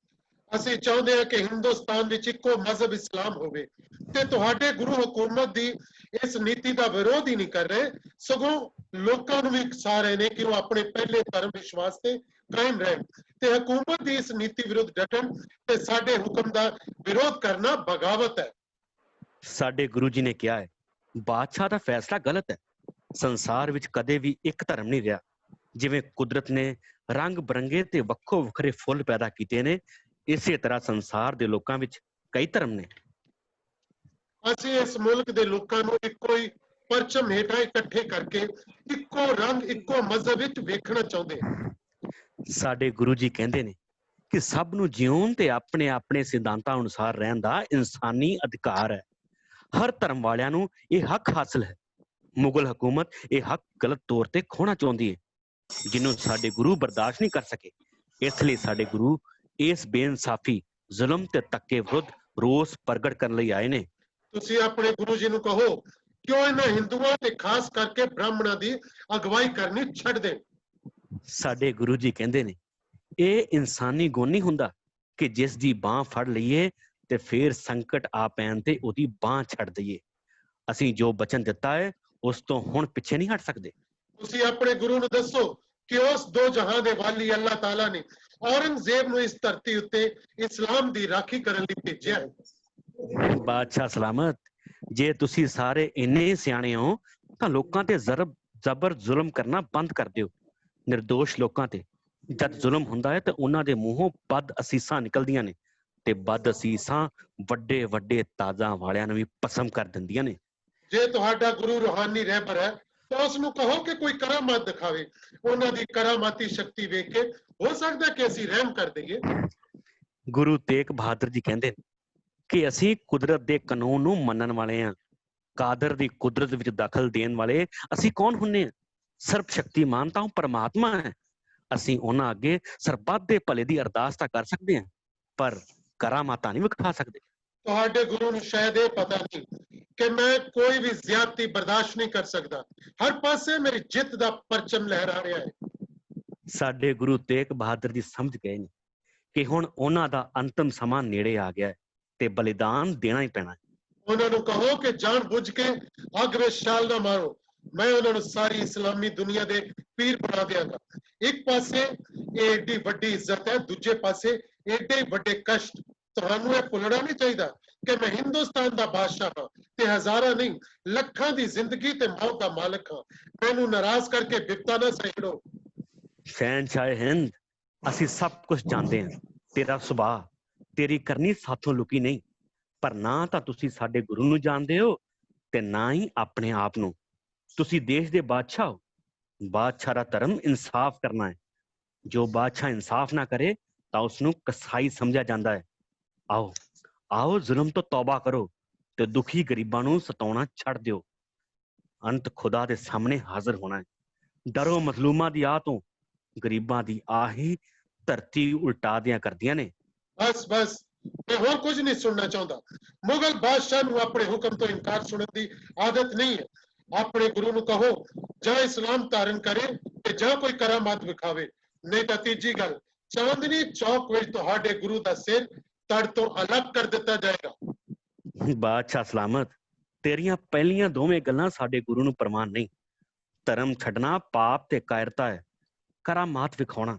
ਅਸੀਂ ਚਾਹੁੰਦੇ ਹਾਂ ਕਿ ਹਿੰਦੁਸਤਾਨ ਵਿੱਚ ਇੱਕੋ ਮਜ਼ਹਬ ਇਸਲਾਮ ਹੋਵੇ ਤੇ ਤੁਹਾਡੇ ਗੁਰੂ ਹਕੂਮਤ ਦੀ ਇਸ ਨੀਤੀ ਦਾ ਵਿਰੋਧ ਹੀ ਨਹੀਂ ਕਰ ਰਹੇ, ਸਗੋਂ ਲੋਕਾਂ ਨੂੰ ਵੀ ਉਕਸਾ ਰਹੇ ਨੇ ਕਿ ਉਹ ਆਪਣੇ ਪਹਿਲੇ ਧਰਮ ਵਿਸ਼ਵਾਸ ਤੇ ਕਾਇਮ ਰਹਿਣ ਤੇ ਹਕੂਮਤ ਦੀ ਇਸ ਨੀਤੀ ਵਿਰੁੱਧ ਡਟਣ ਤੇ ਸਾਡੇ ਹੁਕਮ ਦਾ ਵਿਰੋਧ ਕਰਨਾ ਬਗਾਵਤ ਹੈ। ਸਾਡੇ ਗੁਰੂ ਜੀ ਨੇ ਕਿਹਾ ਹੈ, ਬਾਦਸ਼ਾਹ ਦਾ ਫੈਸਲਾ ਗਲਤ ਹੈ। ਸੰਸਾਰ ਵਿੱਚ ਕਦੇ ਵੀ ਇੱਕ ਧਰਮ ਨਹੀਂ ਰਿਹਾ। ਜਿਵੇਂ ਕੁਦਰਤ ਨੇ ਰੰਗ ਬਰੰਗੇ ਤੇ ਵੱਖੋ ਵੱਖਰੇ ਫੁੱਲ ਪੈਦਾ ਕੀਤੇ ਨੇ, ਇਸੇ ਤਰ੍ਹਾਂ ਸੰਸਾਰ ਦੇ ਲੋਕਾਂ ਵਿੱਚ ਕਈ ਧਰਮ ਨੇ। ਅਸੀਂ ਇਸ ਮੁਲਕ ਦੇ ਲੋਕਾਂ ਨੂੰ ਇੱਕੋ ਹੀ ਪਰਚਮ ਹੇਠਾਂ ਇਕੱਠੇ ਕਰਕੇ ਇੱਕੋ ਰੰਗ, ਇੱਕੋ ਮਜ਼ਹਬ ਵਿੱਚ ਵੇਖਣਾ ਚਾਹੁੰਦੇ ਹਾਂ। ਸਾਡੇ ਗੁਰੂ ਜੀ ਕਹਿੰਦੇ ਨੇ ਕਿ ਸਭ ਨੂੰ ਜਿਉਣ ਤੇ ਆਪਣੇ ਆਪਣੇ ਸਿਧਾਂਤਾਂ ਅਨੁਸਾਰ ਰਹਿਣ ਦਾ ਇਨਸਾਨੀ ਅਧਿਕਾਰ ਹੈ। ਹਰ ਧਰਮ ਵਾਲਿਆਂ ਨੂੰ ਇਹ ਹੱਕ ਹਾਸਲ ਹੈ। ਮੁਗਲ ਹਕੂਮਤ ਇਹ ਹੱਕ ਗਲਤ ਤੌਰ ਤੇ ਖੋਹਣਾ ਚਾਹੁੰਦੀ ਹੈ, ਜਿਹਨੂੰ ਸਾਡੇ ਗੁਰੂ ਬਰਦਾਸ਼ਤ ਨਹੀਂ ਕਰ ਸਕੇ। ਇਸ ਲਈ ਸਾਡੇ ਗੁਰੂ ਇਸ ਬੇਇਨਸਾਫੀ, ਜ਼ੁਲਮ ਤੇ ਧੱਕੇ ਵਿਰੁੱਧ ਰੋਸ ਪ੍ਰਗਟ ਕਰਨ ਲਈ ਆਏ ਨੇ। ਤੁਸੀਂ ਆਪਣੇ ਗੁਰੂ ਜੀ ਨੂੰ ਕਹੋ ਕਿ ਉਹ ਇਹਨਾਂ ਹਿੰਦੂਆਂ ਤੇ ਖਾਸ ਕਰਕੇ ਬ੍ਰਾਹਮਣਾਂ ਦੀ ਅਗਵਾਈ ਕਰਨੀ ਛੱਡ ਦੇਣ। ਸਾਡੇ ਗੁਰੂ ਜੀ ਕਹਿੰਦੇ ਨੇ, ਇਹ ਇਨਸਾਨੀ ਗੁਣ ਨਹੀਂ ਹੁੰਦਾ ਕਿ ਜਿਸ ਦੀ ਬਾਹ ਫੜ ਲਈਏ ਤੇ ਫਿਰ ਸੰਕਟ ਆ ਪੈਣ ਤੇ ਉਹਦੀ ਬਾਹ ਛੱਡ ਦਈਏ। ਅਸੀਂ ਜੋ ਬਚਨ ਦਿੱਤਾ ਹੈ ਉਸ ਤੋਂ ਹੁਣ ਪਿੱਛੇ ਨਹੀਂ ਹਟ ਸਕਦੇ। ਤੁਸੀਂ ਆਪਣੇ ਗੁਰੂ ਨੂੰ ਦੱਸੋ ਕਿ ਉਸ ਦੋ ਜਹਾਂ ਦੇ ਵਾਲੀ ਅੱਲਾਹ ਤਾਲਾ ਨੇ ਔਰੰਗਜ਼ੇਬ ਨੂੰ ਇਸ ਧਰਤੀ ਉੱਤੇ ਇਸਲਾਮ ਦੀ ਰਾਖੀ ਕਰਨ ਲਈ ਭੇਜਿਆ ਹੈ। ਬਾਦਸ਼ਾਹ ਸਲਾਮਤ, ਜੇ ਤੁਸੀਂ ਸਾਰੇ ਇੰਨੇ ਸਿਆਣੇ ਹੋ ਤਾਂ ਲੋਕਾਂ ਤੇ ਜ਼ਬਰ ਜ਼ੁਲਮ ਕਰਨਾ ਬੰਦ ਕਰ ਦਿਓ। ਨਿਰਦੋਸ਼ ਲੋਕਾਂ ਤੇ ਜਦ ਜ਼ੁਲਮ ਹੁੰਦਾ ਹੈ ਤਾਂ ਉਹਨਾਂ ਦੇ ਮੂੰਹੋਂ ਬਦ ਅਸੀਸਾਂ ਨਿਕਲਦੀਆਂ ਨੇ ਤੇ ਬਦ ਅਸੀਸਾਂ ਵੱਡੇ ਵੱਡੇ ਤਾਜ਼ਾਂ ਵਾਲਿਆਂ ਨੂੰ ਵੀ ਪਸੰਦ ਕਰ ਦਿੰਦੀਆਂ ਨੇ। ਜੇ ਤੁਹਾਡਾ ਗੁਰੂ ਰੂਹਾਨੀ ਰਹਿਬਰ ਹੈ ਤਾਂ ਉਸ ਨੂੰ ਕਹੋ ਕਿ ਕੋਈ ਕਰਾਮਾਤ ਦਿਖਾਵੇ। ਉਹਨਾਂ ਦੀ ਕਰਾਮਾਤੀ ਸ਼ਕਤੀ ਵੇਖ ਕੇ ਹੋ ਸਕਦਾ ਕਿ ਅਸੀਂ ਰਹਿਮ ਕਰ ਦਈਏ। ਗੁਰੂ ਤੇਗ ਬਹਾਦਰ ਜੀ ਕਹਿੰਦੇ ਨੇ ਕਿ ਅਸੀਂ ਕੁਦਰਤ ਦੇ ਕਾਨੂੰਨ ਨੂੰ ਮੰਨਣ ਵਾਲੇ ਹਾਂ। ਕਾਦਰ ਦੀ ਕੁਦਰਤ ਵਿੱਚ ਦਖਲ ਦੇਣ ਵਾਲੇ ਅਸੀਂ ਕੌਣ ਹੁੰਨੇ ਹਾਂ? ਸਰਬ ਸ਼ਕਤੀਮਾਨ ਤਾਂ ਉਹ ਪਰਮਾਤਮਾ ਹੈ। ਅਸੀਂ ਉਹਨਾਂ ਅੱਗੇ ਸਰਬੱਤ ਦੇ ਭਲੇ ਦੀ ਅਰਦਾਸ ਤਾਂ ਕਰ ਸਕਦੇ ਹਾਂ, ਪਰ ਕਰਾਮਾਤਾਂ ਨਹੀਂ ਵਿਖਾ ਸਕਦੇ। ਤੁਹਾਡੇ ਗੁਰੂ ਨੂੰ ਸ਼ਾਇਦ ਇਹ ਪਤਾ ਨਹੀਂ ਕਿ ਮੈਂ ਕੋਈ ਵੀ ਜ਼ਿਆਦਤੀ ਬਰਦਾਸ਼ਤ ਨਹੀਂ ਕਰ ਸਕਦਾ। ਹਰ ਪਾਸੇ ਮੇਰੀ ਜਿੱਤ ਦਾ ਪਰਚਮ ਲਹਿਰਾ ਰਿਹਾ ਹੈ। ਸਾਡੇ ਗੁਰੂ ਤੇਗ ਬਹਾਦਰ ਜੀ ਸਮਝ ਗਏ ਨੇ ਕਿ ਹੁਣ ਉਹਨਾਂ ਦਾ ਅੰਤਮ ਸਮਾਂ ਨੇੜੇ ਆ ਗਿਆ ਹੈ ਤੇ ਬਲੀਦਾਨ ਦੇਣਾ ਹੀ ਪੈਣਾ ਹੈ। ਉਹਨਾਂ ਨੂੰ ਕਹੋ ਕਿ ਜਾਣ ਬੁੱਝ ਕੇ ਅੱਗ ਵਿੱਚ ਛਾਲ ਨਾ ਮਾਰੋ। ਮੈਂ ਉਹਨਾਂ ਨੂੰ ਸਾਰੀ ਇਸਲਾਮੀ ਦੁਨੀਆ ਦੇ ਪੀਰ ਬਣਾ ਦਿਆਂਗਾ। ਇੱਕ ਪਾਸੇ ਇਹ ਏਡੀ ਵੱਡੀ ਇੱਜ਼ਤ ਹੈ, ਦੂਜੇ ਪਾਸੇ ਏਡੇ ਵੱਡੇ ਕਸ਼ਟ। ਤੁਹਾਨੂੰ ਇਹ ਭੁੱਲਣਾ ਨਹੀਂ ਚਾਹੀਦਾ ਕਿ ਮੈਂ ਹਿੰਦੁਸਤਾਨ ਦਾ ਬਾਦਸ਼ਾਹ ਹਾਂ ਤੇ ਹਜ਼ਾਰਾਂ ਨਹੀਂ ਲੱਖਾਂ ਦੀ ਜ਼ਿੰਦਗੀ ਤੇ ਮੌਤ ਦਾ ਮਾਲਕ ਹਾਂ। ਮੈਨੂੰ ਨਾਰਾਜ਼ ਕਰਕੇ ਬਿਪਤਾ ਨਾ ਸਹਿੜੋ। ਸ਼ਹਿਨਸ਼ਾਹ ਹਿੰਦ, ਅਸੀਂ ਸਭ ਕੁਝ ਜਾਣਦੇ ਹਾਂ। ਤੇਰਾ ਸੁਭਾਅ, ਤੇਰੀ ਕਰਨੀ ਸਾਥੋਂ ਲੁਕੀ ਨਹੀਂ। ਪਰ ਨਾ ਤਾਂ ਤੁਸੀਂ ਸਾਡੇ ਗੁਰੂ ਨੂੰ ਜਾਣਦੇ ਹੋ ਤੇ ਨਾ ਹੀ ਆਪਣੇ ਆਪ ਨੂੰ। ਤੁਸੀਂ ਦੇਸ਼ ਦੇ ਬਾਦਸ਼ਾਹ ਹੋ। ਬਾਦਸ਼ਾਹ ਦਾ ਧਰਮ ਇਨਸਾਫ ਕਰਨਾ ਹੈ। ਜੋ ਬਾਦਸ਼ਾਹ ਇਨਸਾਫ ਨਾ ਕਰੇ ਤਾਂ ਉਸ ਨੂੰ ਕਸਾਈ ਸਮਝਿਆ ਜਾਂਦਾ ਹੈ। ਆਓ ਆਓ ਜ਼ੁਲਮ ਤੋਂ ਤੌਬਾ ਕਰੋ ਤੇ ਦੁਖੀ ਗਰੀਬਾਂ ਨੂੰ ਸਤਾਉਣਾ ਛੱਡ ਦਿਓ। ਅੰਤ ਖੁਦਾ ਦੇ ਸਾਹਮਣੇ ਹਾਜ਼ਰ ਹੋਣਾ ਹੈ। ਡਰੋ ਮਜ਼ਲੂਮਾਂ ਦੀ ਆਹ ਤੋਂ। ਗਰੀਬਾਂ ਦੀ ਆਹ ਹੀ ਧਰਤੀ ਉਲਟਾ ਦਿਆਂ ਕਰਦੀਆਂ ਨੇ। ਬਸ ਬਸ, ਮੈਂ ਹੋਰ ਕੁਝ ਨਹੀਂ ਸੁਣਨਾ ਚਾਹੁੰਦਾ। ਮੁਗਲ ਬਾਦਸ਼ਾਹ ਨੂੰ ਆਪਣੇ ਹੁਕਮ ਤੋਂ ਇਨਕਾਰ ਸੁਣਨ ਦੀ ਆਦਤ ਨਹੀਂ ਹੈ। ਆਪਣੇ ਗੁਰੂ ਨੂੰ ਕਹੋ ਜਾਂ ਇਸਲਾਮ ਧਾਰਨ ਕਰੇ ਤੇ ਜਾਂ ਕੋਈ ਕਰਾਮਾਤ ਵਿਖਾਵੇ। ਨਹੀਂ ਤਾਂ ਤੀਜੀ ਗੱਲ, ਚਾਂਦਨੀ ਚੌਕ ਵਿੱਚ ਤੁਹਾਡੇ ਗੁਰੂ ਦਾ ਸਿਰ ਤੜ ਤੋਂ ਅਲੱਗ ਕਰ ਦਿੱਤਾ ਜਾਏਗਾ। ਬਾਦਸ਼ਾਹ ਸਲਾਮਤ, ਤੇਰੀਆਂ ਪਹਿਲੀਆਂ ਦੋਵੇਂ ਗੱਲਾਂ ਸਾਡੇ ਗੁਰੂ ਨੂੰ ਪ੍ਰਮਾਣ ਨਹੀਂ। ਧਰਮ ਛੱਡਣਾ ਪਾਪ ਤੇ ਕਾਇਰਤਾ ਹੈ। ਕਰਾਮਾਤ ਵਿਖਾਉਣਾ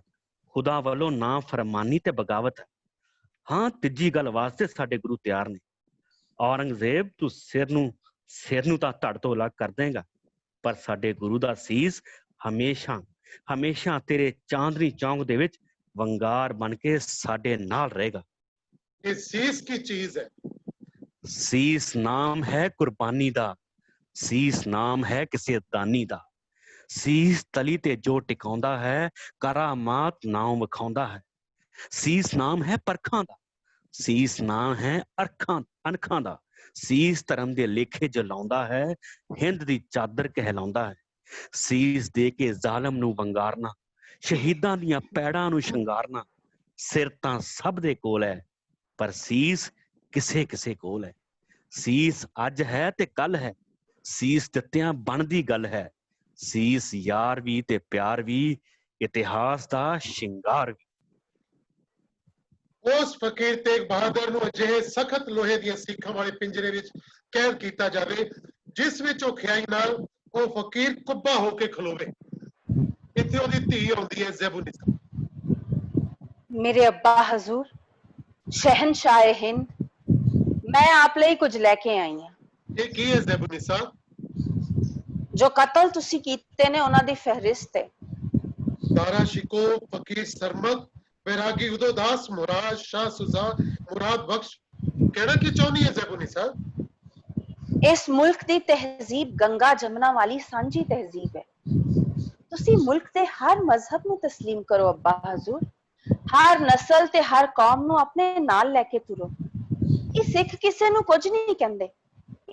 ਖੁਦਾ ਵੱਲੋਂ ਨਾ ਫਰਮਾਨੀ ਤੇ ਬਗਾਵਤ ਹੈ। ਹਾਂ, ਤੀਜੀ ਗੱਲ ਵਾਸਤੇ ਸਾਡੇ ਗੁਰੂ ਤਿਆਰ ਨੇ। ਔਰੰਗਜ਼ੇਬ, ਤੂੰ ਸਿਰ ਨੂੰ ਤਾਂ ਧੜ ਤੋਂ ਅਲੱਗ ਕਰ ਦੇਂਗਾ, ਪਰ ਸਾਡੇ ਗੁਰੂ ਦਾ ਸੀਸ ਹਮੇਸ਼ਾ ਹਮੇਸ਼ਾ ਤੇਰੇ ਚਾਂਦਨੀ ਚੌਂਕ ਦੇ ਵਿੱਚ ਵੰਗਾਰ ਬਣ ਕੇ ਸਾਡੇ ਨਾਲ ਰਹੇਗਾ। ये शीश की चीज है। ਸੀਸ ਨਾਮ ਹੈ ਕੁਰਬਾਨੀ ਦਾ, ਸੀਸ ਨਾਮ ਹੈ ਕਿਸੇ ਦਾਨੀ ਦਾ। ਸੀਸ ਤਲੀ ਤੇ ਜੋ ਟਿਕਾਉਂਦਾ ਹੈ ਕਰਾਮਾਤ ਨਾਮ ਵਿਖਾਉਂਦਾ ਹੈ। ਸੀਸ ਨਾਮ ਹੈ ਪਰਖਾਂ ਦਾ, ਸੀਸ ਨਾਮ ਹੈ ਅਣਖਾਂ ਦਾ। ਸੀਸ ਧਰਮ ਦੇ ਲੇਖੇ ਜਲਾਉਂਦਾ ਹੈ, ਹਿੰਦ ਦੀ ਚਾਦਰ ਕਹਿਲਾਉਂਦਾ ਹੈ। ਸੀਸ ਦੇ ਕੇ ਜ਼ਾਲਮ ਨੂੰ ਵੰਗਾਰਨਾ, ਸ਼ਹੀਦਾਂ ਦੀਆਂ ਪੈੜਾਂ ਨੂੰ ਸ਼ਿੰਗਾਰਨਾ। ਸਿਰ ਤਾਂ ਸਭ ਦੇ ਕੋਲ ਹੈ ਪਰ ਸੀਸ ਕਿਸੇ ਕਿਸੇ ਕੋਲ ਹੈ। ਸੀਸ ਅੱਜ ਹੈ ਤੇ ਕੱਲ ਹੈ, ਸੀਸ ਦਿੱਤਿਆਂ ਬਣਦੀ ਗੱਲ ਹੈ। ਸੀਸ ਯਾਰ ਵੀ ਤੇ ਪਿਆਰ ਵੀ, ਇਤਿਹਾਸ ਦਾ ਸ਼ਿੰਗਾਰ ਵੀ। ਉਸ ਫਕੀਰ ਤੇਗ ਬਹਾਦਰ ਨੂੰ ਅਜਿਹੇ ਸਖਤ ਲੋਹੇ ਦੀਆਂ ਸੀਖਾਂ ਵਾਲੇ ਪਿੰਜਰੇ ਵਿੱਚ ਕੈਦ ਕੀਤਾ ਜਾਵੇ ਜਿਸ ਵਿੱਚ ਉਹ ਖਿਆਈ ਨਾਲ ਉਹ ਫਕੀਰ ਕੁੱਬਾ ਹੋ ਕੇ ਖਲੋਵੇ। ਇੱਥੇ ਉਹਦੀ ਧੀ ਆਉਂਦੀ ਹੈ ਜ਼ੈਬੁਨਿਸਾ। ਮੇਰੇ ਅੱਬਾ ਹਜ਼ੂਰ, ਸ਼ਹਿਨशाह ਹਿੰਦ, ਮੈਂ ਆਪ ਲਈ ਕੁਝ ਲੈ ਕੇ ਆਈ ਹਾਂ। ਇਹ ਕੀ ਹੈ ਜ਼ੈਬੁਨਿਸਾ? ਜੋ ਕਤਲ ਤੁਸੀਂ ਕੀਤੇ ਨੇ ਉਹਨਾਂ ਦੀ ਫਹਿਰਿਸਤ ਹੈ। ਦਾਰਾ ਸ਼ਿਕੋ, ਫਕੀਰ ਸਰਮਦ, बैरागी उदोदास, मुराद शाह सुजा, मुराद बख्श, कहना की चाहनी है ਜ਼ੈਬੁਨਿਸਾ? ਇਸ ਮੁਲਕ ਦੀ ਤਹਿਜ਼ੀਬ ਗੰਗਾ ਜਮਨਾ ਵਾਲੀ ਸਾਂਝੀ ਤਹਿਜ਼ੀਬ ਹੈ। ਤੁਸੀਂ ਮੁਲਕ ਦੇ ਹਰ ਮਜ਼ਹਬ ਨੂੰ ਤਸਲੀਮ ਕਰੋ ਅੱਬਾ ਹਜ਼ੂਰ। ਹਰ ਨਸਲ ਤੇ ਹਰ ਕੌਮ ਨੂੰ ਆਪਣੇ ਨਾਲ ਲੈ ਕੇ ਤੁਰੋ। ਇਹ ਸਿੱਖ ਕਿਸੇ ਨੂੰ ਕੁਝ ਨਹੀਂ ਕਹਿੰਦੇ,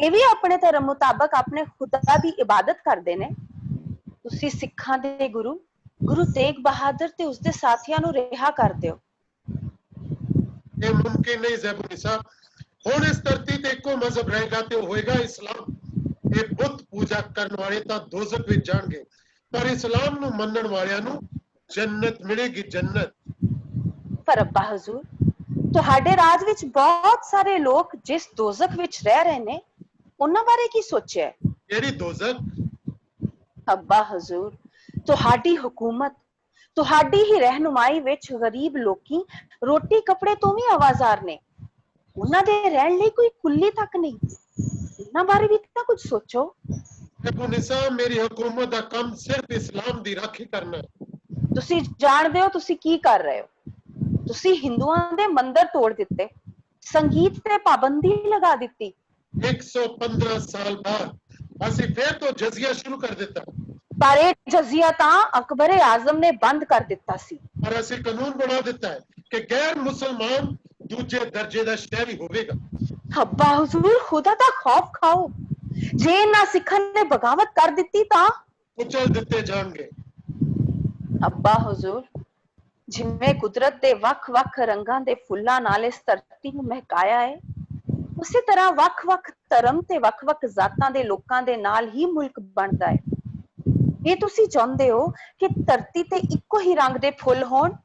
ਇਹ ਵੀ ਆਪਣੇ ਧਰਮ ਮੁਤਾਬਕ ਆਪਣੇ ਖੁਦਾ ਦੀ ਇਬਾਦਤ ਕਰਦੇ ਨੇ। ਤੁਸੀਂ ਸਿੱਖਾਂ ਦੇ ਗੁਰੂ ਤੇਗ ਬਹਾਦਰ ਤੇ ਉਸਦੇ ਸਾਥੀਆਂ ਨੂੰ ਰਿਹਾ ਕਰ ਦਿਓ। ਇਹ ਮੁਮਕਿਨ ਨਹੀਂ ਜ਼ੈਬੁਨਿਸਾ। ਹੁਣ ਇਸ ਧਰਤੀ ਤੇ ਇੱਕੋ ਮਜ਼ਹਬ ਰਹੇਗਾ ਤੇ ਉਹ ਹੋਏਗਾ ਇਸਲਾਮ। ਇਹ ਬੁੱਤ ਪੂਜਾ ਕਰਨ ਵਾਲੇ ਤਾਂ ਦੋਜ਼ਖ ਵਿੱਚ ਜਾਣਗੇ ਪਰ ਇਸਲਾਮ ਨੂੰ ਮੰਨਣ ਵਾਲਿਆਂ ਨੂੰ ਜੰਨਤ ਮਿਲੇਗੀ, ਜੰਨਤ। ਪਰ ਅੱਬਾ ਹਜ਼ੂਰ, ਤੁਹਾਡੇ ਰਾਜ ਵਿੱਚ ਬਹੁਤ ਸਾਰੇ ਲੋਕ ਜਿਸ ਦੋਜ਼ਖ ਵਿੱਚ ਰਹਿ ਰਹੇ ਨੇ ਉਹਨਾਂ ਬਾਰੇ ਕੀ ਸੋਚਿਆ? ਕਿਹੜੀ ਦੋਜ਼ਖ? ਅੱਬਾ ਹਜ਼ੂਰ, ਤੁਹਾਡੀ ਹੁਕੂਮਤ, ਤੁਹਾਡੀ ਹੀ ਰਹਿਨੁਮਾਈ ਵਿੱਚ ਗਰੀਬ ਲੋਕੀ ਰੋਟੀ ਕੱਪੜੇ ਤੋਂ ਵੀ ਆਵਾਜ਼ਾਰ ਨੇ। ਉਹਨਾਂ ਦੇ ਰਹਿਣ ਲਈ ਕੋਈ ਕੁੱਲੀ ਤੱਕ ਨਹੀਂ। ਇਹਨਾਂ ਬਾਰੇ ਵੀ ਤਾਂ ਕੁਝ ਸੋਚੋ। ਜ਼ੈਬੁਨਿਸਾ, ਮੇਰੀ ਹੁਕੂਮਤ ਦਾ ਕੰਮ ਸਿਰਫ ਇਸਲਾਮ ਦੀ ਰਾਖੀ ਕਰਨਾ ਹੈ। ਤੁਸੀਂ ਜਾਣਦੇ ਹੋ ਤੁਸੀਂ ਕੀ ਕਰ ਰਹੇ ਹੋ। ਤੁਸੀਂ ਹਿੰਦੂਆਂ ਦੇ ਮੰਦਿਰ ਤੋੜ ਦਿੱਤੇ, ਸੰਗੀਤ ਤੇ ਪਾਬੰਦੀ ਲਗਾ ਦਿੱਤੀ। 115 ਸਾਲ ਬਾਅਦ ਅਸੀਂ ਫਿਰ ਤੋਂ ਜਜ਼ੀਆ ਸ਼ੁਰੂ ਕਰ ਦਿੱਤਾ। ਪਰ ਇਹ ਜਜ਼ੀਆ ਤਾਂ ਅਕਬਰ ਆਜ਼ਮ ਨੇ ਬੰਦ ਕਰ ਦਿੱਤਾ ਸੀ। ਪਰ ਅਸੀਂ ਕਾਨੂੰਨ ਬਣਾ ਦਿੱਤਾ ਹੈ ਕਿ ਗੈਰ ਮੁਸਲਮਾਨ ਦੂਜੇ ਦਰਜੇ ਦਾ ਸ਼ਹਿਰੀ ਹੋਵੇਗਾ। ਅੱਬਾ ਹੁਜ਼ੂਰ, ਖੁਦਾ ਦਾ ਖੌਫ ਖਾਓ। ਜੇ ਇਹਨਾਂ ਸਿੱਖਾਂ ਨੇ ਬਗਾਵਤ ਕਰ ਦਿੱਤੀ ਤਾਂ ਕੁਚਲ ਦਿੱਤੇ ਜਾਣਗੇ। ਅੱਬਾ ਹੁਜ਼ੂਰ, ਜਿਵੇਂ ਕੁਦਰਤ ਦੇ ਵੱਖ-ਵੱਖ ਰੰਗਾਂ ਦੇ ਫੁੱਲਾਂ ਨਾਲ ਇਸ ਧਰਤੀ ਨੂੰ ਮਹਿਕਾਇਆ ਹੈ, ਉਸੇ ਤਰ੍ਹਾਂ ਵੱਖ-ਵੱਖ ਧਰਮ ਤੇ ਵੱਖ-ਵੱਖ ਜ਼ਾਤਾਂ ਦੇ ਲੋਕਾਂ ਦੇ ਨਾਲ ਹੀ ਮੁਲਕ ਬਣਦਾ ਹੈ। ਇਹ ਤੁਸੀਂ ਚਾਹੁੰਦੇ ਹੋ ਕਿ ਧਰਤੀ ਤੇ ਇੱਕੋ ਹੀ ਰੰਗ ਦੇ ਫੁੱਲ ਹੋਣ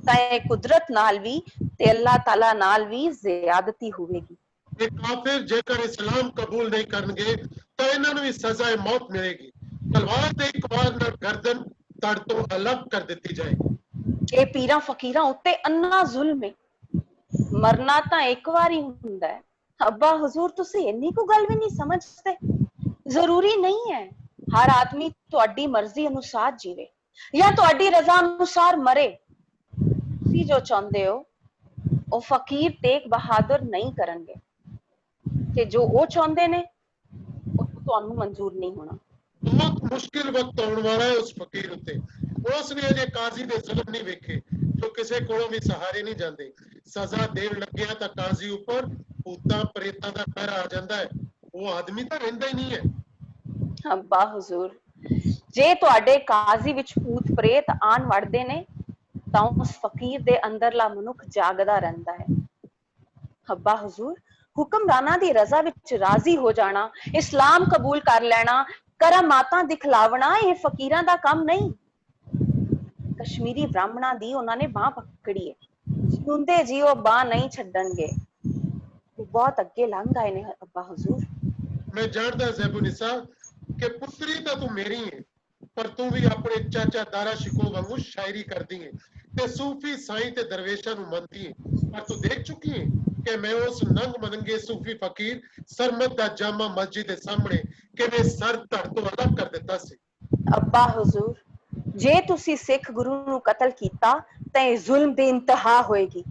ਤਾਂ ਇਹ ਕੁਦਰਤ ਨਾਲ ਵੀ ਤੇ ਅੱਲਾਹ ਤਾਲਾ ਨਾਲ ਵੀ ਜ਼ਿਆਦਤੀ ਹੋਵੇਗੀ। ਇਹ ਕਾਫਿਰ ਜੇਕਰ ਇਸਲਾਮ ਕਬੂਲ ਨਹੀਂ ਕਰਨਗੇ ਤਾਂ ਇਹਨਾਂ ਨੂੰ ਵੀ ਸਜ਼ਾਏ ਮੌਤ ਮਿਲੇਗੀ। ਤਲਵਾਰ ਤੇ ਇੱਕ ਵਾਰ ਨਾਲ ਗਰਦਨ ਤੜ ਤੋਂ ਅਲੱਗ ਕਰ ਦਿੱਤੀ ਜਾਏਗੀ। ਇਹ ਪੀਰਾਂ ਫਕੀਰਾਂ ਉੱਤੇ ਅੰਨਾ ਜ਼ੁਲਮ ਹੈ। ਮਰਨਾ ਤਾਂ ਇੱਕ ਵਾਰ ਹੀ ਹੁੰਦਾ ਹੈ। ਅੱਬਾ ਹਜ਼ੂਰ, ਤੁਸੀਂ ਇੰਨੀ ਕੁ ਗੱਲ ਵੀ ਨਹੀਂ ਸਮਝਦੇ। ਜ਼ਰੂਰੀ ਨਹੀਂ ਹੈ ਹਰ ਆਦਮੀ ਤੁਹਾਡੀ ਮਰਜ਼ੀ ਅਨੁਸਾਰ ਜੀਵੇ ਜਾਂ ਤੁਹਾਡੀ ਰਜ਼ਾ ਅਨੁਸਾਰ ਮਰੇ। ਤੁਸੀਂ ਜੋ ਚਾਹੁੰਦੇ ਹੋ ਉਹ ਫਕੀਰ ਤੇਗ ਬਹਾਦਰ ਨਹੀਂ ਕਰਨਗੇ ਤੇ ਜੋ ਉਹ ਚਾਹੁੰਦੇ ਨੇ ਉਹ ਤੁਹਾਨੂੰ ਮਨਜ਼ੂਰ ਨਹੀਂ ਹੋਣਾ। ਬਹੁਤ ਮੁਸ਼ਕਿਲ ਵਕਤ ਆਉਣ ਵਾਲਾ ਹੈ ਉਸ ਫਕੀਰ ਉੱਤੇ। ਉਸ ਨੇ ਅਜੇ ਕਾਜ਼ੀ ਦੇ ਜ਼ੁਲਮ ਨਹੀਂ ਵੇਖੇ ਜੋ ਕਿਸੇ ਕੋਲੋਂ ਵੀ ਸਹਾਰੇ ਨਹੀਂ ਜਾਂਦੇ। ਸਜ਼ਾ ਦੇਣ ਲੱਗਿਆ ਤਾਂ ਕਾਜ਼ੀ ਉੱਪਰ ਭੂਤਾਂ ਪ੍ਰੇਤਾਂ ਦਾ ਕਹਿਰ ਆ ਜਾਂਦਾ ਹੈ। ਉਹ ਆਦਮੀ ਤਾਂ ਰਹਿੰਦਾ ਹੀ ਨਹੀਂ ਹੈ। ਅੱਬਾ ਹਜ਼ੂਰ, ਜੇ ਤੁਹਾਡੇ ਕਾਜ਼ੀ ਵਿੱਚ ਭੂਤ ਪ੍ਰੇਤ ਆਣ ਵੜਦੇ ਨੇ ਤਾਂ ਉਸ ਫਕੀਰ ਦੇ ਅੰਦਰਲਾ ਮਨੁੱਖ ਜਾਗਦਾ ਰਹਿੰਦਾ ਹੈ। ਅੱਬਾ ਹਜ਼ੂਰ, ਹੁਕਮਰਾਨਾਂ ਦੀ ਰਜ਼ਾ ਵਿੱਚ ਰਾਜ਼ੀ ਹੋ ਜਾਣਾ, ਇਸਲਾਮ ਕਬੂਲ ਕਰ ਲੈਣਾ, ਕਰਾਮਾਤਾਂ ਦਿਖਲਾਵਣਾ ਇਹ ਫਕੀਰਾਂ ਦਾ ਕੰਮ ਨਹੀਂ। ਕਸ਼ਮੀਰੀ ਬ੍ਰਾਹਮਣਾਂ ਦੀ ਉਹਨਾਂ ਨੇ ਬਾਹ ਪਕੜੀ ਹੈ। ਸੁਣਦੇ ਜੀ ਉਹ ਬਾਹ ਨਹੀਂ ਛੱਡਣਗੇ। ਉਹ ਬਹੁਤ ਅੱਗੇ ਲੰਘ ਆਏ ਨੇ ਅੱਬਾ ਹਜ਼ੂਰ। ਮੈਂ ਜਾਣਦਾ ਜ਼ੈਬੁਨਿਸਾ ਕਿ ਪੁੱਤਰੀ ਤਾਂ ਤੂੰ ਮੇਰੀ ਹੈ ਪਰ ਤੂੰ ਵੀ ਆਪਣੇ ਚਾਚਾ ਦਾਰਾ ਸ਼ਿਕੋ ਵਾਂਗੂ ਸ਼ਾਇਰੀ ਕਰਦੀ ਹੈ ਤੇ ਸੂਫੀ ਸਾਈਂ ਤੇ ਦਰਵੇਸ਼ਾਂ ਨੂੰ ਮੰਨਦੀ ਹੈ। ਪਰ ਤੂੰ ਦੇਖ ਚੁੱਕੀ ਹੈ ਕਿ ਮੈਂ ਉਸ ਨੰਗ ਮਨੰਗੇ ਸੂਫੀ ਫਕੀਰ ਸਰਮਦ ਦਾ ਜਾਮਾ ਮਸਜਿਦ ਦੇ ਸਾਹਮਣੇ ਕਿਵੇਂ ਸਰ ਧੜ ਤੋਂ ਅਲੱਗ ਕਰ ਦਿੱਤਾ ਸੀ। ਅੱਬਾ ਹਜ਼ੂਰ, ਜੇ ਤੁਸੀਂ ਸਿੱਖ ਗੁਰੂ ਨੂੰ ਕਤਲ ਕੀਤਾ ਤਾਂ ਇਹ ਜ਼ੁਲਮ ਦੀ ਇੰਤਹਾ ਹੋਏਗੀ।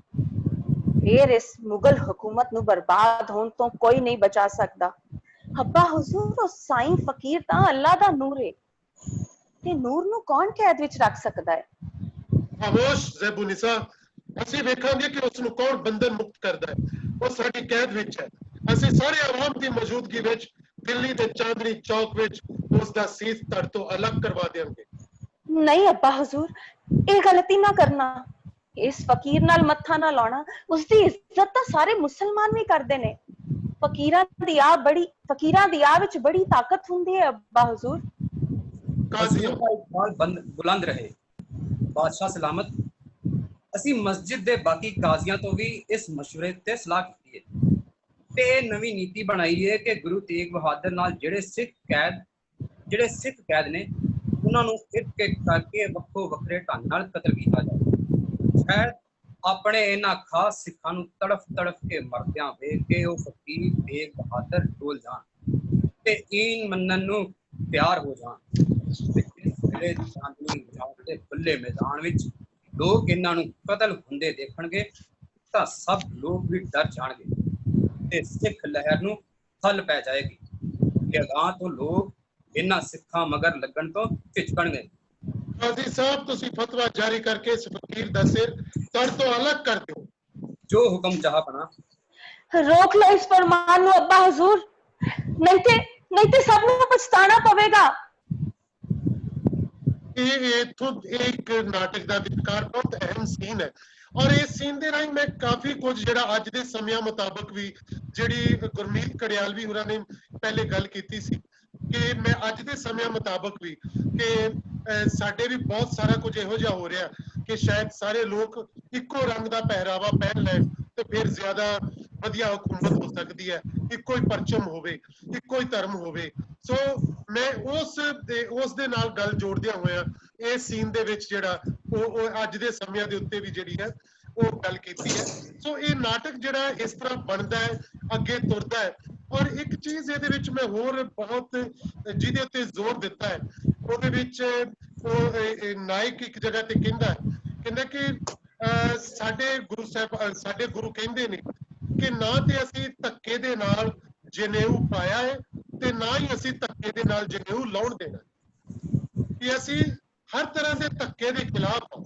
ਫਿਰ ਇਸ ਮੁਗਲ ਹਕੂਮਤ ਨੂੰ ਬਰਬਾਦ ਹੋਣ ਤੋਂ ਕੋਈ ਨਹੀਂ ਬਚਾ ਸਕਦਾ। ਅੱਬਾ ਹਜ਼ੂਰ, ਉਹ ਸਾਈਂ ਫਕੀਰ ਤਾਂ ਅੱਲਾ ਦਾ ਨੂਰ ਹੈ, ਤੇ ਨੂਰ ਨੂੰ ਕੌਣ ਕੈਦ ਵਿੱਚ ਰੱਖ ਸਕਦਾ ਹੈ? ਖਾਮੋਸ਼ ਜ਼ੈਬੁਨਿਸਾ, ਅਸੀਂ ਵੇਖਾਂਗੇ ਕਿ ਉਸ ਨੂੰ ਕੌਣ ਬੰਧਨ ਮੁਕਤ ਕਰਦਾ ਹੈ। ਉਹ ਸਾਡੀ ਕੈਦ ਵਿੱਚ ਹੈ। ਅਸੀਂ ਸਾਰੇ ਆਵਾਮ ਦੀ ਮੌਜੂਦਗੀ ਵਿੱਚ ਦਿੱਲੀ ਦੇ ਚਾਂਦਨੀ ਚੌਕ ਵਿੱਚ ਉਸ ਦਾ ਸੀਸ ਧੜ ਤੋਂ ਅਲੱਗ ਕਰਵਾ ਦੇਵਾਂਗੇ। ਨਹੀਂ ਅੱਬਾ ਹਜ਼ੂਰ, ਇਹ ਗਲਤੀ ਨਾ ਕਰਨਾ। ਇਸ ਫਕੀਰ ਨਾਲ ਮੱਥਾ ਨਾ ਲਾਉਣਾ। ਉਸਦੀ ਇੱਜ਼ਤ ਤਾਂ ਸਾਰੇ ਮੁਸਲਮਾਨ ਵੀ ਕਰਦੇ ਨੇ। ਫਕੀਰਾਂ ਦੀ ਆਹ ਵਿੱਚ ਬੜੀ ਤਾਕਤ ਹੁੰਦੀ ਹੈ ਅੱਬਾ ਹਜ਼ੂਰ। ਕਾਜ਼ੀਆਂ, ਹਜ਼ੂਰ ਦਾ ਇਕਬਾਲ ਬੁਲੰਦ ਰਹੇ, ਬਾਦਸ਼ਾਹ ਸਲਾਮਤ। ਅਸੀਂ ਮਸਜਿਦ ਦੇ ਬਾਕੀ ਕਾਜ਼ੀਆਂ ਤੋਂ ਵੀ ਇਸ ਮਸ਼ਵਰੇ ਤੇ ਸਲਾਹ ਕੀਤੀ ਹੈ ਤੇ ਇਹ ਨਵੀਂ ਨੀਤੀ ਬਣਾਈ ਹੈ ਕਿ ਗੁਰੂ ਤੇਗ ਬਹਾਦਰ ਨਾਲ ਜਿਹੜੇ ਸਿੱਖ ਕੈਦ ਨੇ, ਉਹਨਾਂ ਨੂੰ ਇੱਕ ਇੱਕ ਕਰਕੇ ਵੱਖੋ ਵੱਖਰੇ ਢੰਗ ਨਾਲ ਕਤਲ ਕੀਤਾ ਜਾਏ। ਸ਼ਾਇਦ ਆਪਣੇ ਇਹਨਾਂ ਖਾਸ ਸਿੱਖਾਂ ਨੂੰ ਤੜਫ ਕੇ ਮਰਦਿਆਂ ਵੇਖ ਕੇ ਉਹ ਫਕੀਰ ਤੇਗ ਬਹਾਦਰ ਡੋਲ ਜਾਣ ਤੇ ਈਨ ਮੰਨਣ ਨੂੰ ਤਿਆਰ ਹੋ ਜਾਣ। ਤੇ ਇਸ ਵੇਲੇ ਚਾਂਦਨੀ ਚੌਕ ਦੇ ਖੁੱਲੇ ਮੈਦਾਨ ਵਿੱਚ ਲੋਕ ਇਹਨਾਂ ਨੂੰ ਕਤਲ ਹੁੰਦੇ ਦੇਖਣਗੇ ਤਾਂ ਸਭ ਲੋਕ ਵੀ ਡਰ ਜਾਣਗੇ ਤੇ ਸਿੱਖ ਲਹਿਰ ਨੂੰ ਖੱਲ ਪੈ ਜਾਏਗੀ ਕਿ ਅਗਾਂਹ ਤੋਂ ਲੋਕ ਇਹਨਾਂ ਸਿੱਖਾਂ ਮਗਰ ਲੱਗਣ ਤੋਂ ਝਿਜਕਣਗੇ। ਕਾਜ਼ੀ ਸਾਹਿਬ, ਤੁਸੀਂ ਫਤਵਾ ਜਾਰੀ ਕਰਕੇ ਇਸ ਫਕੀਰ ਦਾ ਸਿਰ ਧੜ ਤੋਂ ਅਲੱਗ ਕਰ ਦਿਓ। ਜੋ ਹੁਕਮ ਚਾਹ ਬਣਾ। ਰੋਕ ਲਓ ਇਸ ਫਰਮਾਨ ਨੂੰ ਅੱਬਾ ਹਜ਼ੂਰ, ਨਹੀਂ ਤੇ ਸਭ ਨੂੰ ਪਛਤਾਣਾ ਪਵੇਗਾ। ਇਹ ਇੱਕ ਨਾਟਕ ਦਾ ਵਿਚਕਾਰ ਬਹੁਤ ਅਹਿਮ ਸੀਨ ਹੈ ਔਰ ਇਸ ਸੀਨ ਦੇ ਰਾਹੀਂ ਮੈਂ ਕਾਫੀ ਕੁਝ ਜਿਹੜਾ ਅੱਜ ਦੇ ਸਮਿਆਂ ਮੁਤਾਬਕ ਵੀ ਜਿਹੜੀ ਗੁਰਮੀਤ ਕੜਿਆਲਵੀ ਹੋਰਾਂ ਨੇ ਪਹਿਲੇ ਗੱਲ ਕੀਤੀ ਸੀ ਕਿ ਮੈਂ ਅੱਜ ਦੇ ਸਮਿਆਂ ਮੁਤਾਬਕ ਵੀ ਕਿ ਸਾਡੇ ਵੀ ਬਹੁਤ ਸਾਰਾ ਕੁਝ ਇਹੋ ਜਿਹਾ ਹੋ ਰਿਹਾ ਕਿ ਸ਼ਾਇਦ ਸਾਰੇ ਲੋਕ ਇੱਕੋ ਰੰਗ ਦਾ ਪਹਿਰਾਵਾ ਪਹਿਨ ਲੈਣ ਤੇ ਫਿਰ ਜ਼ਿਆਦਾ ਵਧੀਆ ਹਕੂਮਤ ਹੋ ਸਕਦੀ ਹੈ। ਇੱਕੋ ਹੀ ਪਰਚਮ ਹੋਵੇ, ਇੱਕੋ ਹੀ ਧਰਮ ਹੋਵੇ। ਸੋ ਮੈਂ ਉਸ ਦੇ ਨਾਲ ਗੱਲ ਜੋੜਦਿਆਂ ਹੋਇਆ ਇਸ ਸੀਨ ਦੇ ਵਿੱਚ ਜਿਹੜਾ ਉਹ ਅੱਜ ਦੇ ਸਮਿਆਂ ਦੇ ਉੱਤੇ ਵੀ ਜਿਹੜੀ ਹੈ ਉਹ ਗੱਲ ਕੀਤੀ ਹੈ। ਸੋ ਇਹ ਨਾਟਕ ਜਿਹੜਾ ਇਸ ਤਰ੍ਹਾਂ ਬਣਦਾ ਹੈ, ਅੱਗੇ ਤੁਰਦਾ ਹੈ। ਔਰ ਇੱਕ ਚੀਜ਼ ਇਹਦੇ ਵਿੱਚ ਮੈਂ ਹੋਰ ਬਹੁਤ ਜਿਹਦੇ ਉੱਤੇ ਜ਼ੋਰ ਦਿੱਤਾ ਹੈ, ਉਹਦੇ ਵਿੱਚ ਉਹ ਨਾਇਕ ਇੱਕ ਜਗ੍ਹਾ ਤੇ ਕਹਿੰਦਾ ਕਿ ਸਾਡੇ ਗੁਰੂ ਕਹਿੰਦੇ ਨੇ ਕਿ ਨਾ ਤੇ ਅਸੀਂ ਧੱਕੇ ਦੇ ਨਾਲ ਜਨੇਊ ਪਾਇਆ ਹੈ ਤੇ ਨਾ ਹੀ ਅਸੀਂ ਧੱਕੇ ਦੇ ਨਾਲ ਜਨੇਊ ਲਾਉਣ ਦੇਣਾ, ਕਿ ਅਸੀਂ ਹਰ ਤਰ੍ਹਾਂ ਦੇ ਧੱਕੇ ਦੇ ਖਿਲਾਫ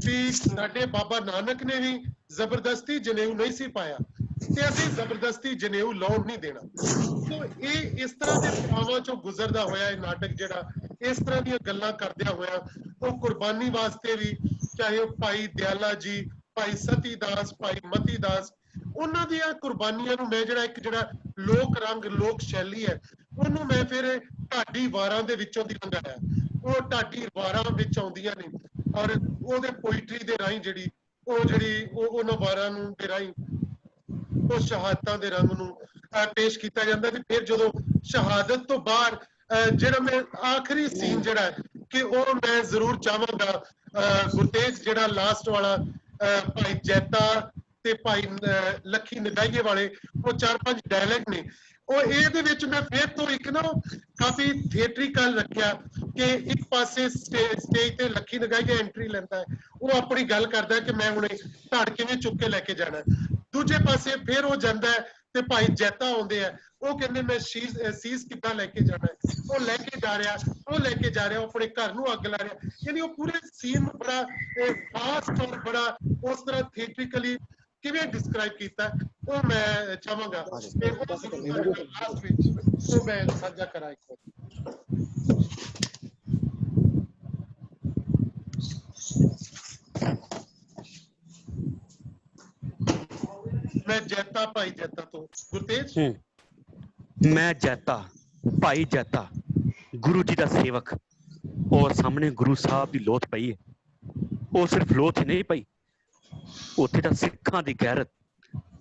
ਵੀ ਸਾਡੇ ਬਾਬਾ ਨਾਨਕ ਨੇ ਵੀ ਜ਼ਬਰਦਸਤੀ ਜਨੇਊ ਨਹੀਂ ਸੀ ਪਾਇਆ ਤੇ ਅਸੀਂ ਜ਼ਬਰਦਸਤੀ ਜਨੇਊ ਲਾਉਣ ਨਹੀਂ ਦੇਣਾ। ਸੋ ਇਹ ਇਸ ਤਰ੍ਹਾਂ ਦੇ ਪੜਾਵਾਂ ਚੋਂ ਗੁਜ਼ਰਦਾ ਹੋਇਆ ਇਹ ਨਾਟਕ ਜਿਹੜਾ ਇਸ ਤਰ੍ਹਾਂ ਦੀਆਂ ਗੱਲਾਂ ਕਰਦਿਆਂ ਹੋਇਆ ਉਹ ਕੁਰਬਾਨੀ ਵਾਸਤੇ ਵੀ, ਚਾਹੇ ਉਹ ਭਾਈ ਦਿਆਲਾ ਜੀ, ਭਾਈ ਸਤੀ ਦਾਸ, ਭਾਈ ਮਤੀ ਦਾਸ, ਉਹਨਾਂ ਦੀਆਂ ਕੁਰਬਾਨੀਆਂ ਨੂੰ ਮੈਂ ਜਿਹੜਾ ਲੋਕ ਰੰਗ ਲੋਕ ਸ਼ੈਲੀ ਹੈ ਉਹਨੂੰ ਮੈਂ ਫਿਰ ਢਾਡੀ ਵਾਰਾਂ ਦੇ ਵਿੱਚੋਂ ਦੀ ਲੰਘਾਇਆ। ਉਹ ਢਾਡੀ ਵਾਰਾਂ ਵਿੱਚ ਆਉਂਦੀਆਂ ਨੇ ਔਰ ਉਹਦੇ ਪੋਇਟਰੀ ਦੇ ਰਾਹੀਂ ਉਹਨਾਂ ਵਾਰਾਂ ਨੂੰ ਦੇ ਰਾਹੀਂ ਉਹ ਸ਼ਹਾਦਤਾਂ ਦੇ ਰੰਗ ਨੂੰ ਪੇਸ਼ ਕੀਤਾ ਜਾਂਦਾ। ਤੇ ਫਿਰ ਜਦੋਂ ਸ਼ਹਾਦਤ ਤੋਂ ਬਾਅਦ ਜਿਹੜਾ ਮੈਂ ਆਖਰੀ ਸੀਨ ਜਿਹੜਾ ਹੈ ਕਿ ਉਹ ਮੈਂ ਜ਼ਰੂਰ ਚਾਹਾਂਗਾ ਗੁਰਤੇਜ ਜਿਹੜਾ ਲਾਸਟ ਵਾਲਾ ਭਾਈ ਜੈਤਾ ਤੇ ਭਾਈ ਲੱਖੀ ਨਦਾਈਏ ਵਾਲੇ ਉਹ 4-5 ਡਾਇਲੌਗ ਨੇ, ਉਹ ਇਹਦੇ ਵਿੱਚ ਮੈਂ ਫਿਰ ਤੋਂ ਇੱਕ ਨਾ ਕਾਫੀ ਥੀਏਟਰੀਕਲ ਰੱਖਿਆ ਕਿ ਇੱਕ ਪਾਸੇ ਸਟੇਜ ਤੇ ਲੱਖੀ ਨਦਾਈਏ ਐਂਟਰੀ ਲੈਂਦਾ ਹੈ, ਉਹ ਆਪਣੀ ਗੱਲ ਕਰਦਾ ਕਿ ਮੈਂ ਹੁਣੇ ਧੜ ਕਿਵੇਂ ਚੁੱਕ ਕੇ ਲੈ ਕੇ ਜਾਣਾ। ਦੂਜੇ ਪਾਸੇ ਫਿਰ ਉਹ ਜਾਂਦਾ ਹੈ ਤੇ ਭਾਈ ਜੈਤਾ ਆਉਂਦੇ ਆ, ਉਹ ਕਹਿੰਦੇ ਮੈਂ ਸੀਸ ਕਿੱਦਾਂ ਲੈ ਕੇ ਜਾਣਾ, ਉਹ ਲੈ ਕੇ ਜਾ ਰਿਹਾ ਉਹ ਆਪਣੇ ਘਰ ਨੂੰ ਅੱਗ ਲਾ ਰਿਹਾ। ਯਾਨੀ ਉਹ ਪੂਰੇ ਸੀਨ ਨੂੰ ਬੜਾ ਫਾਸਟ ਔਰ ਬੜਾ ਉਸ ਤਰ੍ਹਾਂ ਥੀਏਟਰੀਕਲੀ ਕਿਵੇਂ ਡਿਸਕ੍ਰਾਈਬ ਕੀਤਾ ਉਹ ਮੈਂ ਚਾਹਾਂਗਾ ਕਿ ਲਾਸਟ ਵਿੱਚ ਉਹ ਮੈਂ ਸਾਂਝਾ ਕਰਾਂ ਇੱਕ ਵਾਰ। ਮੈਂ ਜੈਤਾ ਭਾਈ ਜੈਤਾ ਤੋਂ ਗੁਰਤੇਜ। ਮੈਂ ਜੈਤਾ ਭਾਈ ਜੈਤਾ, ਗੁਰੂ ਜੀ ਦਾ ਸੇਵਕ। ਔਰ ਸਾਹਮਣੇ ਗੁਰੂ ਸਾਹਿਬ ਦੀ ਲੋਥ ਪਈ ਹੈ। ਉਹ ਸਿਰਫ ਲੋਥ ਹੀ ਨਹੀਂ ਪਈ, ਉੱਥੇ ਤਾਂ ਸਿੱਖਾਂ ਦੀ ਗੈਰਤ,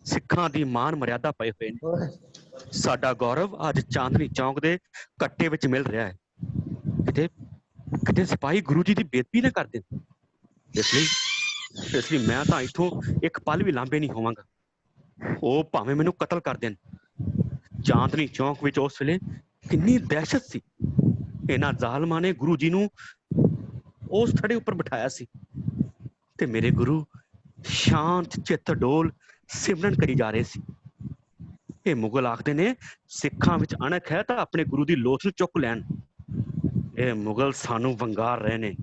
ਸਿੱਖਾਂ ਦੀ ਮਾਨ ਮਰਿਆਦਾ ਪਏ ਹੋਏ ਨੇ। ਸਾਡਾ ਗੌਰਵ ਅੱਜ ਚਾਂਦਨੀ ਚੌਂਕ ਦੇ ਕੱਟੇ ਵਿੱਚ ਮਿਲ ਰਿਹਾ ਹੈ। ਕਿਤੇ ਸਿਪਾਹੀ ਗੁਰੂ ਜੀ ਦੀ ਬੇਇੱਜ਼ਤੀ ਨਾ ਕਰ ਦੇਣ। ਇਸ ਲਈ ਮੈਂ ਤਾਂ ਇੱਥੋਂ ਇੱਕ ਪਲ ਵੀ ਲਾਂਭੇ ਨਹੀਂ ਹੋਵਾਂਗਾ। ਉਹ ਭਾਵੇਂ ਮੈਨੂੰ ਕਤਲ ਕਰ ਦੇਣ। ਚਾਂਦਨੀ ਚੌਂਕ ਵਿੱਚ ਉਸ ਵੇਲੇ ਕਿੰਨੀ ਦਹਿਸ਼ਤ ਸੀ। ਇਹਨਾਂ ਜ਼ਾਲਮਾਂ ਨੇ ਗੁਰੂ ਜੀ ਨੂੰ ਉਸ ਥੜੇ ਉੱਪਰ ਬਿਠਾਇਆ ਸੀ ਤੇ ਮੇਰੇ ਗੁਰੂ ਸ਼ਾਂਤ ਚਿੱਤ ਡੋਲ ਸਿਮਰਨ ਕਰੀ ਜਾ ਰਹੇ ਸੀ। ਇਹ ਮੁਗਲ ਆਖਦੇ ਨੇ ਸਿੱਖਾਂ ਵਿੱਚ ਅਣਖ ਹੈ ਤਾਂ ਆਪਣੇ ਗੁਰੂ ਦੀ ਲੋਥ ਨੂੰ ਚੁੱਕ ਲੈਣ। ਇਹ ਮੁਗਲ ਸਾਨੂੰ ਵੰਗਾਰ ਰਹੇ ਨੇ।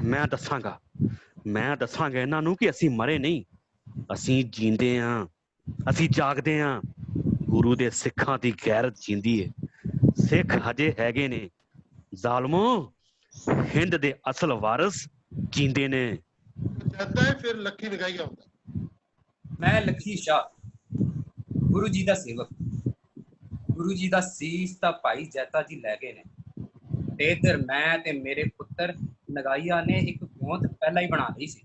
ਮੈਂ ਦੱਸਾਂਗਾ ਇਹਨਾਂ ਨੂੰ ਕਿ ਅਸੀਂ ਮਰੇ ਨਹੀਂ, ਅਸੀਂ ਜੀਂਦੇ ਹਾਂ, ਅਸੀਂ ਜਾਗਦੇ ਹਾਂ। ਗੁਰੂ ਦੇ ਸਿੱਖਾਂ ਦੀ ਗੈਰਤ ਜੀਂਦੀ ਏ। ਸਿੱਖ ਹਜੇ ਹੈਗੇ ਨੇ। ਜ਼ਾਲਮੋ, ਹਿੰਦ ਦੇ ਅਸਲ ਵਾਰਿਸ ਜੀਂਦੇ ਨੇ। ਜਾਂਦਾ ਹੈ ਫਿਰ ਲੱਖੀ ਨਗਾਈ ਆਉਂਦਾ। ਮੈਂ ਲੱਖੀ ਸ਼ਾਹ, ਗੁਰੂ ਜੀ ਦਾ ਸੇਵਕ। ਗੁਰੂ ਜੀ ਦਾ ਸੀਸ ਤਾਂ ਭਾਈ ਜੈਤਾ ਜੀ ਲੈ ਗਏ ਨੇ ਤੇ ਇੱਧਰ ਮੈਂ ਤੇ ਮੇਰੇ ਪੁੱਤਰ ਨਗਾਈਆ ਨੇ ਇੱਕ ਵਿਉਂਤ ਪਹਿਲਾਂ ਹੀ ਬਣਾ ਲਈ ਸੀ।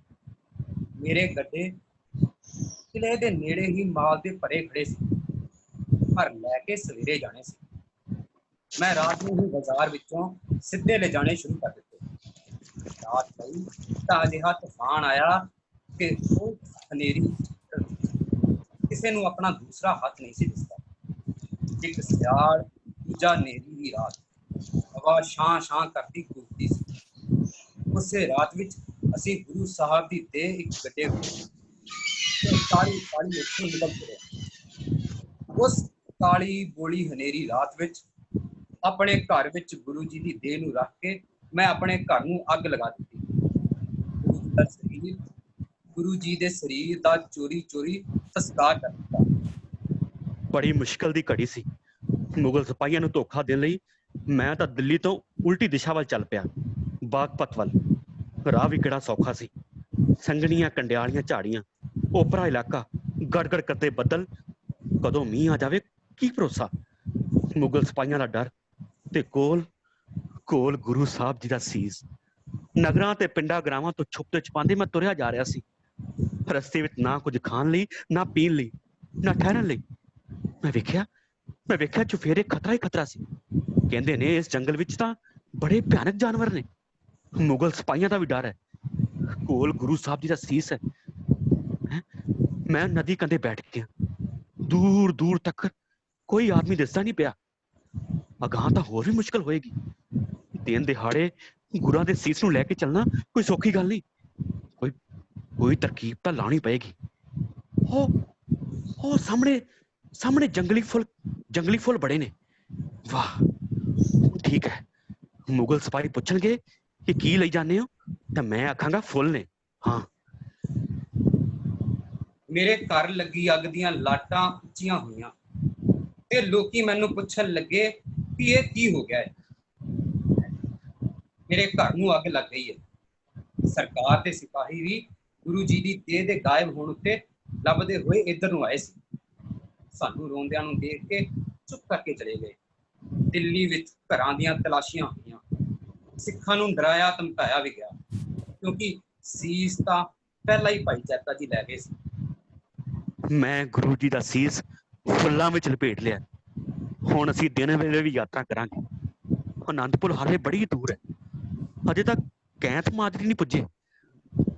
ਮੇਰੇ ਗੱਡੇ ਕਿਲੇ ਦੇ ਨੇੜੇ ਹੀ ਮਾਲ ਦੇ ਭਰੇ ਖੜੇ ਸੀ, ਪਰ ਲੈ ਕੇ ਸਵੇਰੇ ਜਾਣੇ ਸੀ। ਮੈਂ ਰਾਤ ਨੂੰ ਹੀ ਬਾਜ਼ਾਰ ਵਿੱਚੋਂ ਸਿੱਧੇ ਲੈ ਜਾਣੇ ਸ਼ੁਰੂ ਕਰ ਦਿੱਤੇ। ਰਾਤ ਪਈ ਤਾਂ ਅਜਿਹਾ ਤੂਫਾਨ ਆਇਆ ਕਿ ਉਹ ਹਨੇਰੀ ਕਿਸੇ ਨੂੰ ਆਪਣਾ ਦੂਸਰਾ ਹੱਥ ਨਹੀਂ ਸੀ ਦਿਸਦਾ। ਇੱਕ ਸਿਆਲ, ਦੂਜਾ ਹਨੇਰੀ ਦੀ ਰਾਤ। ਹਵਾ ਛਾਂ ਛਾਂ ਕਰਦੀ ਘੁੱਟਦੀ ਸੀ। ਉਸੇ ਰਾਤ ਵਿੱਚ ਅਸੀਂ ਗੁਰੂ ਸਾਹਿਬ ਦੀ ਦੇਹ ਇੱਕ ਗੱਡੇ ਹੋਏ ਕਾਲੀ ਕਾਲੀ ਉੱਥੋਂ ਨਿਕਲ ਤੁਰੇ। ਉਸ ਕਾਲੀ ਬੋਲੀ ਹਨੇਰੀ ਰਾਤ ਵਿੱਚ ਆਪਣੇ ਘਰ ਵਿੱਚ ਗੁਰੂ ਜੀ ਦੀ ਦੇਹ ਨੂੰ ਰੱਖ ਕੇ ਮੈਂ ਆਪਣੇ ਘਰ ਨੂੰ ਅੱਗ ਲਗਾ ਦਿੱਤੀ। ਗੁਰੂ ਜੀ ਦੇ ਸਰੀਰ ਦਾ ਚੋਰੀ ਚੋਰੀ ਸੰਸਕਾਰ ਕਰ ਦਿੱਤਾ। ਬੜੀ ਮੁਸ਼ਕਲ ਦੀ ਘੜੀ ਸੀ। ਮੁਗਲ ਸਿਪਾਹੀਆਂ ਨੂੰ ਧੋਖਾ ਦੇਣ ਲਈ ਮੈਂ ਤਾਂ ਦਿੱਲੀ ਤੋਂ ਉਲਟੀ ਦਿਸ਼ਾ ਵੱਲ ਚੱਲ ਪਿਆ, ਬਾਗਪਤ ਵੱਲ। ਰਾਹ ਵੀ ਕਿਹੜਾ ਸੌਖਾ ਸੀ। ਸੰਘਣੀਆਂ ਕੰਡਿਆਲੀਆਂ ਝਾੜੀਆਂ, ਓਪਰਾ ਇਲਾਕਾ, ਗੜਗੜ ਕਰਦੇ ਬੱਦਲ। ਕਦੋਂ ਮੀਂਹ ਆ ਜਾਵੇ ਕੀ ਭਰੋਸਾ। ਮੁਗਲ ਸਿਪਾਹੀਆਂ ਦਾ ਡਰ ਤੇ ਕੋਲ ਗੁਰੂ ਸਾਹਿਬ ਜੀ ਦਾ ਸੀਸ। ਨਗਰਾਂ ਤੇ ਪਿੰਡਾਂ ਗਰਾਵਾਂ ਤੋਂ ਛੁਪਦੇ ਛੁਪਾਉਂਦੇ ਮੈਂ ਤੁਰਿਆ ਜਾ ਰਿਹਾ ਸੀ। ਰਸਤੇ ਵਿੱਚ ਨਾ ਕੁਝ ਖਾਣ ਲਈ, ਨਾ ਪੀਣ ਲਈ, ਨਾ ਠਹਿਰਨ ਲਈ। ਮੈਂ ਵੇਖਿਆ ਚੁਫੇਰੇ ਖਤਰਾ ਹੀ ਖਤਰਾ ਸੀ। ਕਹਿੰਦੇ ਨੇ ਇਸ ਜੰਗਲ ਵਿੱਚ ਤਾਂ ਬੜੇ ਭਿਆਨਕ ਜਾਨਵਰ ਨੇ। ਮੁਗਲ ਸਿਪਾਹੀਆਂ ਦਾ ਵੀ ਡਰ ਹੈ। ਕੋਲ ਗੁਰੂ ਸਾਹਿਬ ਜੀ ਦਾ ਸੀਸ ਹੈ। ਮੈਂ ਨਦੀ ਕੰਢੇ ਬੈਠ ਗਿਆ। ਦੂਰ ਦੂਰ ਤੱਕ ਕੋਈ ਆਦਮੀ ਦਿਸਦਾ ਨਹੀਂ ਪਿਆ। ਅਗਾਂਹ ਤਾਂ ਹੋਰ ਵੀ ਮੁਸ਼ਕਲ ਹੋਏਗੀ। ਦਿਨ ਦਿਹਾੜੇ ਗੁਰਾਂ ਦੇ ਸੀਸ ਨੂੰ ਲੈ ਕੇ ਚੱਲਣਾ ਕੋਈ ਸੌਖੀ ਗੱਲ ਨਹੀਂ। ਕੋਈ ਤਰਕੀਬ ਤਾਂ ਲਾਉਣੀ ਪਏਗੀ। ਉਹ ਸਾਹਮਣੇ ਜੰਗਲੀ ਫੁੱਲ ਬੜੇ ਨੇ। ਵਾਹ, ਠੀਕ ਹੈ। ਮੁਗਲ ਸਿਪਾਹੀ ਪੁੱਛਣਗੇ ਕਿ ਕੀ ਲਈ ਜਾਂਦੇ ਹੋ ਤਾਂ ਮੈਂ ਆਖਾਂਗਾ ਫੁੱਲ ਨੇ। ਹਾਂ। ਮੇਰੇ ਘਰ ਲੱਗੀ ਅੱਗ ਦੀਆਂ ਲਾਟਾਂ ਉੱਚੀਆਂ ਹੋਈਆਂ ਤੇ ਲੋਕੀ ਮੈਨੂੰ ਪੁੱਛਣ ਲੱਗੇ ਕਿ ਇਹ ਕੀ ਹੋ ਗਿਆ ਹੈ। ਮੇਰੇ ਘਰ ਨੂੰ ਅੱਗ ਲੱਗ ਗਈ ਹੈ। ਸਰਕਾਰ ਤੇ ਸਿਪਾਹੀ ਵੀ ਗੁਰੂ ਜੀ ਦੀ ਦੇਹ ਦੇ ਗਾਇਬ ਹੋਣ ਉੱਤੇ ਲੱਭਦੇ ਹੋਏ ਇੱਧਰ ਨੂੰ ਆਏ ਸੀ। ਸਾਨੂੰ ਰੋਂਦਿਆਂ ਨੂੰ ਦੇਖ ਕੇ ਚੁੱਪ ਕਰਕੇ ਚਲੇ ਗਏ। ਦਿੱਲੀ ਵਿੱਚ ਘਰਾਂ ਦੀਆਂ ਤਲਾਸ਼ੀਆਂ ਹੋਈਆਂ। ਸਿੱਖਾਂ ਨੂੰ ਡਰਾਇਆ ਧਮਕਾਇਆ ਵੀ ਗਿਆ, ਕਿਉਂਕਿ ਸੀਸ ਤਾਂ ਪਹਿਲਾਂ ਹੀ ਭਾਈ ਜੈਤਾ ਜੀ ਲੈ ਗਏ ਸੀ। ਮੈਂ ਗੁਰੂ ਜੀ ਦਾ ਸੀਸ ਫੁੱਲਾਂ ਵਿੱਚ ਲਪੇਟ ਲਿਆ। ਹੁਣ ਅਸੀਂ ਦਿਨ ਵੇਲੇ ਵੀ ਯਾਤਰਾ ਕਰਾਂਗੇ। ਅਨੰਦਪੁਰ ਹਾਲੇ ਬੜੀ ਦੂਰ ਹੈ। ਅਜੇ ਤੱਕ ਕੈਂਥ ਮਾਜਰੀ ਨਹੀਂ ਪੁੱਜੇ।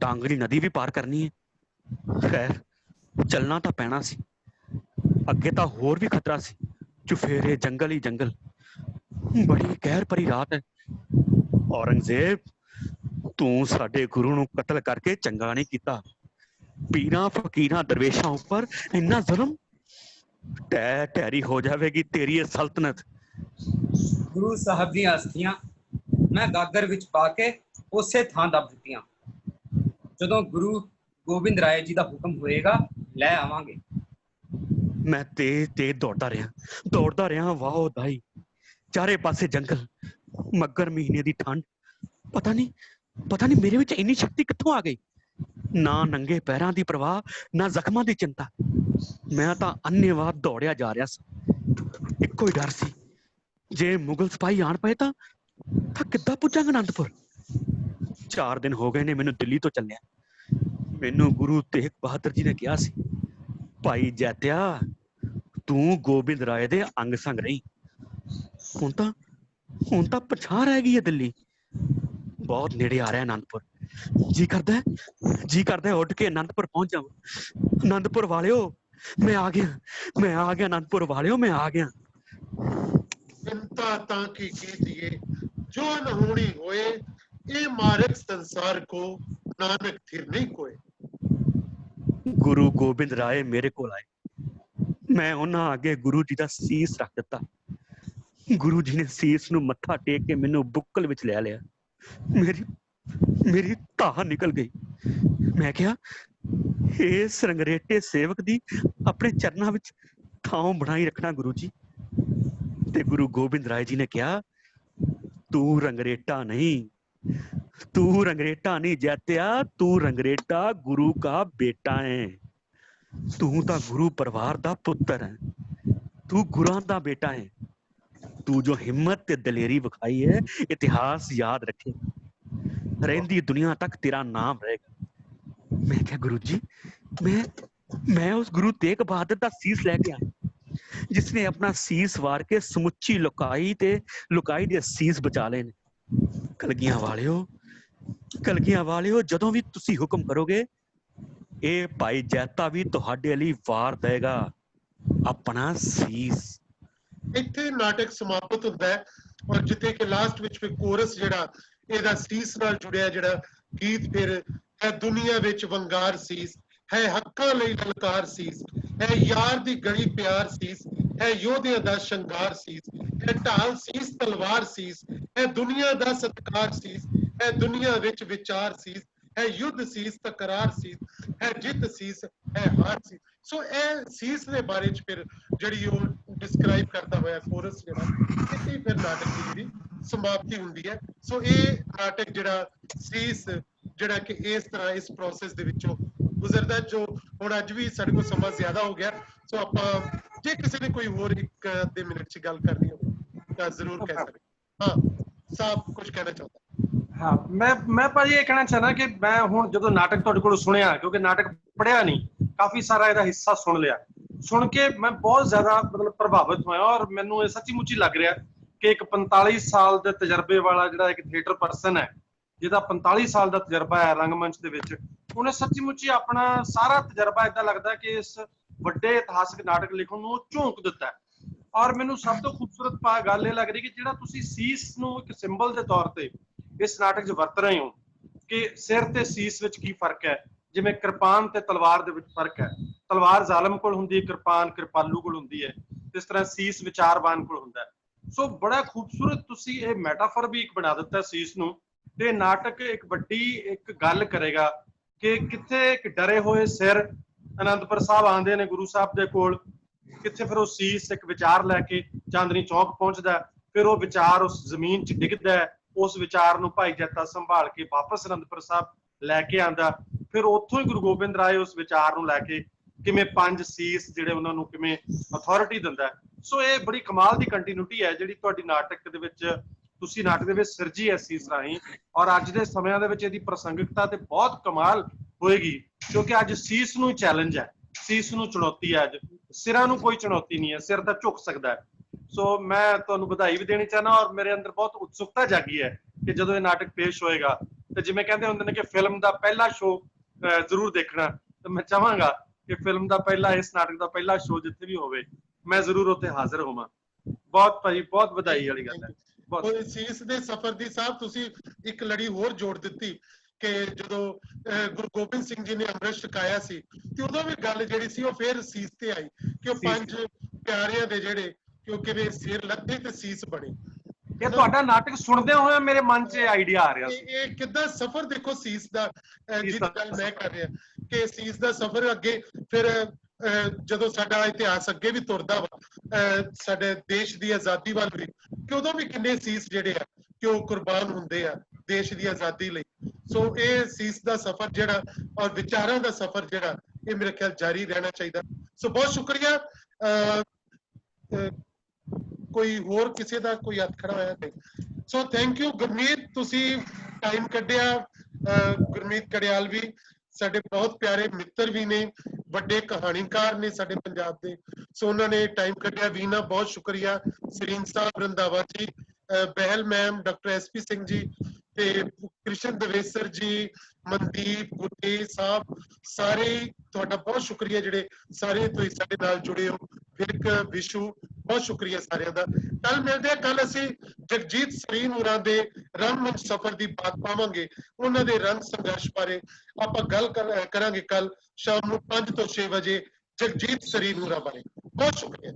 ਟਾਂਗਰੀ ਨਦੀ ਵੀ ਪਾਰ ਕਰਨੀ ਹੈ। ਖੈਰ, ਚੱਲਣਾ ਤਾਂ ਪੈਣਾ ਸੀ। ਅੱਗੇ ਤਾਂ ਹੋਰ ਵੀ ਖਤਰਾ ਸੀ। ਚੁਫੇਰੇ ਜੰਗਲ ਹੀ ਜੰਗਲ। ਬੜੀ ਕਹਿਰ ਭਰੀ ਰਾਤ ਹੈ। ਔਰੰਗਜ਼ੇਬ, ਤੂੰ ਸਾਡੇ ਗੁਰੂ ਨੂੰ ਕਤਲ ਕਰਕੇ ਚੰਗਾ ਨਹੀਂ ਕੀਤਾ। ਪੀਰਾਂ ਫਕੀਰਾਂ ਦਰਵੇਸ਼ਾਂ ਉੱਪਰ ਇੰਨਾ ਜ਼ੁਲਮ। ਟੈ ਟੈਰੀ ਹੋ ਜਾਵੇਗੀ ਤੇਰੀ ਇਹ ਸਲਤਨਤ। ਗੁਰੂ ਸਾਹਿਬ ਦੀਆਂ ਅਸਥੀਆਂ ਮੈਂ ਗਾਗਰ ਵਿੱਚ ਪਾ ਕੇ ਉਸੇ ਥਾਂ ਦੱਬ ਦਿੱਤੀਆਂ। ਜਦੋਂ ਗੁਰੂ ਗੋਬਿੰਦ ਰਾਏ ਜੀ ਦਾ ਹੁਕਮ ਹੋਏਗਾ ਲੈ ਆਵਾਂਗੇ। ਮੈਂ ਤੇਜ਼ ਦੌੜਦਾ ਰਿਹਾ। ਵਾਹ ਦਾਈ, ਚਾਰੇ ਪਾਸੇ ਜੰਗਲ, ਮੱਘਰ ਮਹੀਨੇ ਦੀ ਠੰਡ। ਪਤਾ ਨਹੀਂ ਮੇਰੇ ਵਿੱਚ ਇੰਨੀ ਸ਼ਕਤੀ ਕਿੱਥੋਂ ਆ ਗਈ। ਨਾ ਨੰਗੇ ਪੈਰਾਂ ਦੀ ਪਰਵਾਹ, ਨਾ ਜ਼ਖਮਾਂ ਦੀ ਚਿੰਤਾ। ਮੈਂ ਤਾਂ ਅੰਨ੍ਹੇਵਾਹ ਦੌੜਿਆ ਜਾ ਰਿਹਾ ਸੀ। ਇੱਕੋ ਹੀ ਡਰ ਸੀ, ਜੇ ਮੁਗਲ ਸਿਪਾਹੀ ਆਣ ਪਏ ਤਾਂ ਕਿੱਦਾਂ ਪੁੱਜਾਂਗਾ ਅਨੰਦਪੁਰ। 4 ਦਿਨ ਹੋ ਗਏ ਨੇ ਮੈਨੂੰ ਦਿੱਲੀ ਤੋਂ ਚੱਲਿਆ। ਮੈਨੂੰ ਗੁਰੂ ਤੇਗ ਬਹਾਦਰ ਜੀ ਨੇ ਕਿਹਾ ਸੀ, ਭਾਈ ਜੈਤਿਆ, ਤੂੰ ਗੋਬਿੰਦ ਰਾਏ ਦੇ ਅੰਗ ਸੰਗ ਰਹੀ। ਹੁਣ ਤਾਂ ਪਛਾਣ ਰਹਿ ਗਈ ਹੈ ਦਿੱਲੀ। ਬਹੁਤ ਨੇੜੇ ਆ ਰਿਹਾ ਅਨੰਦਪੁਰ। ਜੀ ਕਰਦਾ ਉੱਡ ਕੇ ਅਨੰਦਪੁਰ ਪਹੁੰਚ ਜਾਵਾਂ। ਅਨੰਦਪੁਰ ਵਾਲਿਓ, ਮੈਂ ਆ ਗਿਆ। ਅਨੰਦਪੁਰ ਵਾਲਿਓ, ਮੈਂ ਆ ਗਿਆ। चिंता ताकि कीजिए जो न होनी होए, ये मार्ग संसार को नानक थिर नहीं कोए। ਗੁਰੂ ਗੋਬਿੰਦ ਰਾਏ ਮੇਰੇ ਕੋਲ ਆਏ, ਮੈਂ ਉਹਨਾਂ ਅੱਗੇ ਗੁਰੂ ਜੀ ਦਾ ਸੀਸ ਰੱਖ ਦਿੱਤਾ। ਗੁਰੂ ਜੀ ਨੇ ਸੀਸ ਨੂੰ ਮੱਥਾ ਟੇਕ ਕੇ ਮੈਨੂੰ ਬੁੱਕਲ ਵਿੱਚ ਲੈ ਲਿਆ। ਮੇਰੀ ਧਾਹ ਨਿਕਲ ਗਈ। ਮੈਂ ਕਿਹਾ, ਇਸ ਰੰਗਰੇਟੇ ਸੇਵਕ ਦੀ ਆਪਣੇ ਚਰਨਾਂ ਵਿੱਚ ਥਾਂ ਬਣਾਈ ਰੱਖਣਾ ਗੁਰੂ ਜੀ। ਤੇ ਗੁਰੂ ਗੋਬਿੰਦ ਰਾਏ ਜੀ ਨੇ ਕਿਹਾ, ਤੂੰ ਰੰਗਰੇਟਾ नहीं जैत्या, तू रंगरेटा गुरु का बेटा है। तू तो गुरु परिवार दा पुत्र है, तू गुरां दा बेटा है। तू जो हिम्मत ते दलेरी विखाई है, इतिहास याद रखे, रहिंदी दुनिया तक तेरा नाम रहेगा। मैं क्या गुरु जी, मैं उस गुरु तेग बहादुर दा सीस लैके आया, जिसने अपना सीस वार के समुची लुकाई दे सीस बचा ले। ਕਲਗੀਆਂ ਵਾਲਿਓ ਜਦੋਂ ਵੀ ਤੁਸੀਂ ਹੁਕਮ ਕਰੋਗੇ, ਇਹ ਭਾਈ ਜੈਤਾ ਵੀ ਤੁਹਾਡੇ ਲਈ ਵਾਰ ਦੇਗਾ ਆਪਣਾ ਸੀਸ। ਇੱਥੇ ਨਾਟਕ ਸਮਾਪਤ ਹੁੰਦਾ ਹੈ ਔਰ ਜਿੱਥੇ ਕਿ ਲਾਸਟ ਵਿੱਚ ਫਿਰ ਕੋਰਸ ਜਿਹੜਾ ਇਹਦਾ ਸੀਸ ਨਾਲ ਜੁੜਿਆ ਜਿਹੜਾ ਗੀਤ ਫਿਰ ਹੈ, ਦੁਨੀਆ ਵਿੱਚ ਵੰਗਾਰ ਸੀਸ ਹੈ, ਹੱਕਾਂ ਲਈ ਲਲਕਾਰ ਸੀਸ ਹੈ, ਯਾਰ ਦੀ ਗਲੀ ਪਿਆਰ ਸੀਸ ਹੈ, ਯੋਧਿਆਂ ਦਾ ਸ਼ਿੰਗਾਰ ਸੀਸ ਹੈ, ਢਾਲ ਸੀਸ ਤਲਵਾਰ ਸੀਸ ਹੈ, ਦੁਨੀਆ ਦਾ ਸਤਿਕਾਰ ਸੀਸ ਹੈ, ਦੁਨੀਆ ਵਿੱਚ ਵਿਚਾਰ ਸੀਸ ਹੈ, ਯੁੱਧ ਸੀਸ ਤਕਰਾਰ ਸੀਸ ਹੈ, ਜਿੱਤ ਸੀਸ ਹੈ, ਹਾਰ ਸੀਸ। ਸੋ ਇਹ ਸੀਸ ਦੇ ਬਾਰੇ ਚ ਫਿਰ ਜਿਹੜੀ ਉਹ ਡਿਸਕ੍ਰਾਈਬ ਕਰਦਾ ਹੋਇਆ ਕੋਰਸ ਜਿਹੜਾ, ਇੱਥੇ ਫਿਰ ਨਾਟਕ ਦੀ ਜਿਹੜੀ ਸਮਾਪਤੀ ਹੁੰਦੀ ਹੈ। ਸੋ ਇਹ ਨਾਟਕ ਜਿਹੜਾ ਸੀਸ ਜਿਹੜਾ ਕਿ ਇਸ ਤਰ੍ਹਾਂ ਇਸ ਪ੍ਰੋਸੈਸ ਦੇ ਵਿੱਚੋਂ ਗੁਜ਼ਰਦਾ, ਜੋ ਹੁਣ ਅੱਜ ਵੀ ਸਾਡੇ ਕੋਲ ਸਮਾਂ ਜ਼ਿਆਦਾ ਹੋ ਗਿਆ। ਸੋ ਆਪਾਂ ਜੇ ਕਿਸੇ ਨੇ ਕੋਈ ਹੋਰ 1-2 ਮਿੰਟ ਚ ਗੱਲ ਕਰਨੀ ਹੋਵੇ ਤਾਂ ਜ਼ਰੂਰ ਕਹਿ ਸਕਦੇ। ਹਾਂ ਸਾਹਿਬ ਕੁਝ ਕਹਿਣਾ ਚਾਹੁੰਦਾ? हाँ, मैं भाजी ये कहना चाहना कि मैं हुण जो नाटक तुहाडे कोलों सुनिया, क्योंकि नाटक पढ़िया नहीं, काफी सारा इहदा हिस्सा सुन लिया, सुन के मैं बहुत ज्यादा मतलब प्रभावित होया और मैनूं ये सच्ची मुच्ची लग रहा कि एक 45 साल के तजर्बे वाला जिहड़ा एक थिएटर परसन है, जिहदा 45 साल का तजर्बा है रंगमंच दे विच, उन्हें सच्ची मुच्ची अपना सारा तजर्बा इदां लगदा कि इस वड्डे इतिहासक नाटक लिखण नूं झोंक दिता है। और मैनूं सब तो खूबसूरत गल ये लग रही कि जिहड़ा तुसीं सीस नूं एक सिंबल के तौर पर इस नाटक च वरत रहे हो कि सिर ते सीस विच की फर्क है, जिवें किरपान ते तलवार दे विच फर्क है। तलवार जालम कोल हुंदी है, किरपान किरपालू कोल हुंदी है, इस तरह सीस विचारवान कोल हुंदा है। सो बड़ा खूबसूरत तुसीं ये मैटाफर भी एक बना दिता सीस नूं, ते नाटक एक वड्डी एक गल करेगा कि कित्थे एक डरे होए सिर आनंदपुर साहब आंदे ने गुरु साहब दे कोल, कित्थे फिर वो सीस एक विचार लैके चांदनी चौक पहुंचदा, फिर वो विचार उस जमीन च डिगदा है, उस विचार नूं भाई जैता संभाल के वापस आनंदपुर साहब लैके आंदा, फिर उत्थों ही गुरु गोबिंद राय उस विचार नूं लैके किवें 5 सीस जिहड़े उन्हां नूं किवें अथॉरिटी दिंदा। सो ये बड़ी कमाल दी कंटीन्यूटी है जिहड़ी तुहाडी नाटक दे विच तुसीं नाटक दे विच सिरजी है सीस राहीं, और अज दे समयां दे विच इहदी प्रसंगिकता ते बहुत कमाल होएगी, क्योंकि अज सीस नूं चैलेंज है, सीस नूं चुनौती है, अज सिरां नूं कोई चुनौती नहीं है, सिर तां झुक सकदा है। सो मैं तुहानूं बधाई भी देनी चाहना और मेरे अंदर बहुत उत्सुकता जागी है कि जदों ये नाटक पेश होएगा तो जिवें कहंदे हुंदे ने कि फिल्म दा पहला शो जरूर देखना, तो मैं चाहांगा कि फिल्म दा पहला इस नाटक दा पहला शो जिथे भी होवे मैं जरूर उत्थे हाजिर होवां। बहुत भाई बहुत बधाई वाली गल है। ਬਹੁਤ ਸੀਸ ਦੇ ਸਫ਼ਰ ਦੀ ਸਾਹਿਬ ਤੁਸੀਂ ਇੱਕ ਲੜੀ ਹੋਰ ਜੋੜ ਦਿੱਤੀ ਕਿ ਜਦੋਂ ਗੁਰੂ ਗੋਬਿੰਦ ਸਿੰਘ ਜੀ ਨੇ ਅੰਮ੍ਰਿਤ ਛਕਾਇਆ ਸੀ ਤੇ ਉਦੋਂ ਵੀ ਗੱਲ ਜਿਹੜੀ ਸੀ ਉਹ ਫੇਰ ਸੀਸ ਤੇ ਆਈ ਕਿ ਉਹ 5 ਪਿਆਰਿਆਂ ਦੇ ਜਿਹੜੇ ਕਿਉਂਕਿ ਵੇ ਸਿਰ ਲੱਥੇ ਤੇ ਸੀਸ ਬਣੇ। ਇਹ ਤੁਹਾਡਾ ਨਾਟਕ ਸੁਣਦੇ ਹੋਏ ਮੇਰੇ ਮਨ 'ਚ ਆਈਡੀਆ ਆ ਰਿਹਾ ਸੀ। ਇਹ ਕਿੱਦਾਂ ਸਫ਼ਰ ਦੇਖੋ ਸੀਸ ਦਾ, ਜਿਸ ਗੱਲ ਮੈਂ ਕਰ ਰਿਹਾ ਕਿ ਸੀਸ ਦਾ ਸਫ਼ਰ ਅੱਗੇ ਫਿਰ ਜਦੋਂ ਸਾਡਾ ਇਤਿਹਾਸ ਅੱਗੇ ਵੀ ਤੁਰਦਾ ਵਾ ਸਾਡੇ ਦੇਸ਼ ਦੀ ਆਜ਼ਾਦੀ ਵੱਲ ਵੀ, ਕਿ ਉਦੋਂ ਵੀ ਕਿੰਨੇ ਸੀਸ ਜਿਹੜੇ ਆ ਕਿ ਉਹ ਕੁਰਬਾਨ ਹੁੰਦੇ ਆ ਦੇਸ਼ ਦੀ ਆਜ਼ਾਦੀ ਲਈ। ਸੋ ਇਹ ਸੀਸ ਦਾ ਸਫ਼ਰ ਜਿਹੜਾ ਔਰ ਵਿਚਾਰਾਂ ਦਾ ਸਫ਼ਰ ਜਿਹੜਾ ਇਹ ਮੇਰੇ ਖਿਆਲ ਜਾਰੀ ਰਹਿਣਾ ਚਾਹੀਦਾ। ਸੋ ਬਹੁਤ ਸ਼ੁਕਰੀਆ। ਕੋਈ ਹੋਰ ਕਿਸੇ ਦਾ ਕੋਈ ਹੱਥ ਖੜਾ ਹੋਇਆ ਤੇ ਸੋ ਥੈਂਕ ਯੂ ਗੁਰਮੀਤ, ਤੁਸੀਂ ਟਾਈਮ ਕੱਢਿਆ। ਗੁਰਮੀਤ ਕੜਿਆਲ ਵੀ ਸਾਡੇ ਬਹੁਤ ਪਿਆਰੇ ਮਿੱਤਰ ਵੀ ਨੇ, ਵੱਡੇ ਕਹਾਣੀਕਾਰ ਨੇ ਸਾਡੇ ਪੰਜਾਬ ਦੇ, ਸੋ ਉਹਨਾਂ ਨੇ ਟਾਈਮ ਕੱਢਿਆ। ਵੀਨਾ ਬਹੁਤ ਸ਼ੁਕਰੀਆ, ਸਰੀਨ ਸਾਹਿਬ, Randhawa ji, Behl ma'am, doctor SP Singh ji ਤੇ ਕ੍ਰਿਸ਼ਨ ਦਵੇਸਰ ਜੀ, ਮਨਦੀਪ ਗੁੱਟੇ ਸਾਹਿਬ, ਸਾਰੇ ਤੁਹਾਡਾ ਬਹੁਤ ਸ਼ੁਕਰੀਆ ਜਿਹੜੇ ਸਾਰੇ ਤੁਸੀਂ ਸਾਡੇ ਨਾਲ ਜੁੜੇ ਹੋ। ਫਿਰ ਇੱਕ ਵਿਸ਼ੂ ਬਹੁਤ ਸ਼ੁਕਰੀਆ ਸਾਰਿਆਂ ਦਾ। ਕੱਲ ਮਿਲਦੇ ਆ, ਕੱਲ ਅਸੀਂ ਜਗਜੀਤ ਸਰੀਨ ਹੋਰਾਂ ਦੇ ਰੰਗਮੰਚ ਸਫ਼ਰ ਦੀ ਬਾਤ ਪਾਵਾਂਗੇ, ਉਹਨਾਂ ਦੇ ਰੰਗ ਸੰਘਰਸ਼ ਬਾਰੇ ਆਪਾਂ ਗੱਲ ਕਰਾਂਗੇ ਕੱਲ ਸ਼ਾਮ ਨੂੰ 5 ਤੋਂ 6 ਵਜੇ ਜਗਜੀਤ ਸਰੀਨ ਹੋਰਾਂ ਬਾਰੇ। ਬਹੁਤ ਸ਼ੁਕਰੀਆ।